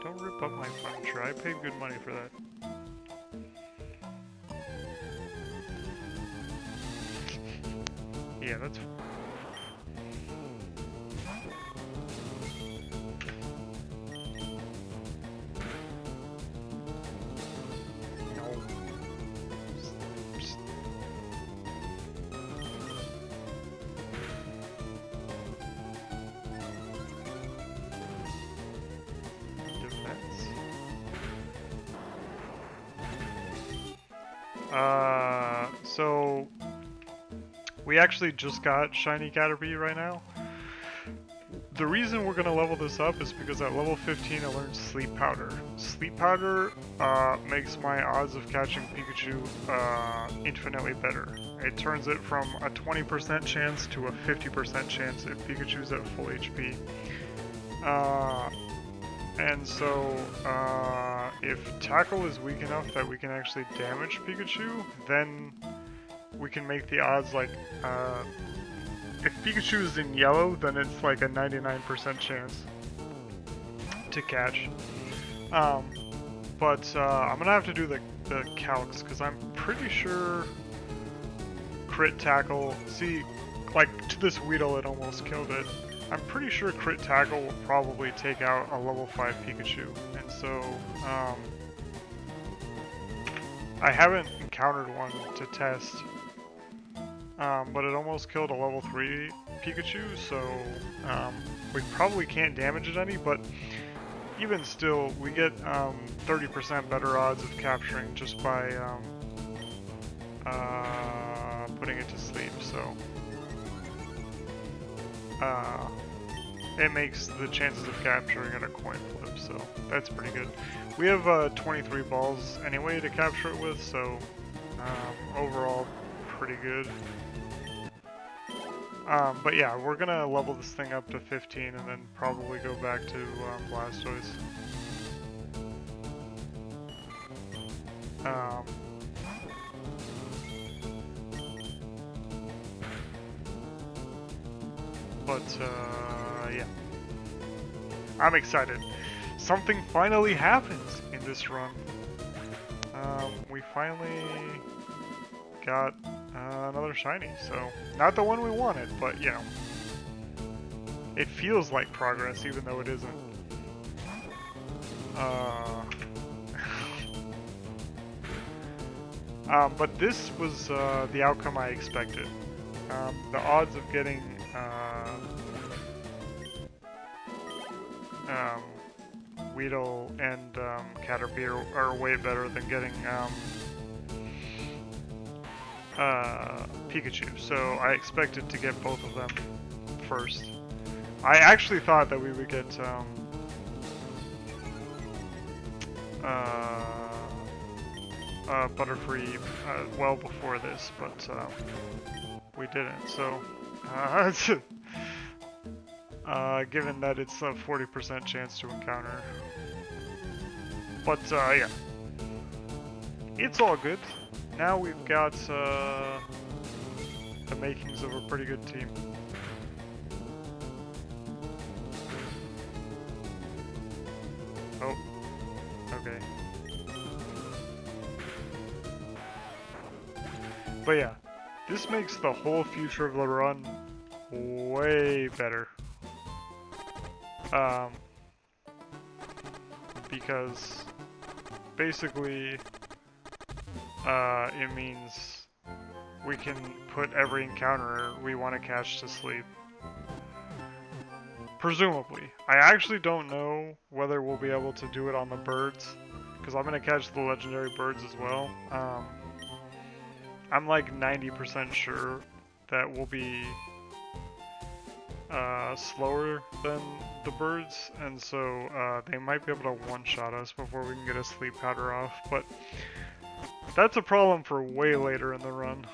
Don't rip up my furniture. I paid good money for that. Yeah, that's... No. so we actually just got shiny Caterpie right now. The reason we're gonna level this up is because at level 15 I learned Sleep Powder. Sleep Powder makes my odds of catching Pikachu infinitely better. It turns it from a 20% chance to a 50% chance if Pikachu's at full HP. And so, if Tackle is weak enough that we can actually damage Pikachu, then we can make the odds like, if Pikachu is in yellow, then it's like a 99% chance to catch. But I'm gonna have to do the calcs, because I'm pretty sure Crit Tackle, see, like to this Weedle it almost killed it. I'm pretty sure Crit Tackle will probably take out a level 5 Pikachu, and so, I haven't encountered one to test, but it almost killed a level 3 Pikachu, so, we probably can't damage it any, but even still, we get, 30% better odds of capturing just by, putting it to sleep, so... it makes the chances of capturing it a coin flip, so that's pretty good. We have 23 balls anyway to capture it with, so overall pretty good. But yeah, we're gonna level this thing up to 15 and then probably go back to Blastoise. Yeah. I'm excited. Something finally happens in this run. We finally got another shiny, so not the one we wanted, but you know, it feels like progress even though it isn't. But this was the outcome I expected. The odds of getting Weedle and Caterpie are way better than getting Pikachu, so I expected to get both of them first. I actually thought that we would get Butterfree well before this, but we didn't, so given that it's a 40% chance to encounter. But yeah, it's all good. Now we've got the makings of a pretty good team. Oh, okay. But yeah, this makes the whole future of the run way better. Because basically it means we can put every encounter we want to catch to sleep. Presumably. I actually don't know whether we'll be able to do it on the birds, because I'm going to catch the legendary birds as well. I'm like 90% sure that we'll be slower than the birds, and so they might be able to one-shot us before we can get a sleep powder off, but that's a problem for way later in the run.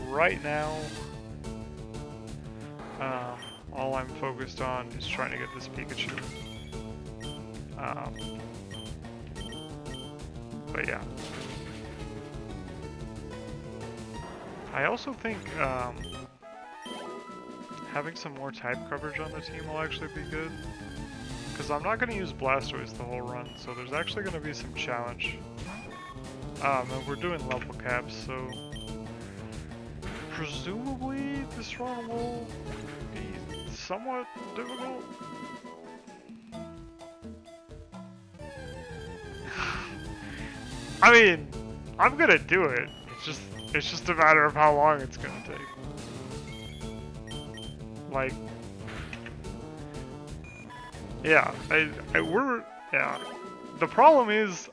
Right now, all I'm focused on is trying to get this Pikachu. But yeah. I also think having some more type coverage on the team will actually be good. Because I'm not going to use Blastoise the whole run, so there's actually going to be some challenge. And we're doing level caps, so presumably this run will be somewhat difficult. I mean, I'm gonna do it. It's just a matter of how long it's gonna take. Like, yeah, yeah. The problem is,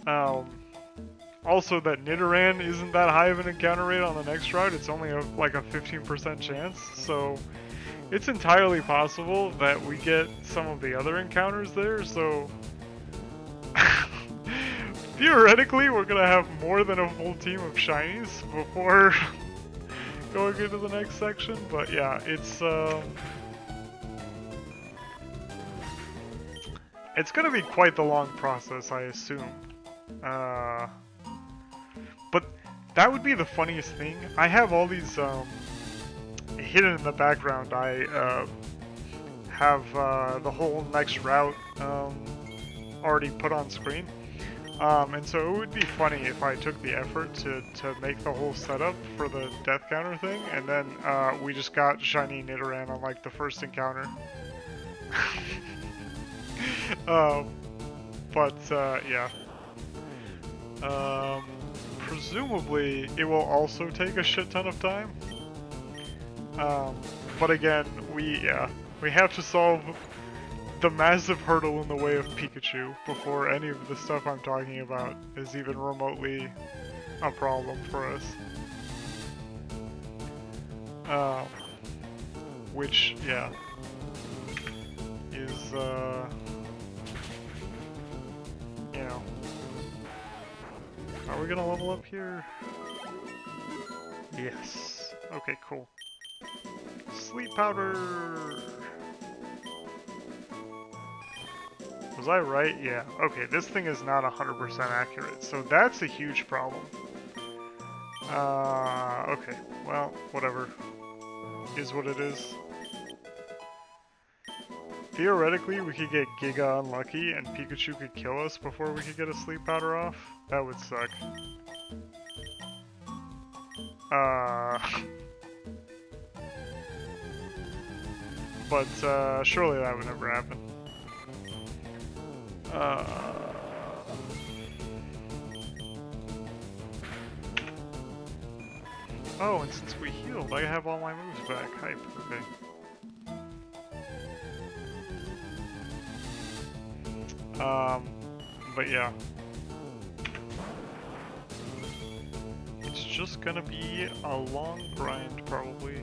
Also, that Nidoran isn't that high of an encounter rate on the next route. It's only like a 15% chance. So it's entirely possible that we get some of the other encounters there. So theoretically, we're gonna have more than a full team of shinies before going into the next section. But yeah, it's gonna be quite the long process, I assume. But that would be the funniest thing. I have all these hidden in the background. I have the whole next route already put on screen. And so it would be funny if I took the effort to make the whole setup for the death counter thing, and then we just got shiny Nidoran on like the first encounter. Yeah. Presumably it will also take a shit ton of time. But again, we have to solve the massive hurdle in the way of Pikachu before any of the stuff I'm talking about is even remotely a problem for us. Which, yeah, is, you know. Are we gonna level up here? Yes. Okay, cool. Sleep powder! Was I right? Yeah. Okay, this thing is not 100% accurate, so that's a huge problem. Okay. Well, whatever. Is what it is. Theoretically, we could get Giga unlucky and Pikachu could kill us before we could get a sleep powder off. That would suck. But surely that would never happen. Oh, and since we healed, I have all my moves back. Hype. Okay. But yeah. It's just gonna be a long grind, probably.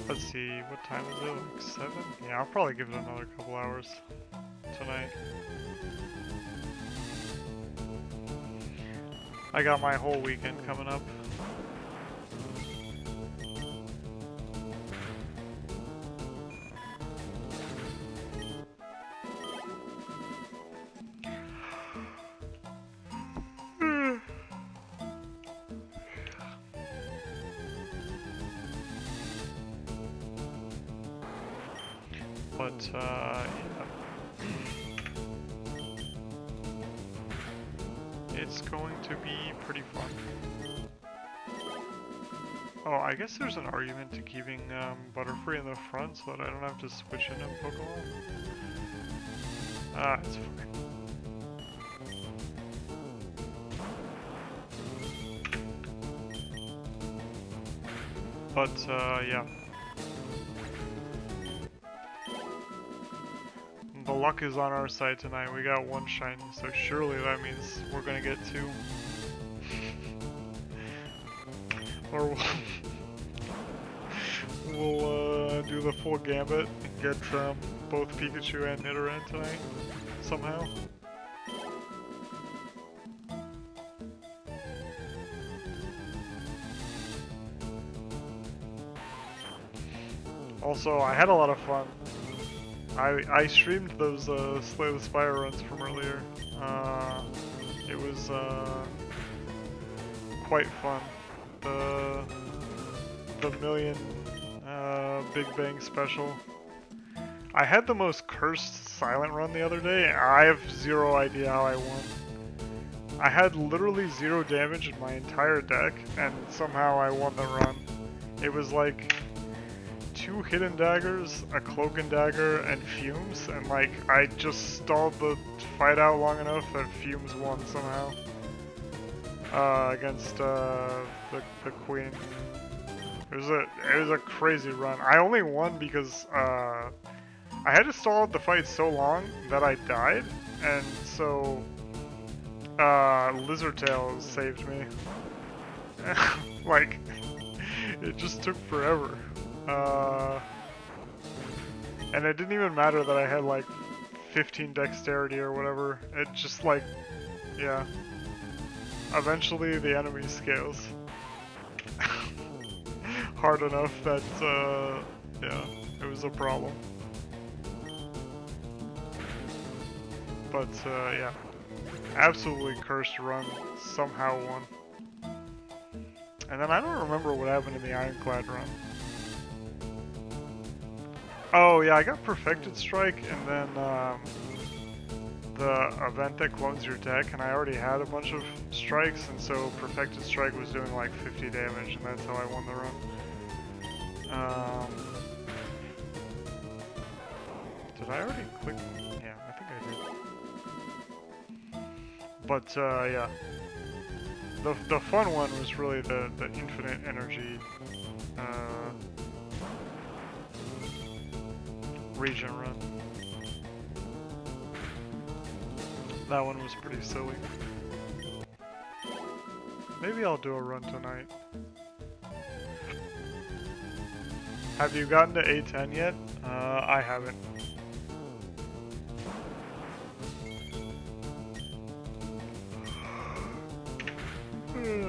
Let's see, what time is it? Like 7? Yeah, I'll probably give it another couple hours tonight. I got my whole weekend coming up. But, yeah. It's going to be pretty fun. Oh, I guess there's an argument to keeping Butterfree in the front so that I don't have to switch into Pokemon. Ah, it's fine. But, yeah. The luck is on our side tonight. We got one shiny, so surely that means we're gonna get 2. Or we'll do the full gambit and get both Pikachu and Nidoran tonight, somehow. Also, I had a lot of fun. I streamed those Slay the Spire runs from earlier. It was quite fun. The million Big Bang special. I had the most cursed silent run the other day, and I have zero idea how I won. I had literally 0 damage in my entire deck, and somehow I won the run. It was like 2 hidden daggers, a cloak and dagger, and Fumes, and like I just stalled the fight out long enough that Fumes won somehow against the Queen. It was a crazy run. I only won because I had to stall out the fight so long that I died, and so Lizardtail saved me. Like, it just took forever. And it didn't even matter that I had like 15 dexterity or whatever. It just like, yeah. Eventually the enemy scales hard enough that, yeah, it was a problem. But, yeah. Absolutely cursed run. Somehow won. And then I don't remember what happened in the Ironclad run. Oh yeah, I got Perfected Strike, and then the event that clones your deck, and I already had a bunch of strikes, and so Perfected Strike was doing like 50 damage, and that's how I won the run. Did I already click? Yeah, I think I did. But yeah, the fun one was really the infinite energy region run. That one was pretty silly. Maybe I'll do a run tonight. Have you gotten to A10 yet? I haven't.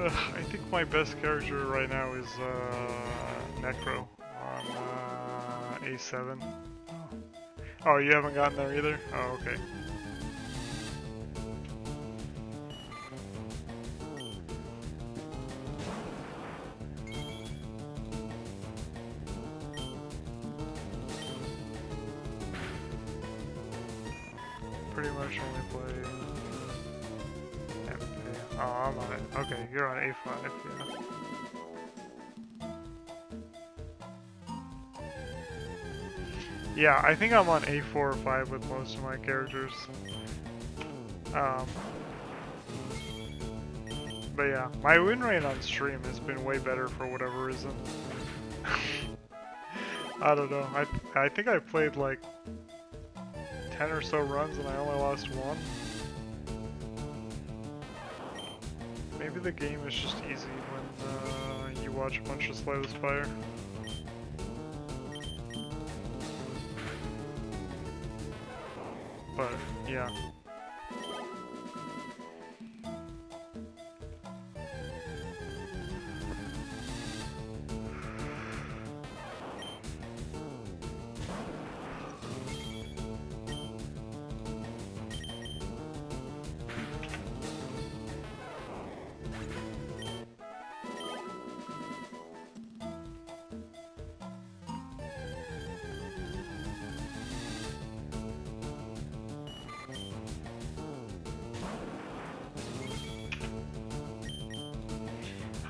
I think my best character right now is Necro on A7. Oh, you haven't gotten there either? Oh, okay. Pretty much only play MP. Oh, I'm on it. Okay, you're on A5, yeah. Yeah, I think I'm on A4 or 5 with most of my characters. But yeah, my win rate on stream has been way better for whatever reason. I don't know, I think I played like 10 or so runs and I only lost one. Maybe the game is just easy when you watch a bunch of Slay the Spire. But, yeah.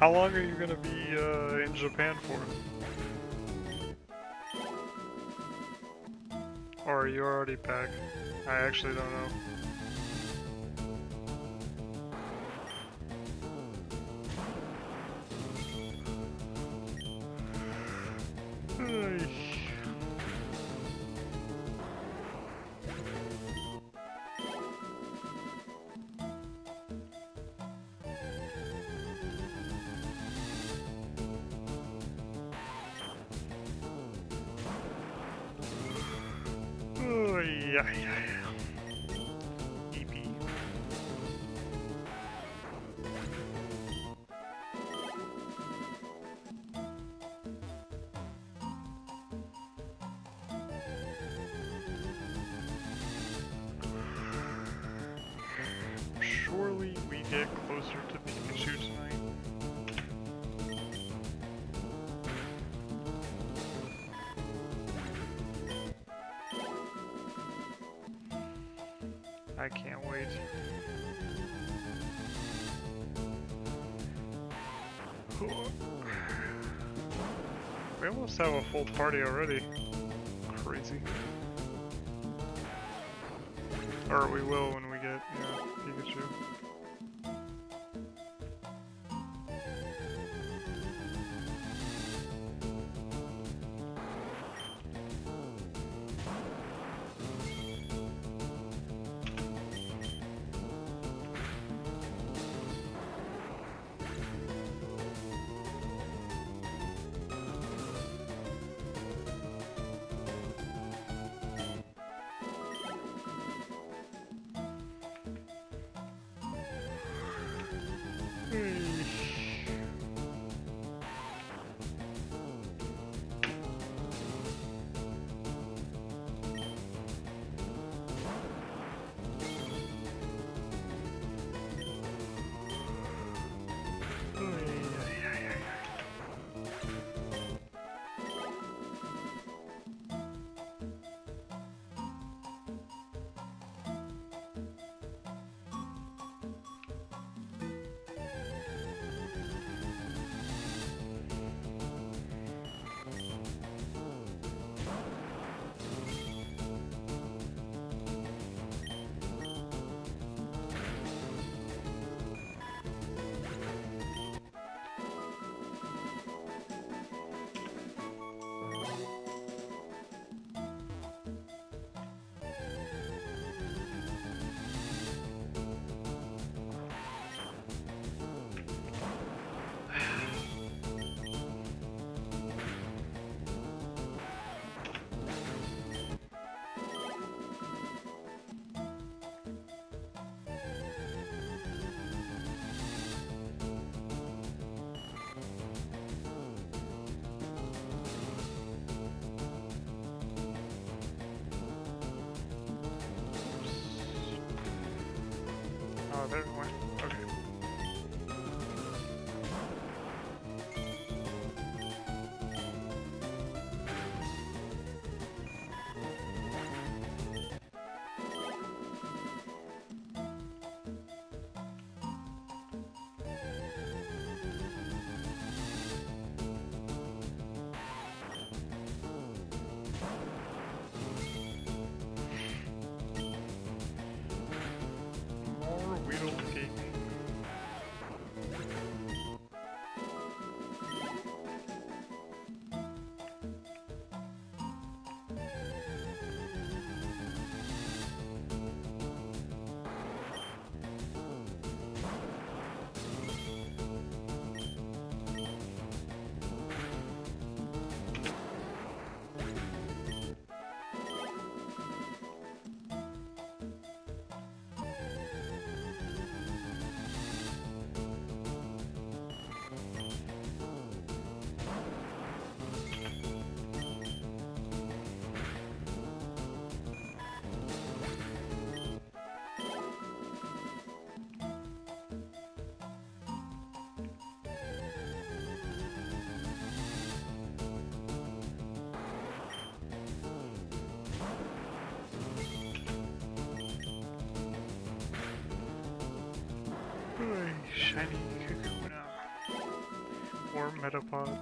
How long are you gonna be in Japan for? Or are you already back? I actually don't know. Yeah. EP. Surely we get closer to Pikachu tonight. I can't wait. We almost have a full party already. Crazy. Or we will when we get, yeah, Pikachu. shiny Kakuna. Or Metapod.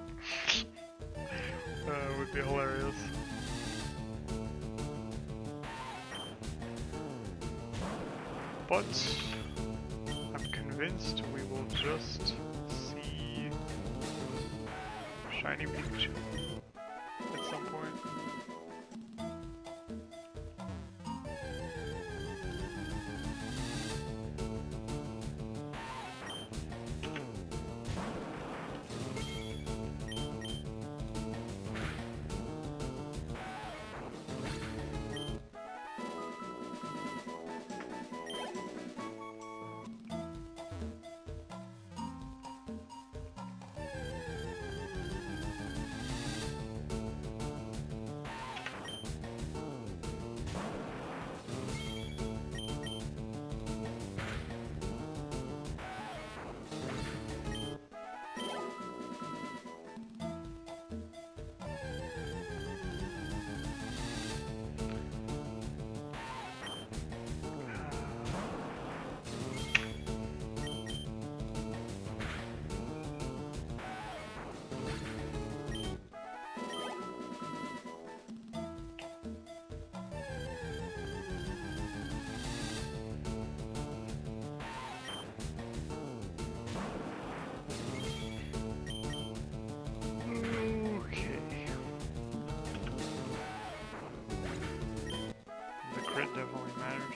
Would be hilarious. But I'm convinced we will just see shiny Pikachu at some point. Crit definitely mattered.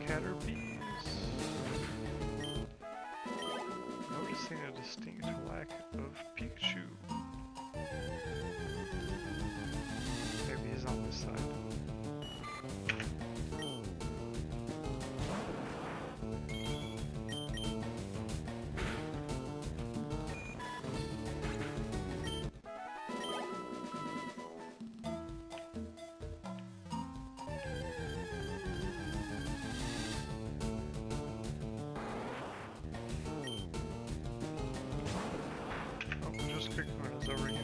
Caterpies. Noticing a distinct lack of Pikachu. Maybe he's on this side. Is over here.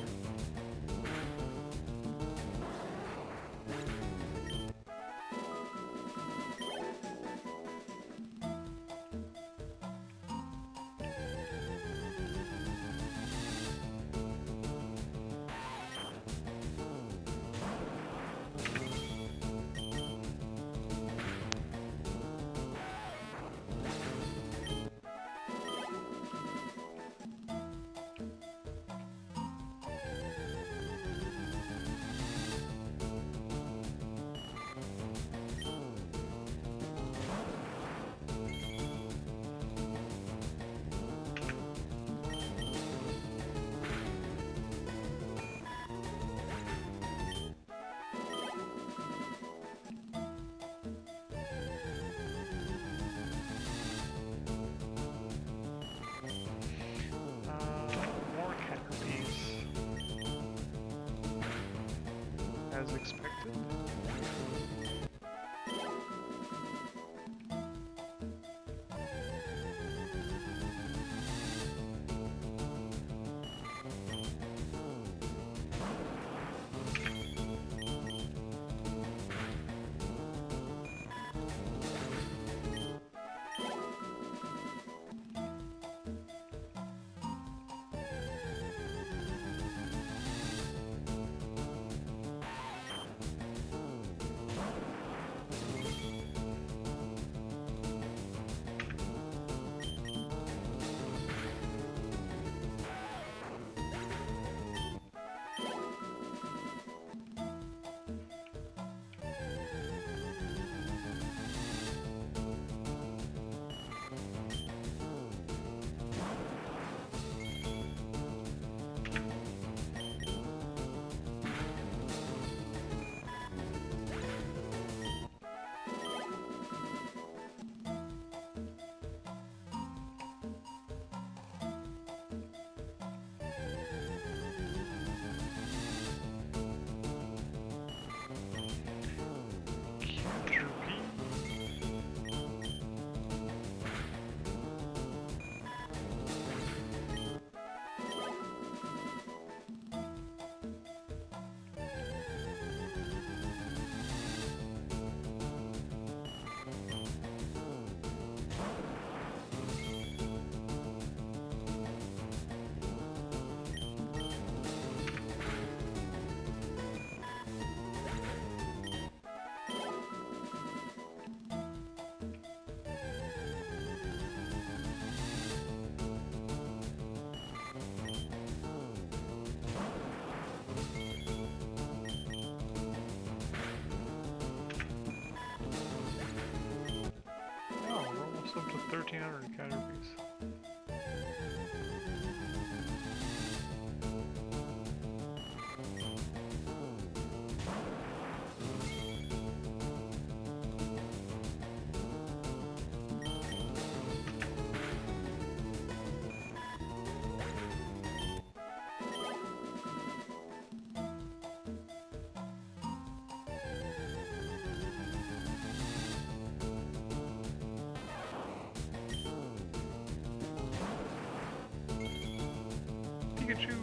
As expected. Up to 1,300 Caterpies. Pikachu!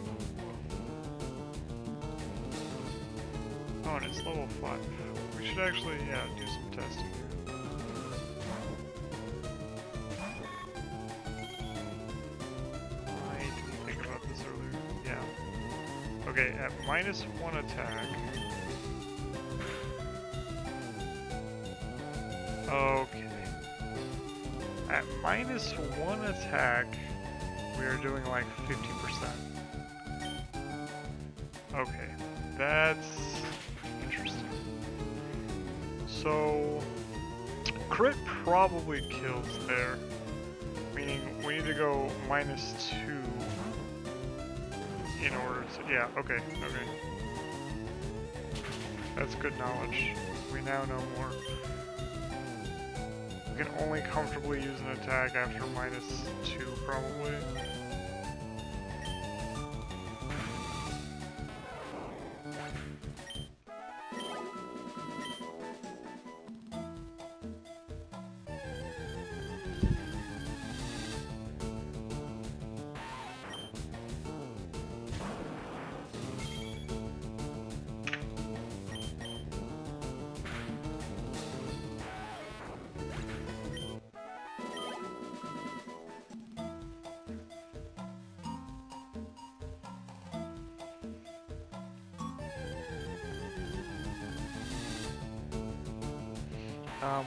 Oh, and it's level 5. We should actually, yeah, do some testing here. I didn't think about this earlier. Yeah. Okay, at -1 attack. Okay. At -1 attack, we are doing like 50%. Okay, that's interesting. So, crit probably kills there, meaning we need to go -2 in order to, yeah, okay. That's good knowledge. We now know more. We can only comfortably use an attack after -2, probably.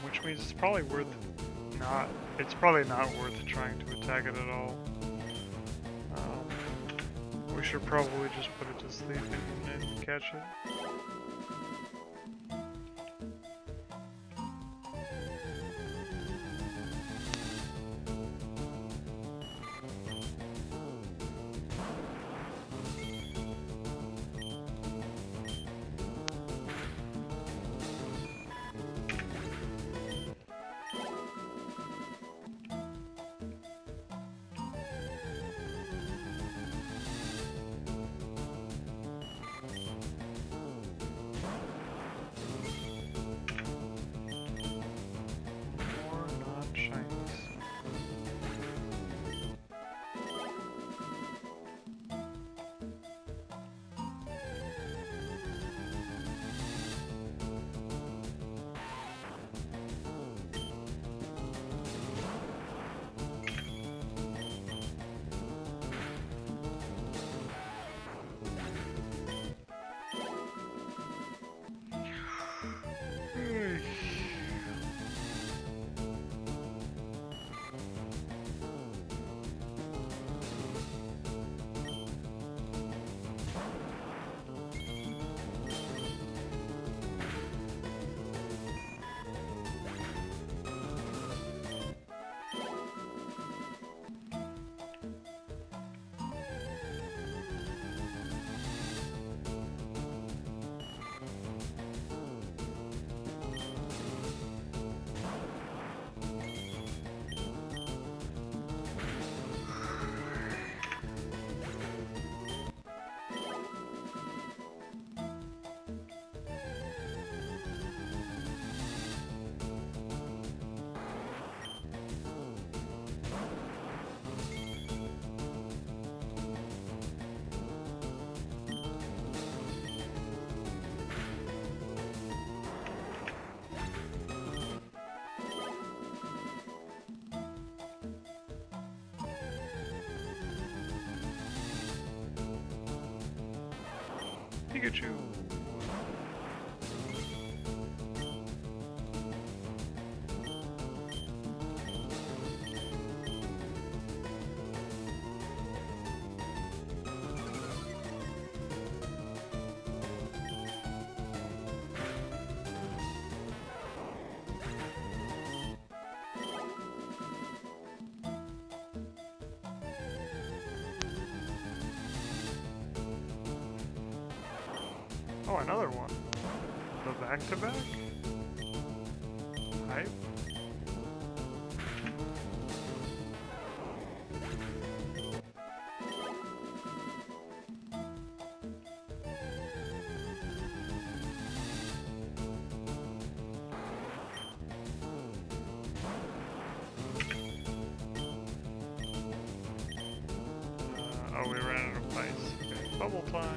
Which means it's probably it's probably not worth trying to attack it at all. We should probably just put it to sleep and catch it. Pikachu! Oh, another one. The back-to-back? Hype? Oh, we ran out of ice. Okay, bubble time.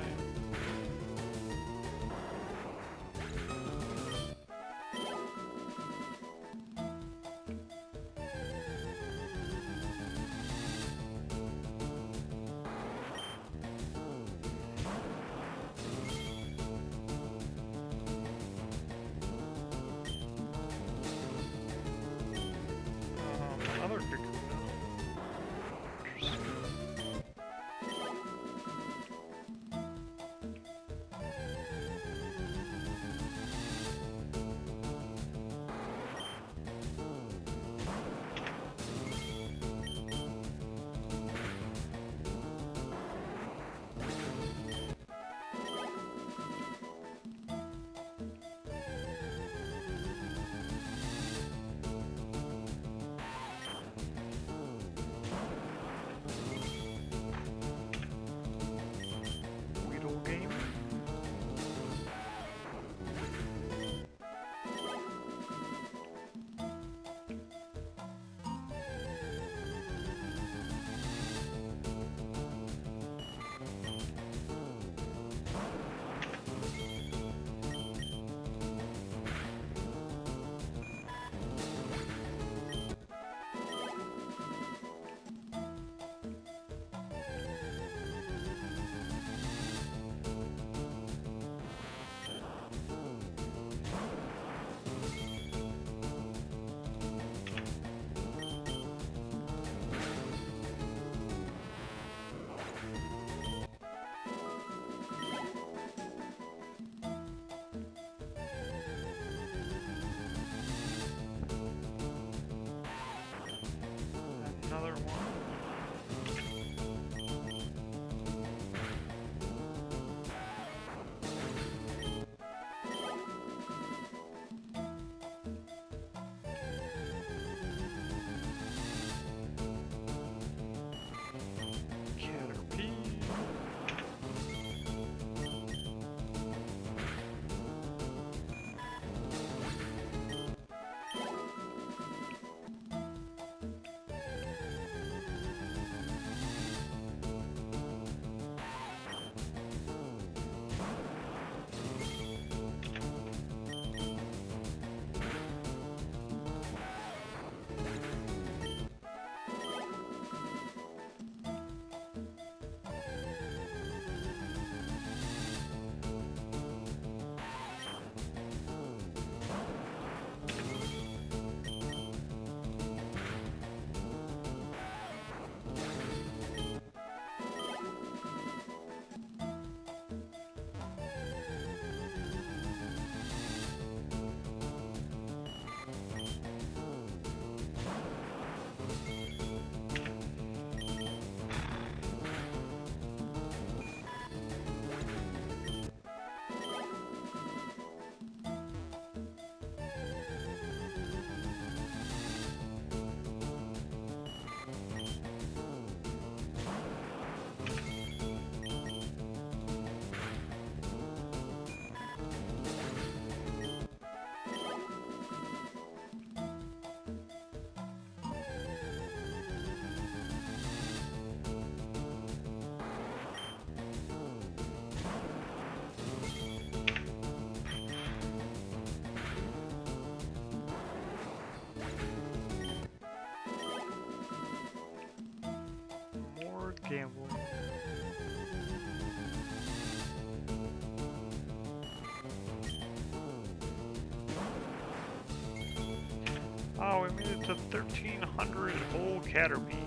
to 1,300 whole Caterpies.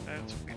That's sweet.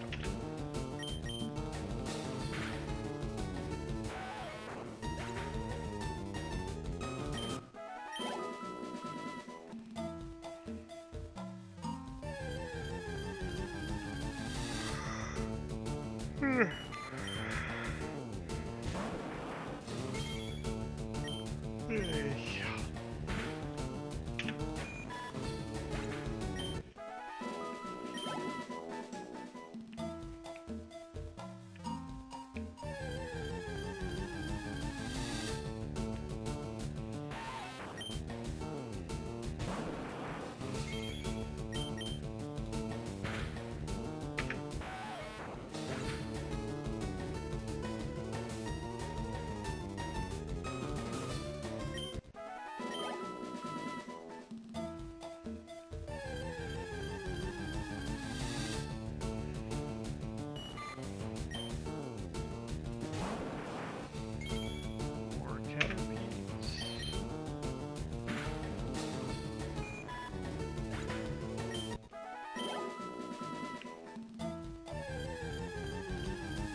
More Caterpies.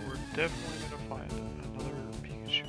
We're definitely gonna find another Pikachu.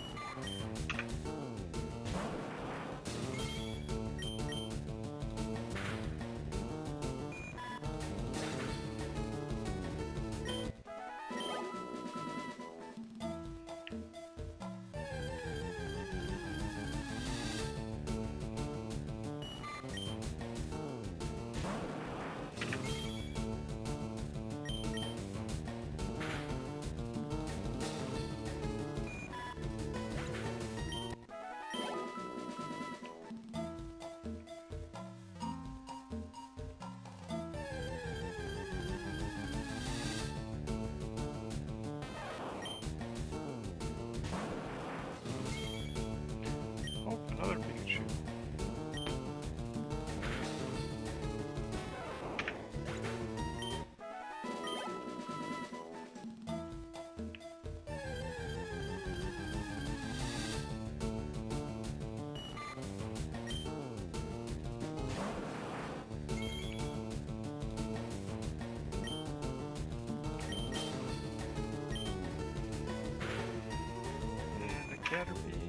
Oh, another Pikachu. And a Caterpie.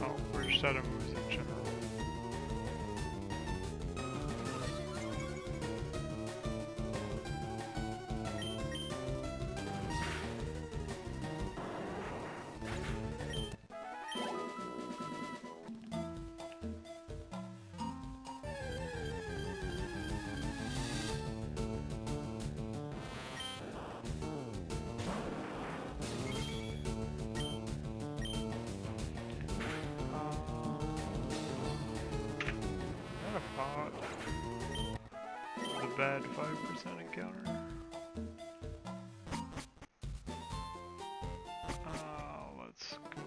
Oh, we're just out of moves in general. Pot. The bad 5% encounter. Let's go.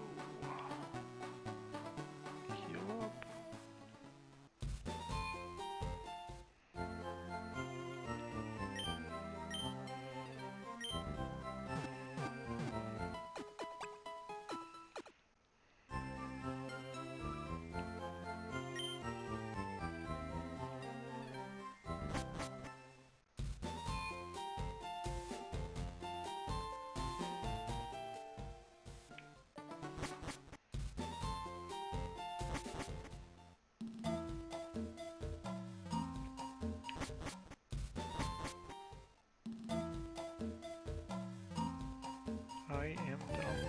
I am dumb.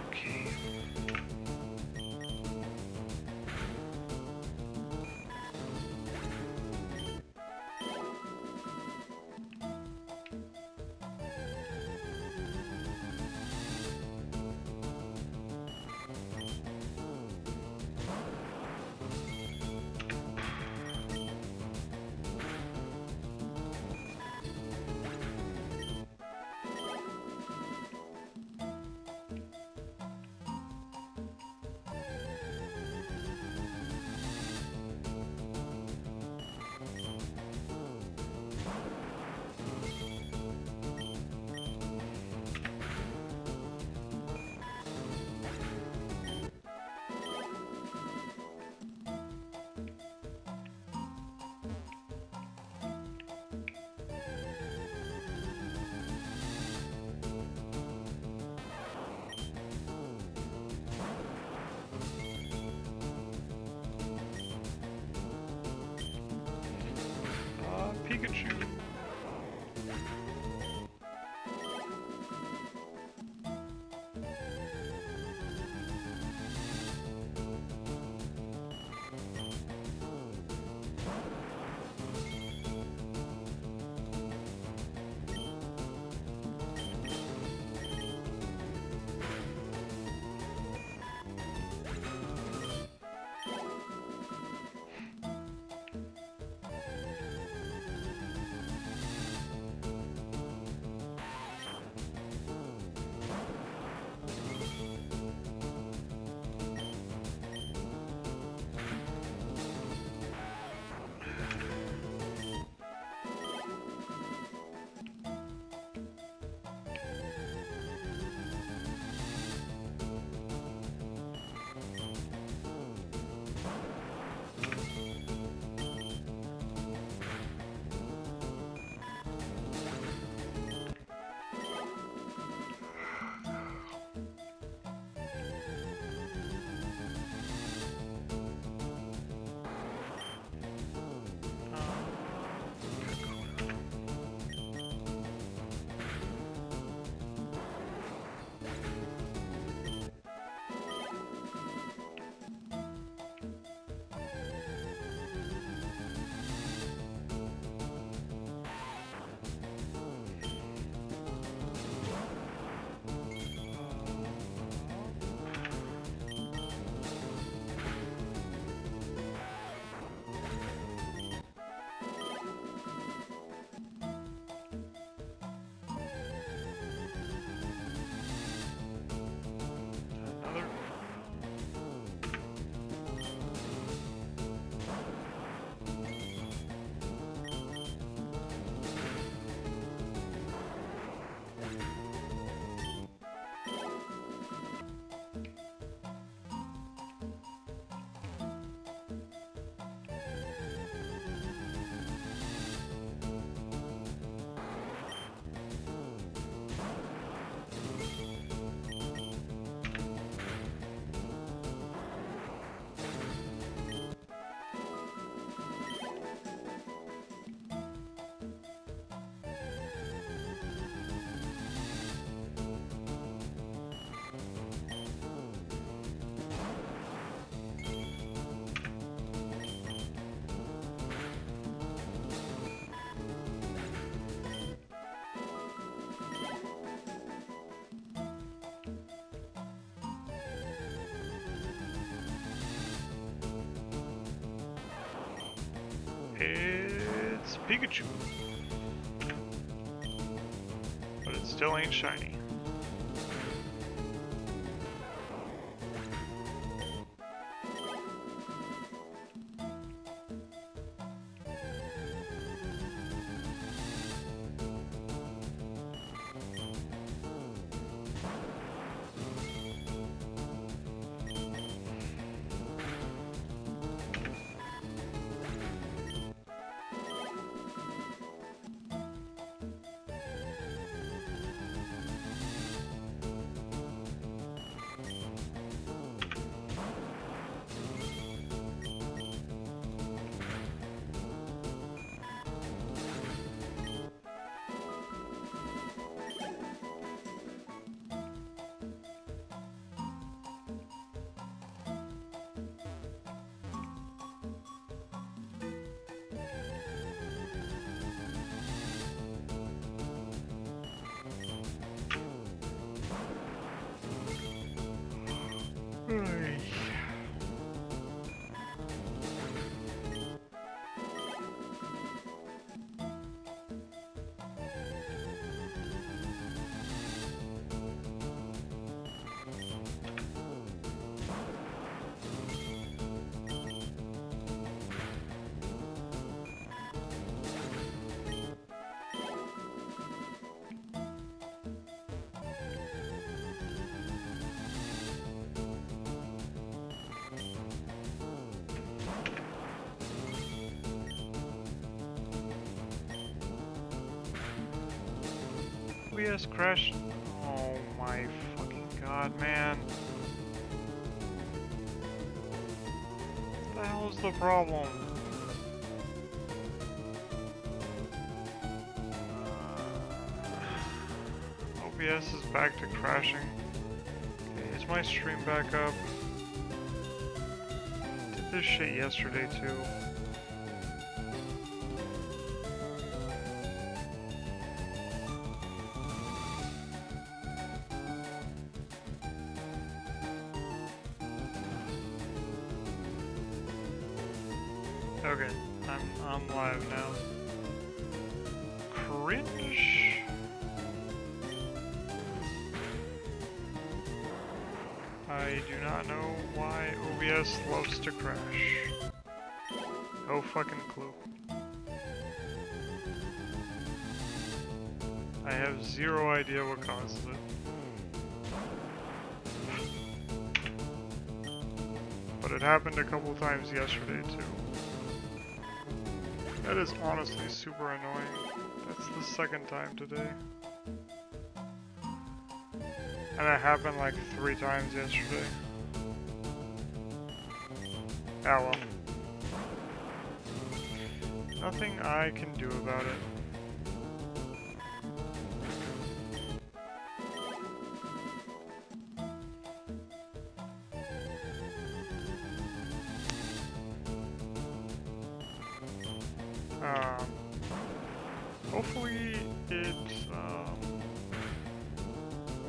Okay. Pikachu. Another. It's Pikachu. But it still ain't shiny. OBS crashed. Oh my fucking god, man. What the hell is the problem? OBS is back to crashing. Okay, is my stream back up? Did this shit yesterday too. Okay, I'm live now. Cringe. I do not know why OBS loves to crash. No fucking clue. I have zero idea what causes it. But it happened a couple times yesterday too. That is honestly super annoying. That's the second time today. And it happened like 3 times yesterday. Ah well. Nothing I can do about it. Hopefully it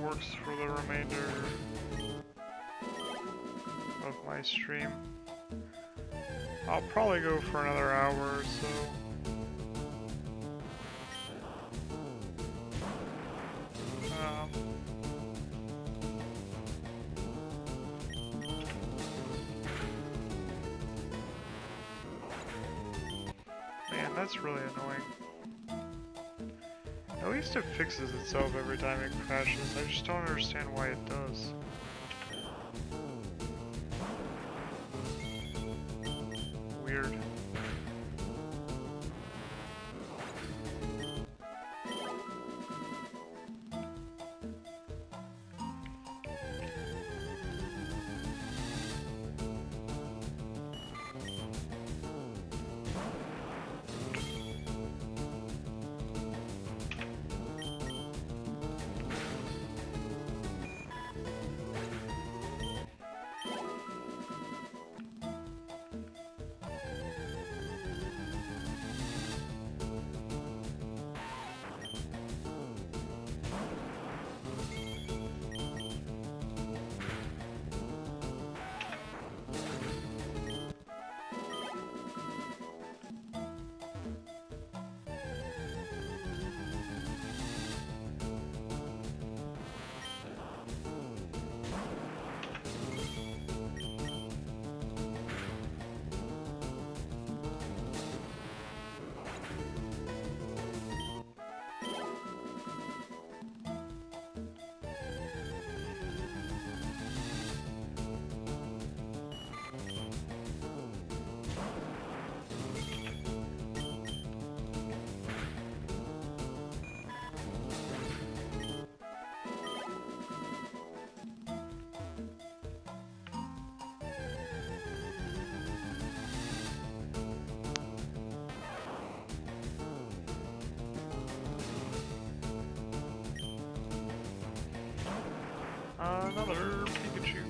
works for the remainder of my stream. I'll probably go for another hour or so. Man, that's really annoying. At least it fixes itself every time it crashes. I just don't understand why it does. Weird. Another Pikachu.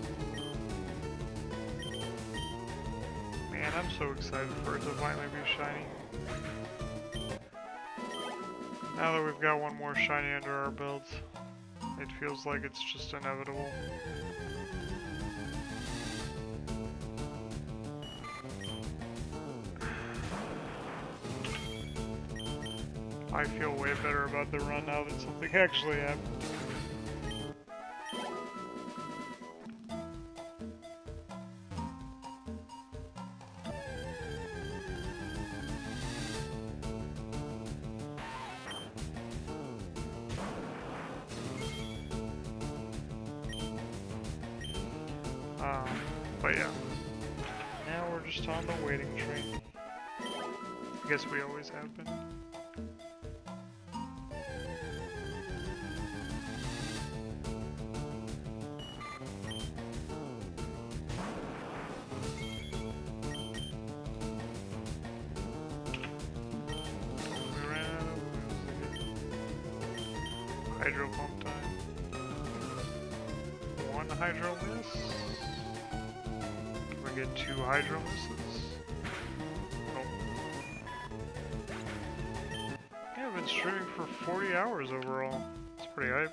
Man, I'm so excited for it to finally be shiny. Now that we've got one more shiny under our belts, it feels like it's just inevitable. I feel way better about the run now that something actually happened. But yeah, now we're just on the waiting train. I guess we always have been. hydro pump time. One hydro miss. Can we get 2 hydro misses? Nope. Yeah, I've been streaming for 40 hours overall. It's pretty hype.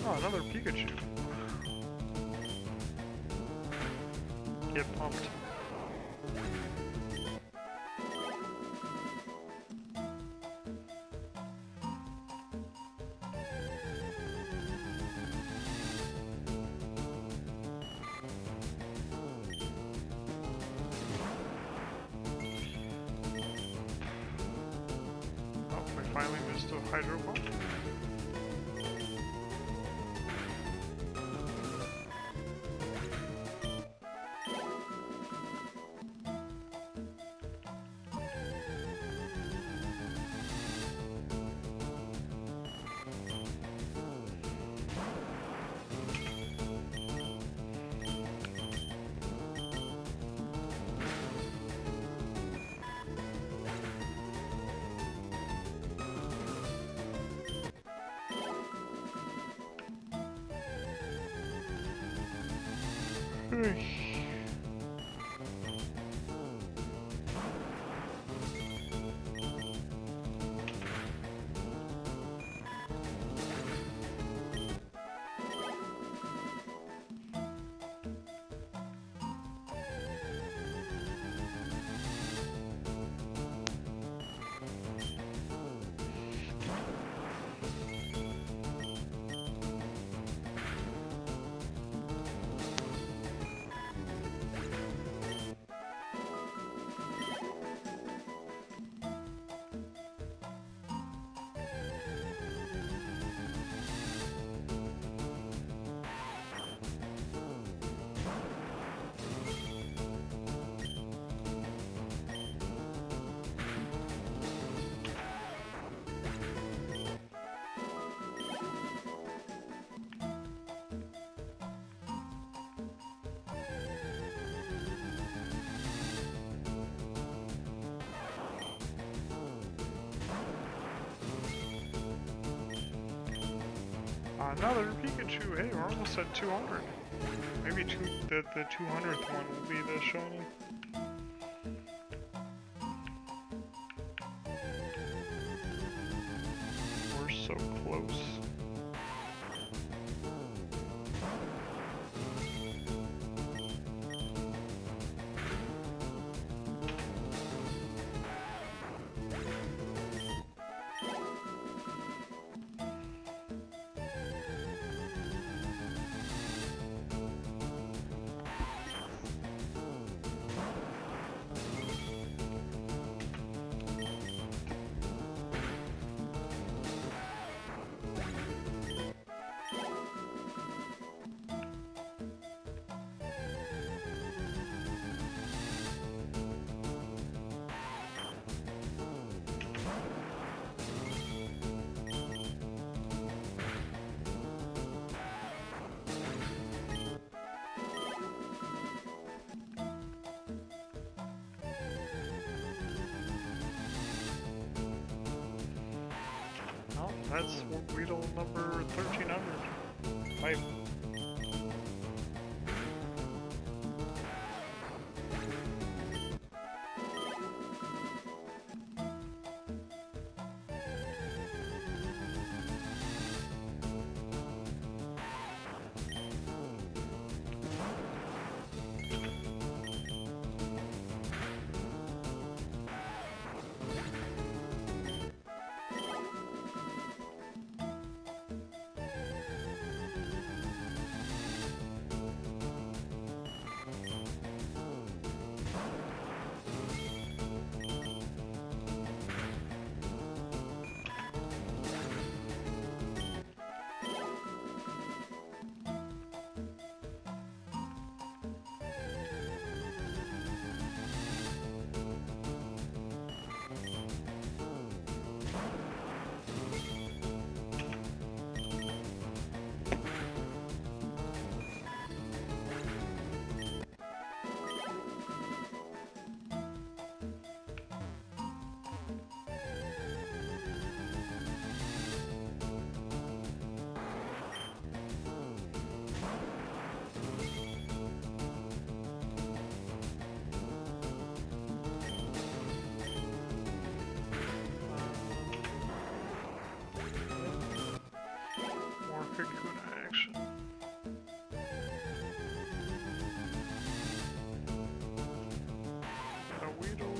Oh, another Pikachu. Get pumped. Oh, we finally missed a hydro pump. Another Pikachu! Hey, we're almost at 200. Maybe the 200th one will be the shiny. We're so close. Oh, that's Weedle number 1300. Hype. more cocoon action. A Weedle.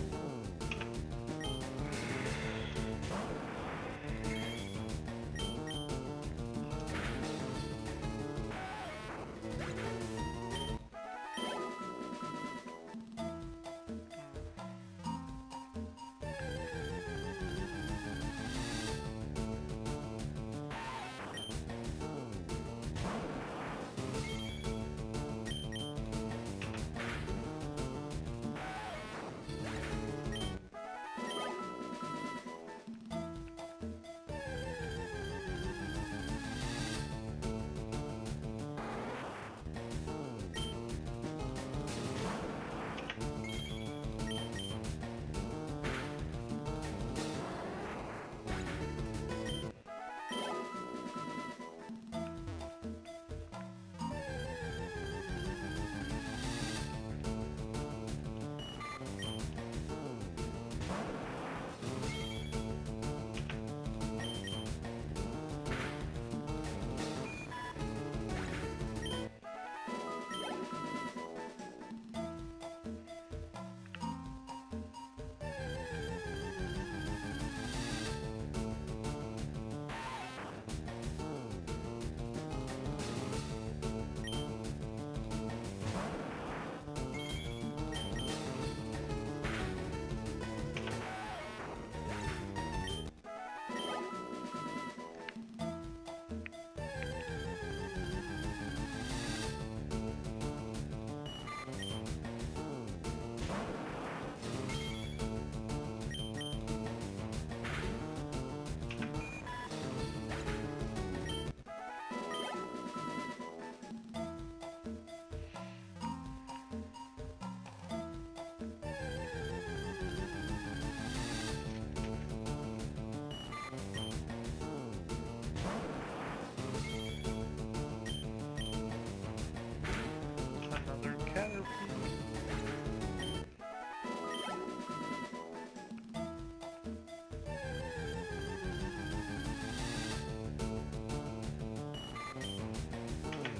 Another Caterpie.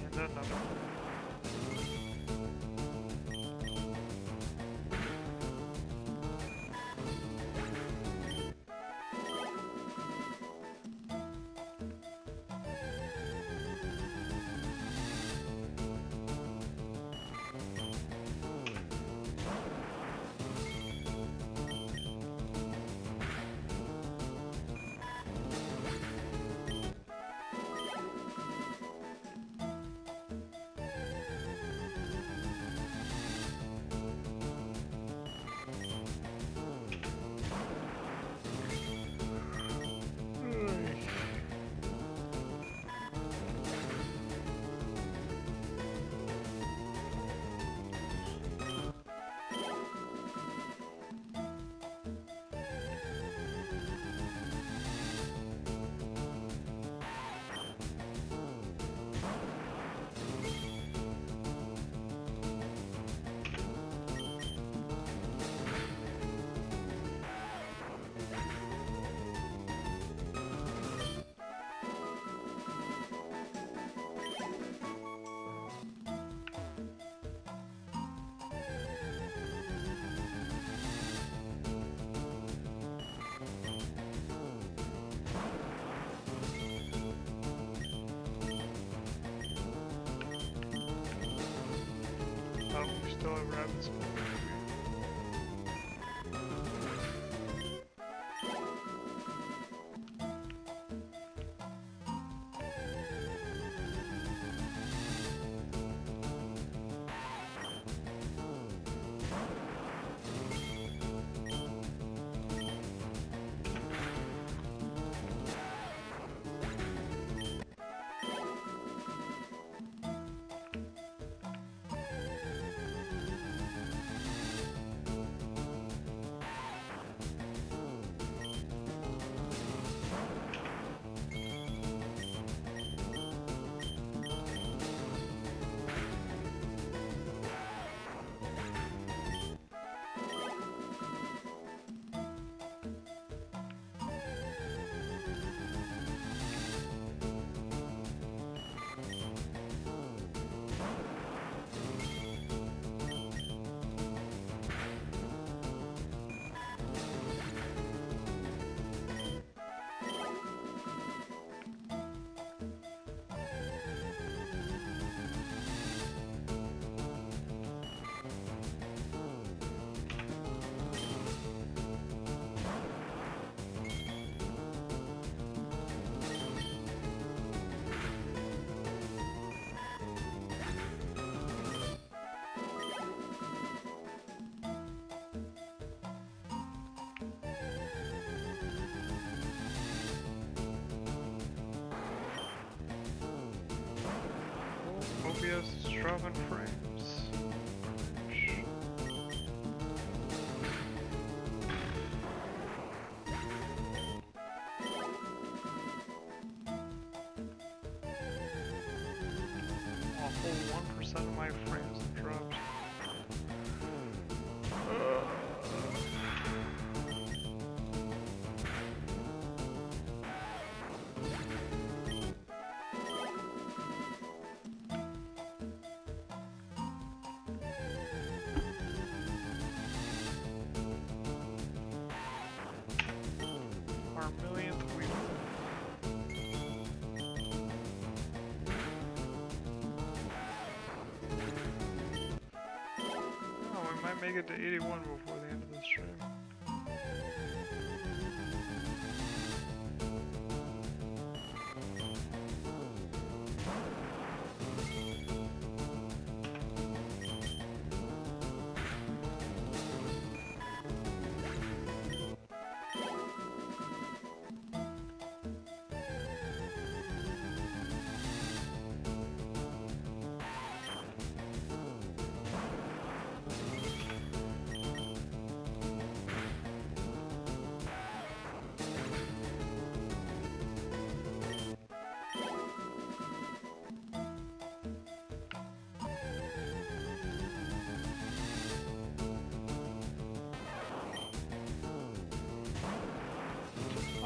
And another one. Oh, we still have rabbits. OBS is dropping frames. A whole 1% of my frames have dropped. Our millionth week. Oh, we might make it to 81 before the end of the stream.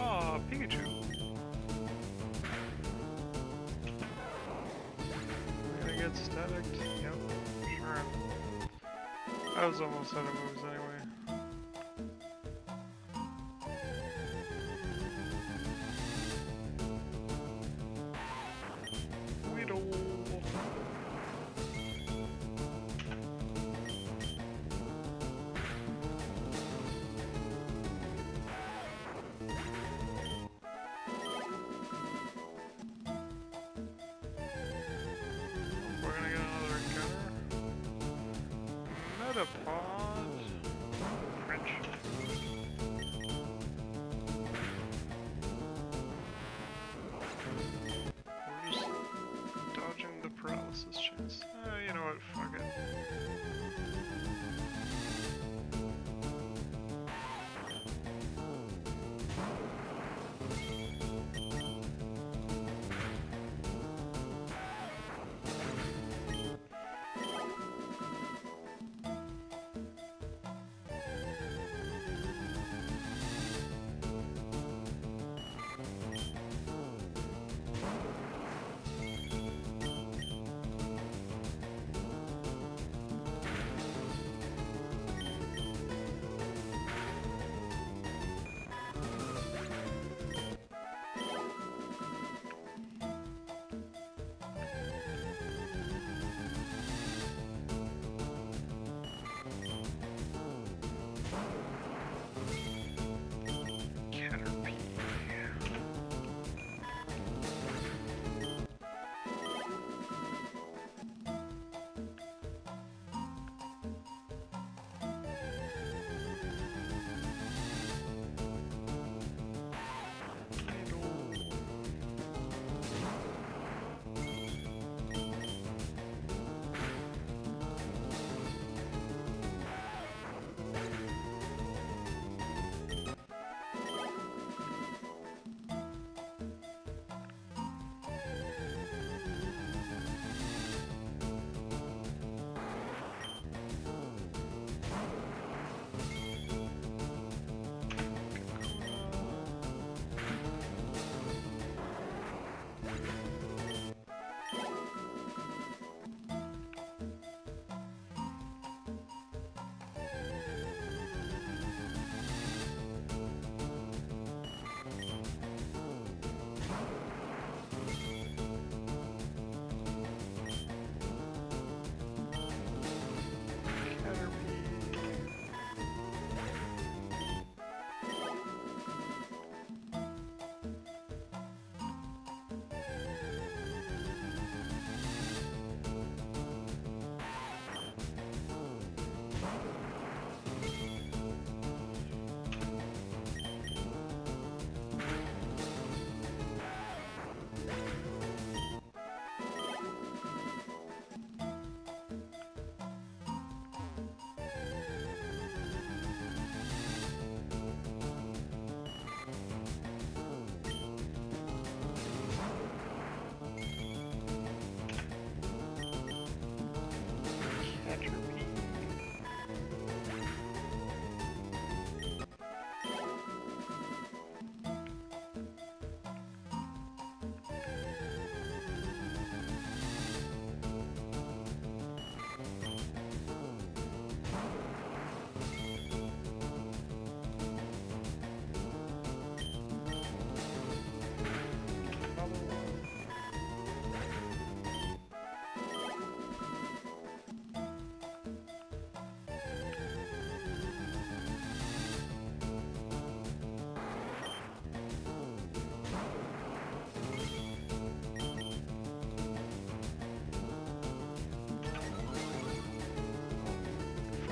Ah, Pikachu. We're gonna get staticked. Yep, sure. I was almost out of moves anyway. Weedle. We're gonna get another encounter. Metapod. French. We're just dodging the paralysis chance. You know what? Fuck it.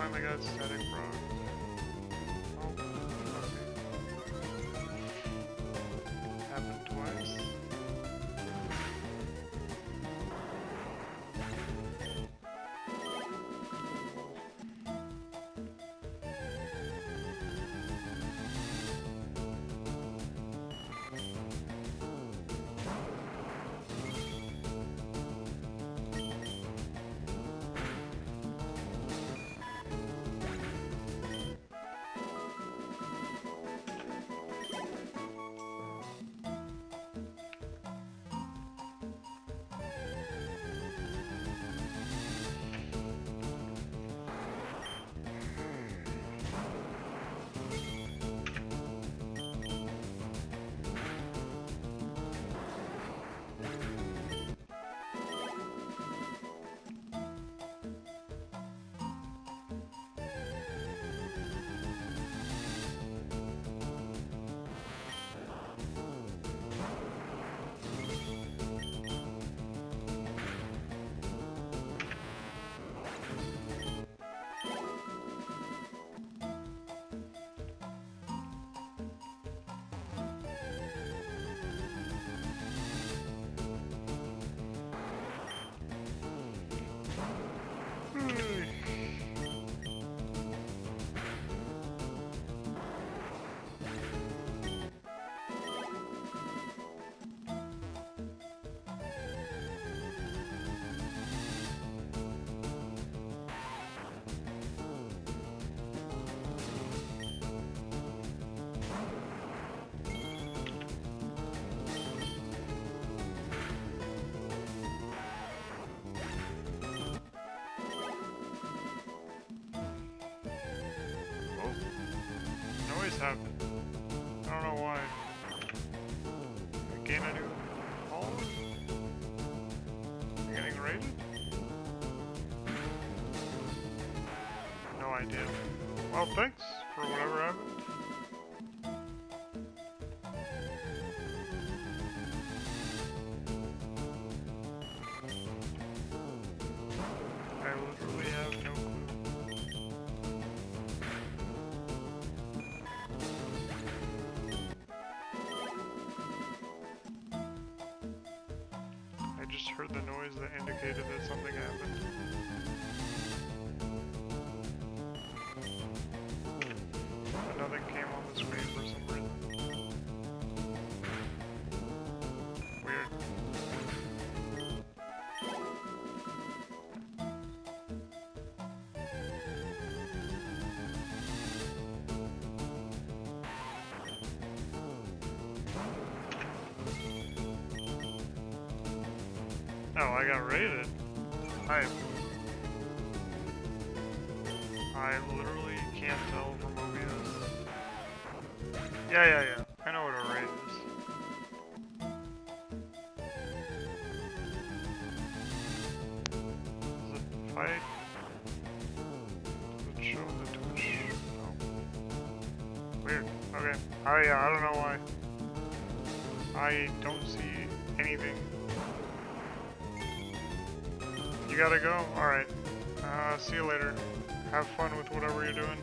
finally got static rock. Oh, okay. Happened twice. Noise happened. I don't know why. Again, I do. Oh, you're getting raided? No idea. Well, thanks for whatever happened. I literally have no clue. I just heard the noise that indicated that something happened. But nothing came on the screen for some reason. Weird. Oh, I got raided. I literally can't tell from OBS. Yeah. I know what a raid is. Does it fight? Does it show the Twitch? No. Weird. Okay. Oh yeah, I don't know why. I don't see anything. You gotta go? Alright. See you later. Have fun with whatever you're doing.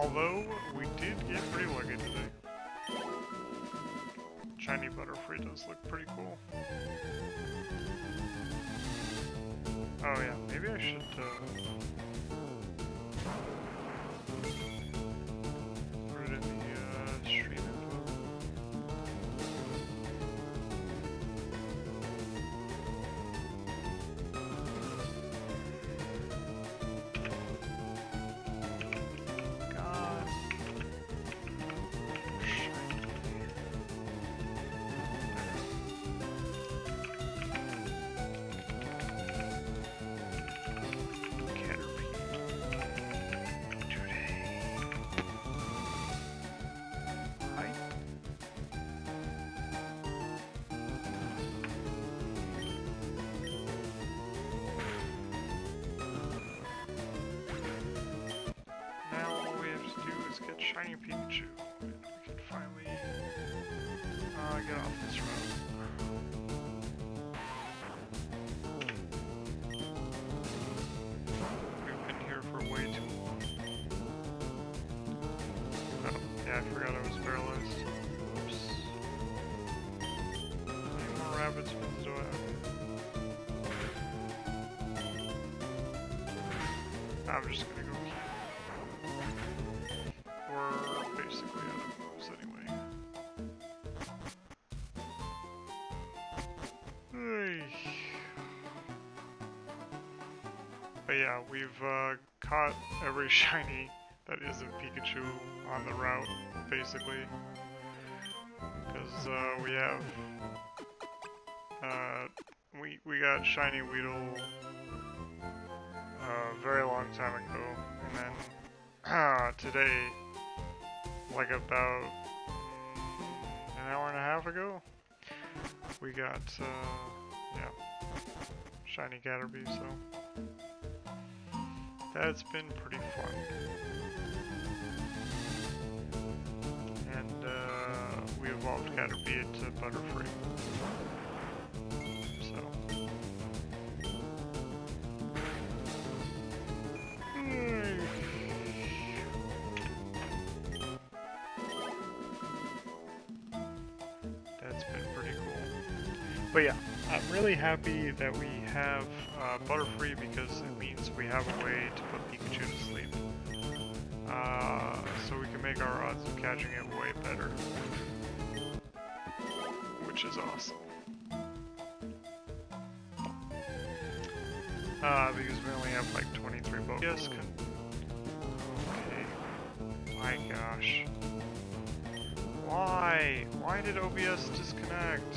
Although, we did get pretty lucky today. Shiny Butterfree does look pretty cool. Oh yeah, maybe I should put it in the stream info. God. Shiny. Shiny Pikachu, and we can finally get off this road. We've been here for way too long. Oh, yeah, I forgot I was paralyzed. Oops. How many more rapid spins do I have? I'm just gonna go here. We're basically out of moves anyway. Hey. But yeah, we've caught every shiny that isn't Pikachu on the route, basically. Because we have... we got shiny Weedle a very long time ago, and then today, like about an hour and a half ago, we got, yeah, shiny Caterpie, so that's been pretty fun. And, we evolved Caterpie into Butterfree, so. But yeah, I'm really happy that we have Butterfree because it means we have a way to put Pikachu to sleep. So we can make our odds of catching it way better. Which is awesome. Because we only have like 23 Pokemon. Yes, okay. My gosh. Why? Why did OBS disconnect?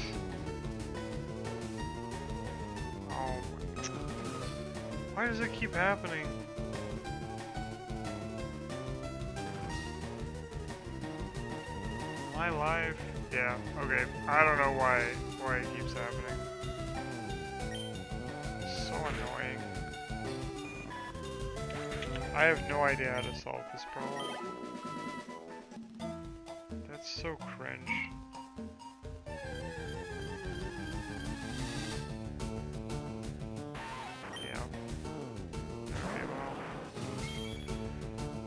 Why does it keep happening? Am I live? Yeah, okay. I don't know why it keeps happening. It's so annoying. I have no idea how to solve this problem. That's so cringe.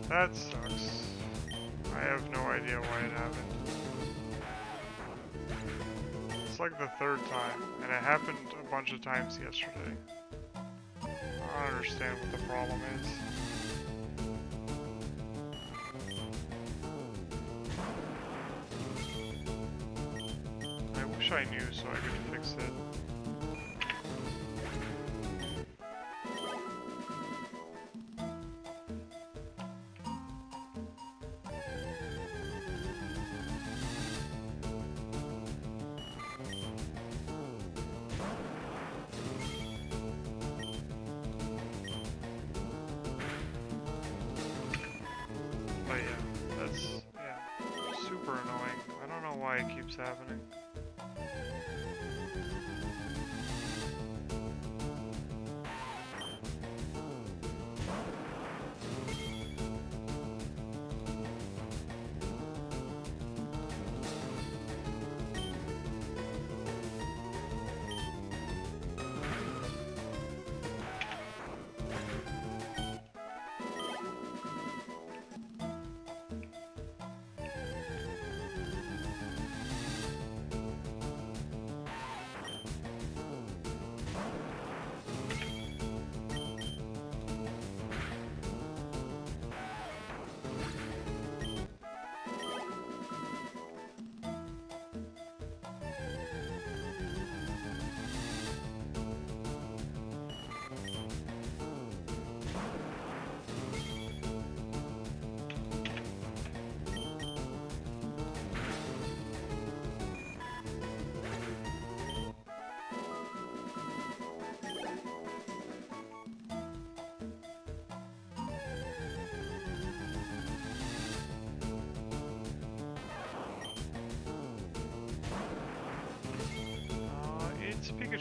That sucks. I have no idea why it happened. It's like the third time, and it happened a bunch of times yesterday. I don't understand what the problem is. I wish I knew so I could fix it. But yeah, that's, super annoying. I don't know why it keeps happening.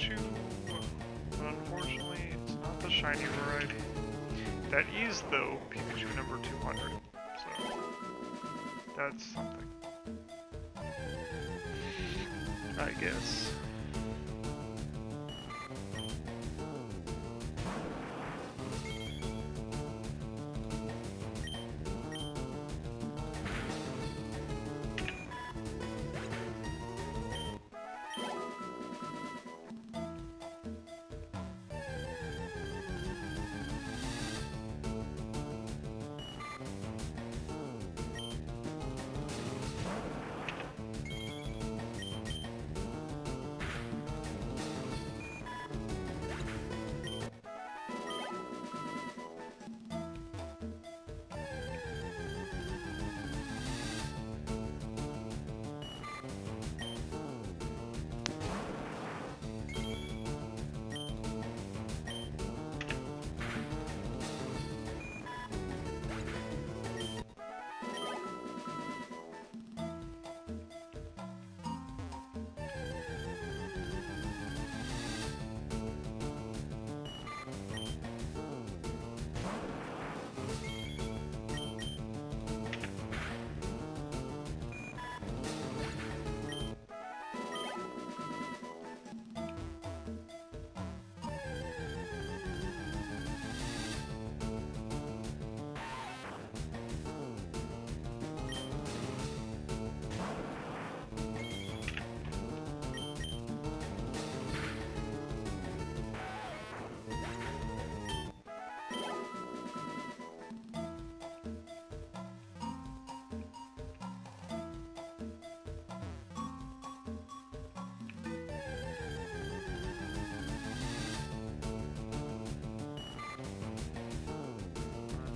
Pikachu, but unfortunately it's not the shiny variety. That is, though, Pikachu number 200, so that's something, I guess.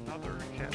Another cat.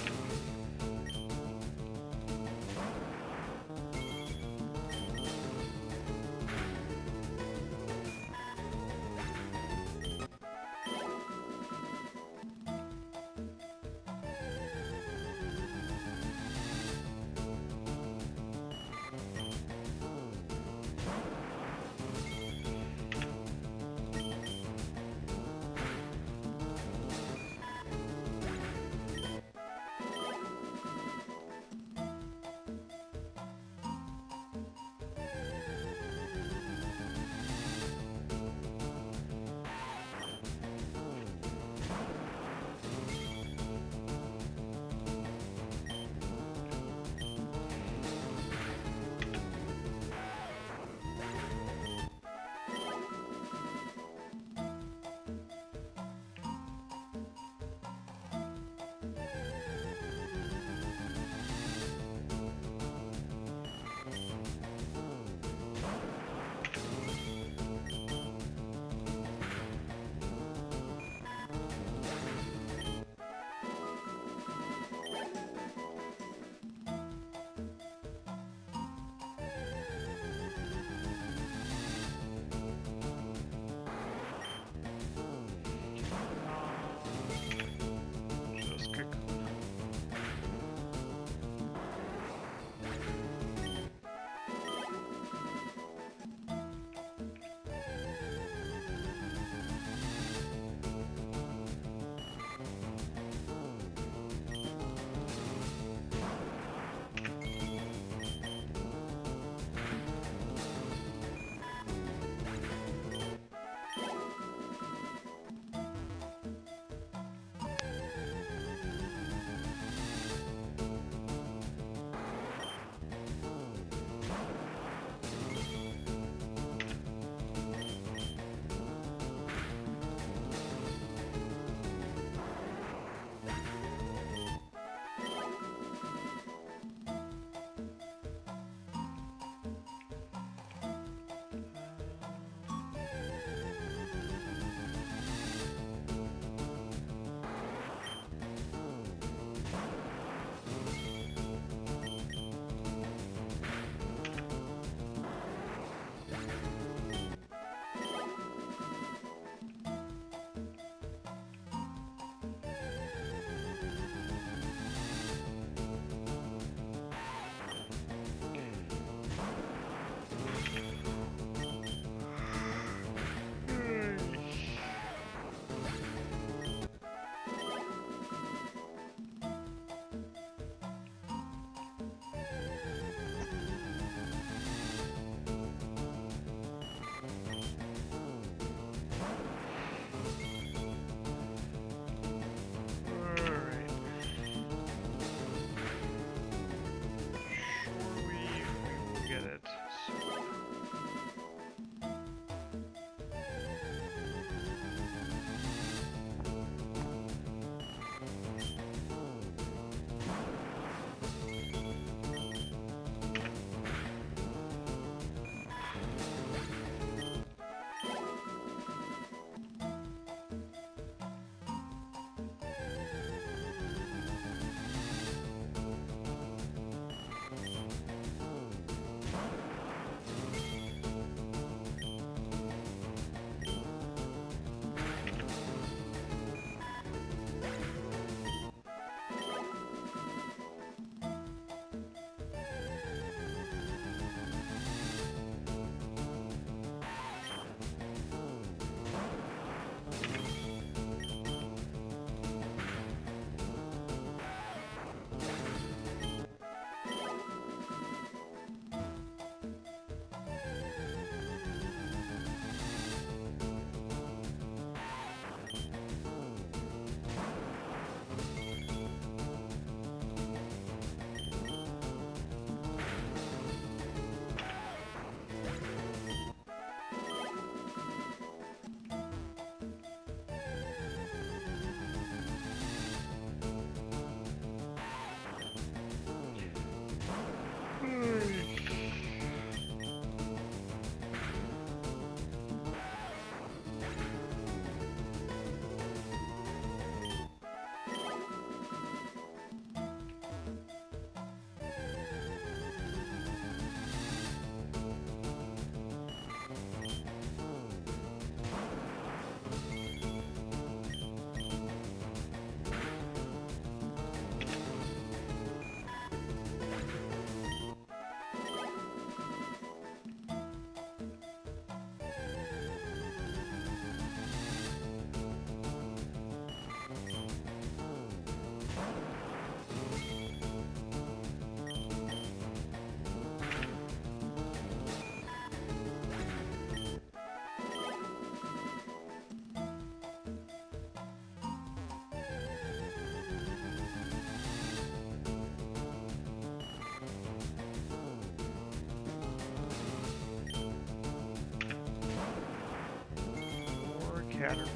Caterpies.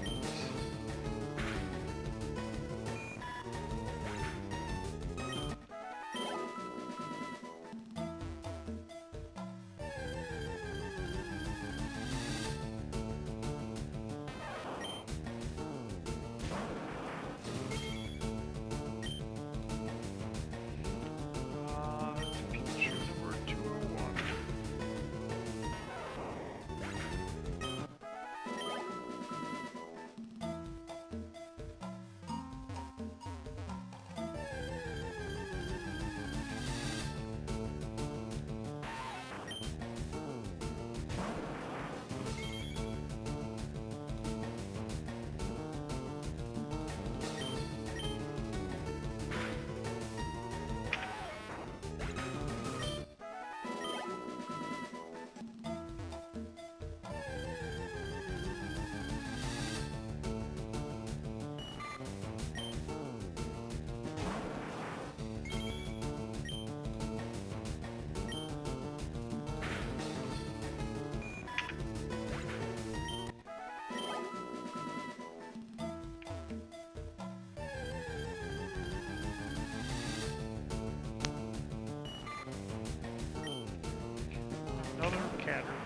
That's Pikachu number 201. Another Caterpie.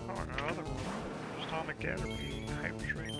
Oh, another one. Just on the Caterpie hype train.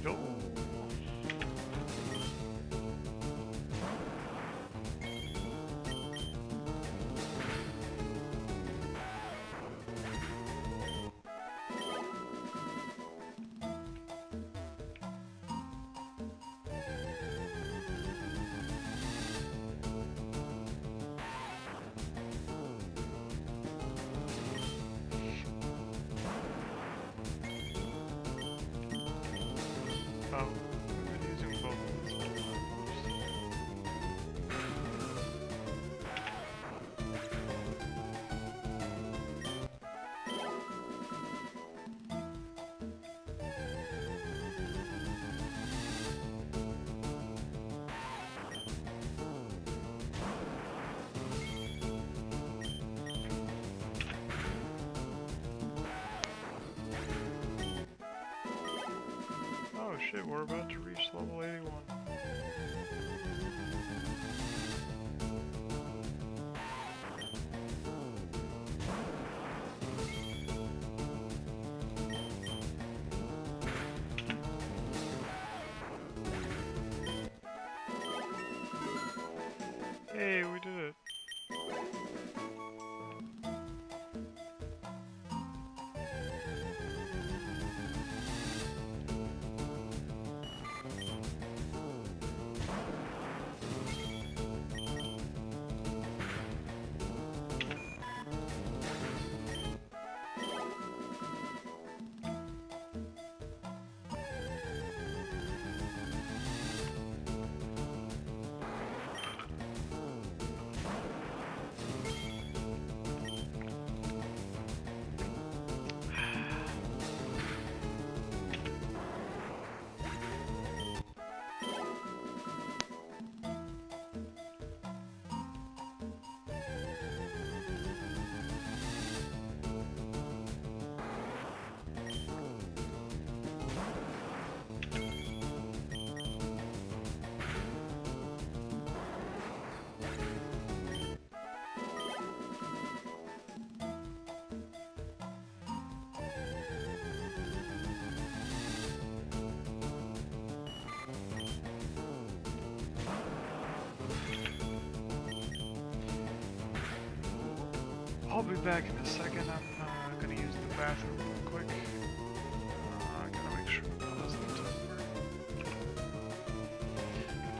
go. Oh, I've been using both of these sometimes. Oh shit, we're about to reach level 81. Hey, we did it. I'll be back in a second. I'm gonna use the bathroom real quick. I gotta make sure the pause the timer.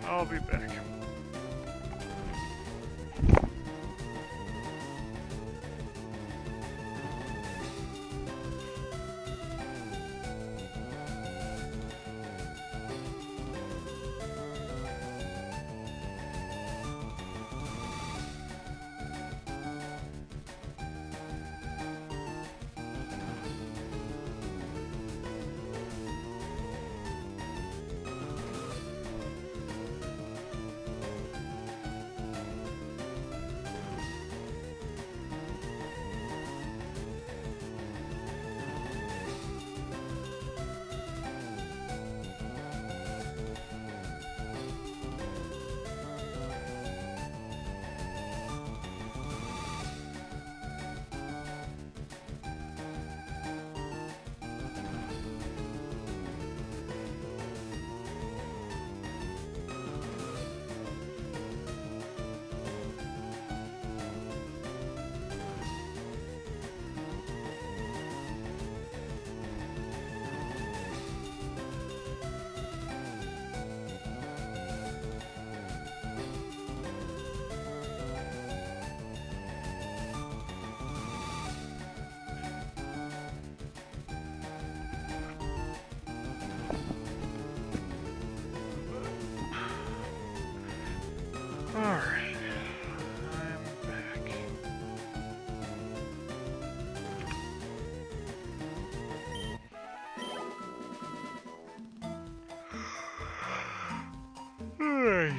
I'll be back. Alright, I'm back. Hey.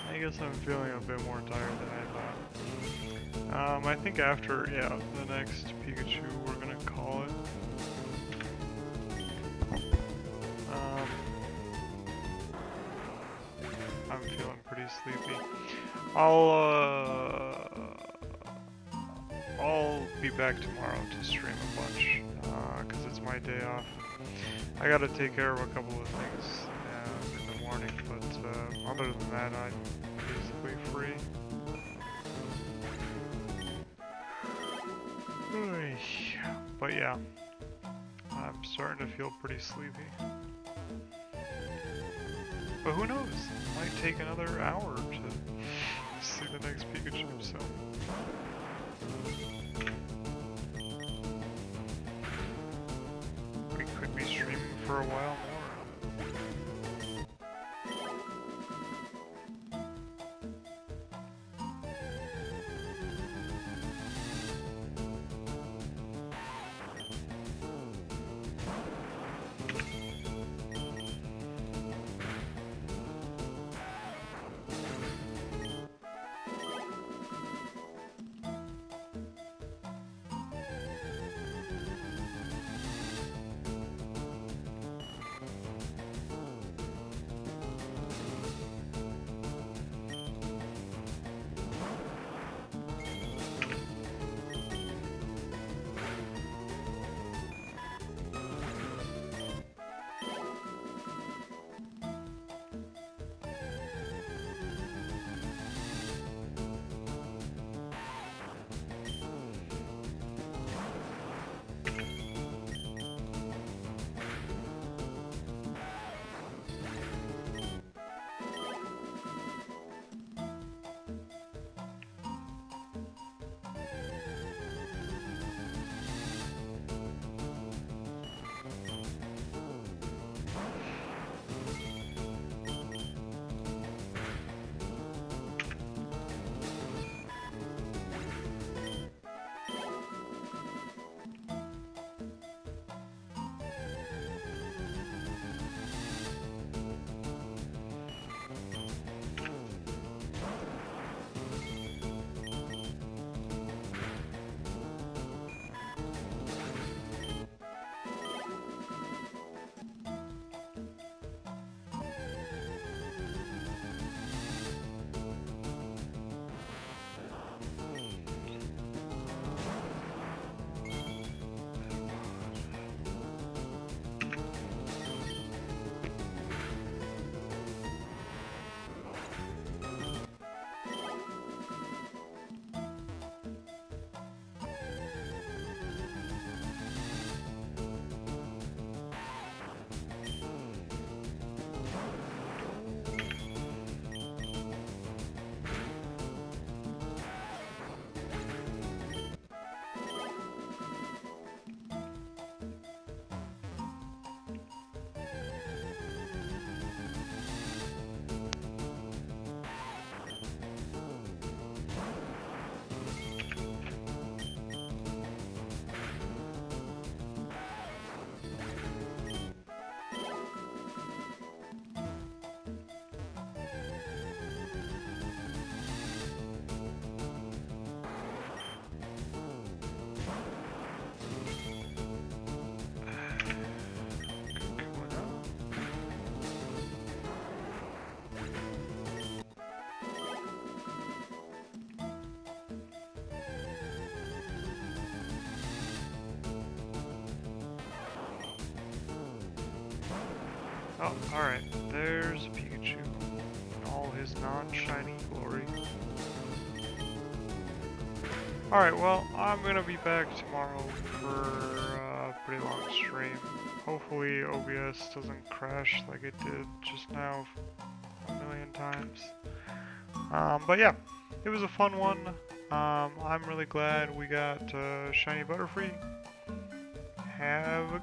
I guess I'm feeling a bit more tired than I thought. I think after, yeah, the next Pikachu, we're gonna call it. I'm feeling pretty sleepy. I'll be back tomorrow to stream a bunch, because it's my day off. I gotta take care of a couple of things in the morning, but other than that, I'm basically free. But yeah, I'm starting to feel pretty sleepy. But who knows? It might take another hour to see the next Pikachu, so... We could be streaming for a while more. Oh, alright. There's Pikachu in all his non-shiny glory. Alright, well, I'm gonna be back tomorrow for a pretty long stream. Hopefully OBS doesn't crash like it did just now a million times. But yeah, it was a fun one. I'm really glad we got Shiny Butterfree. Have a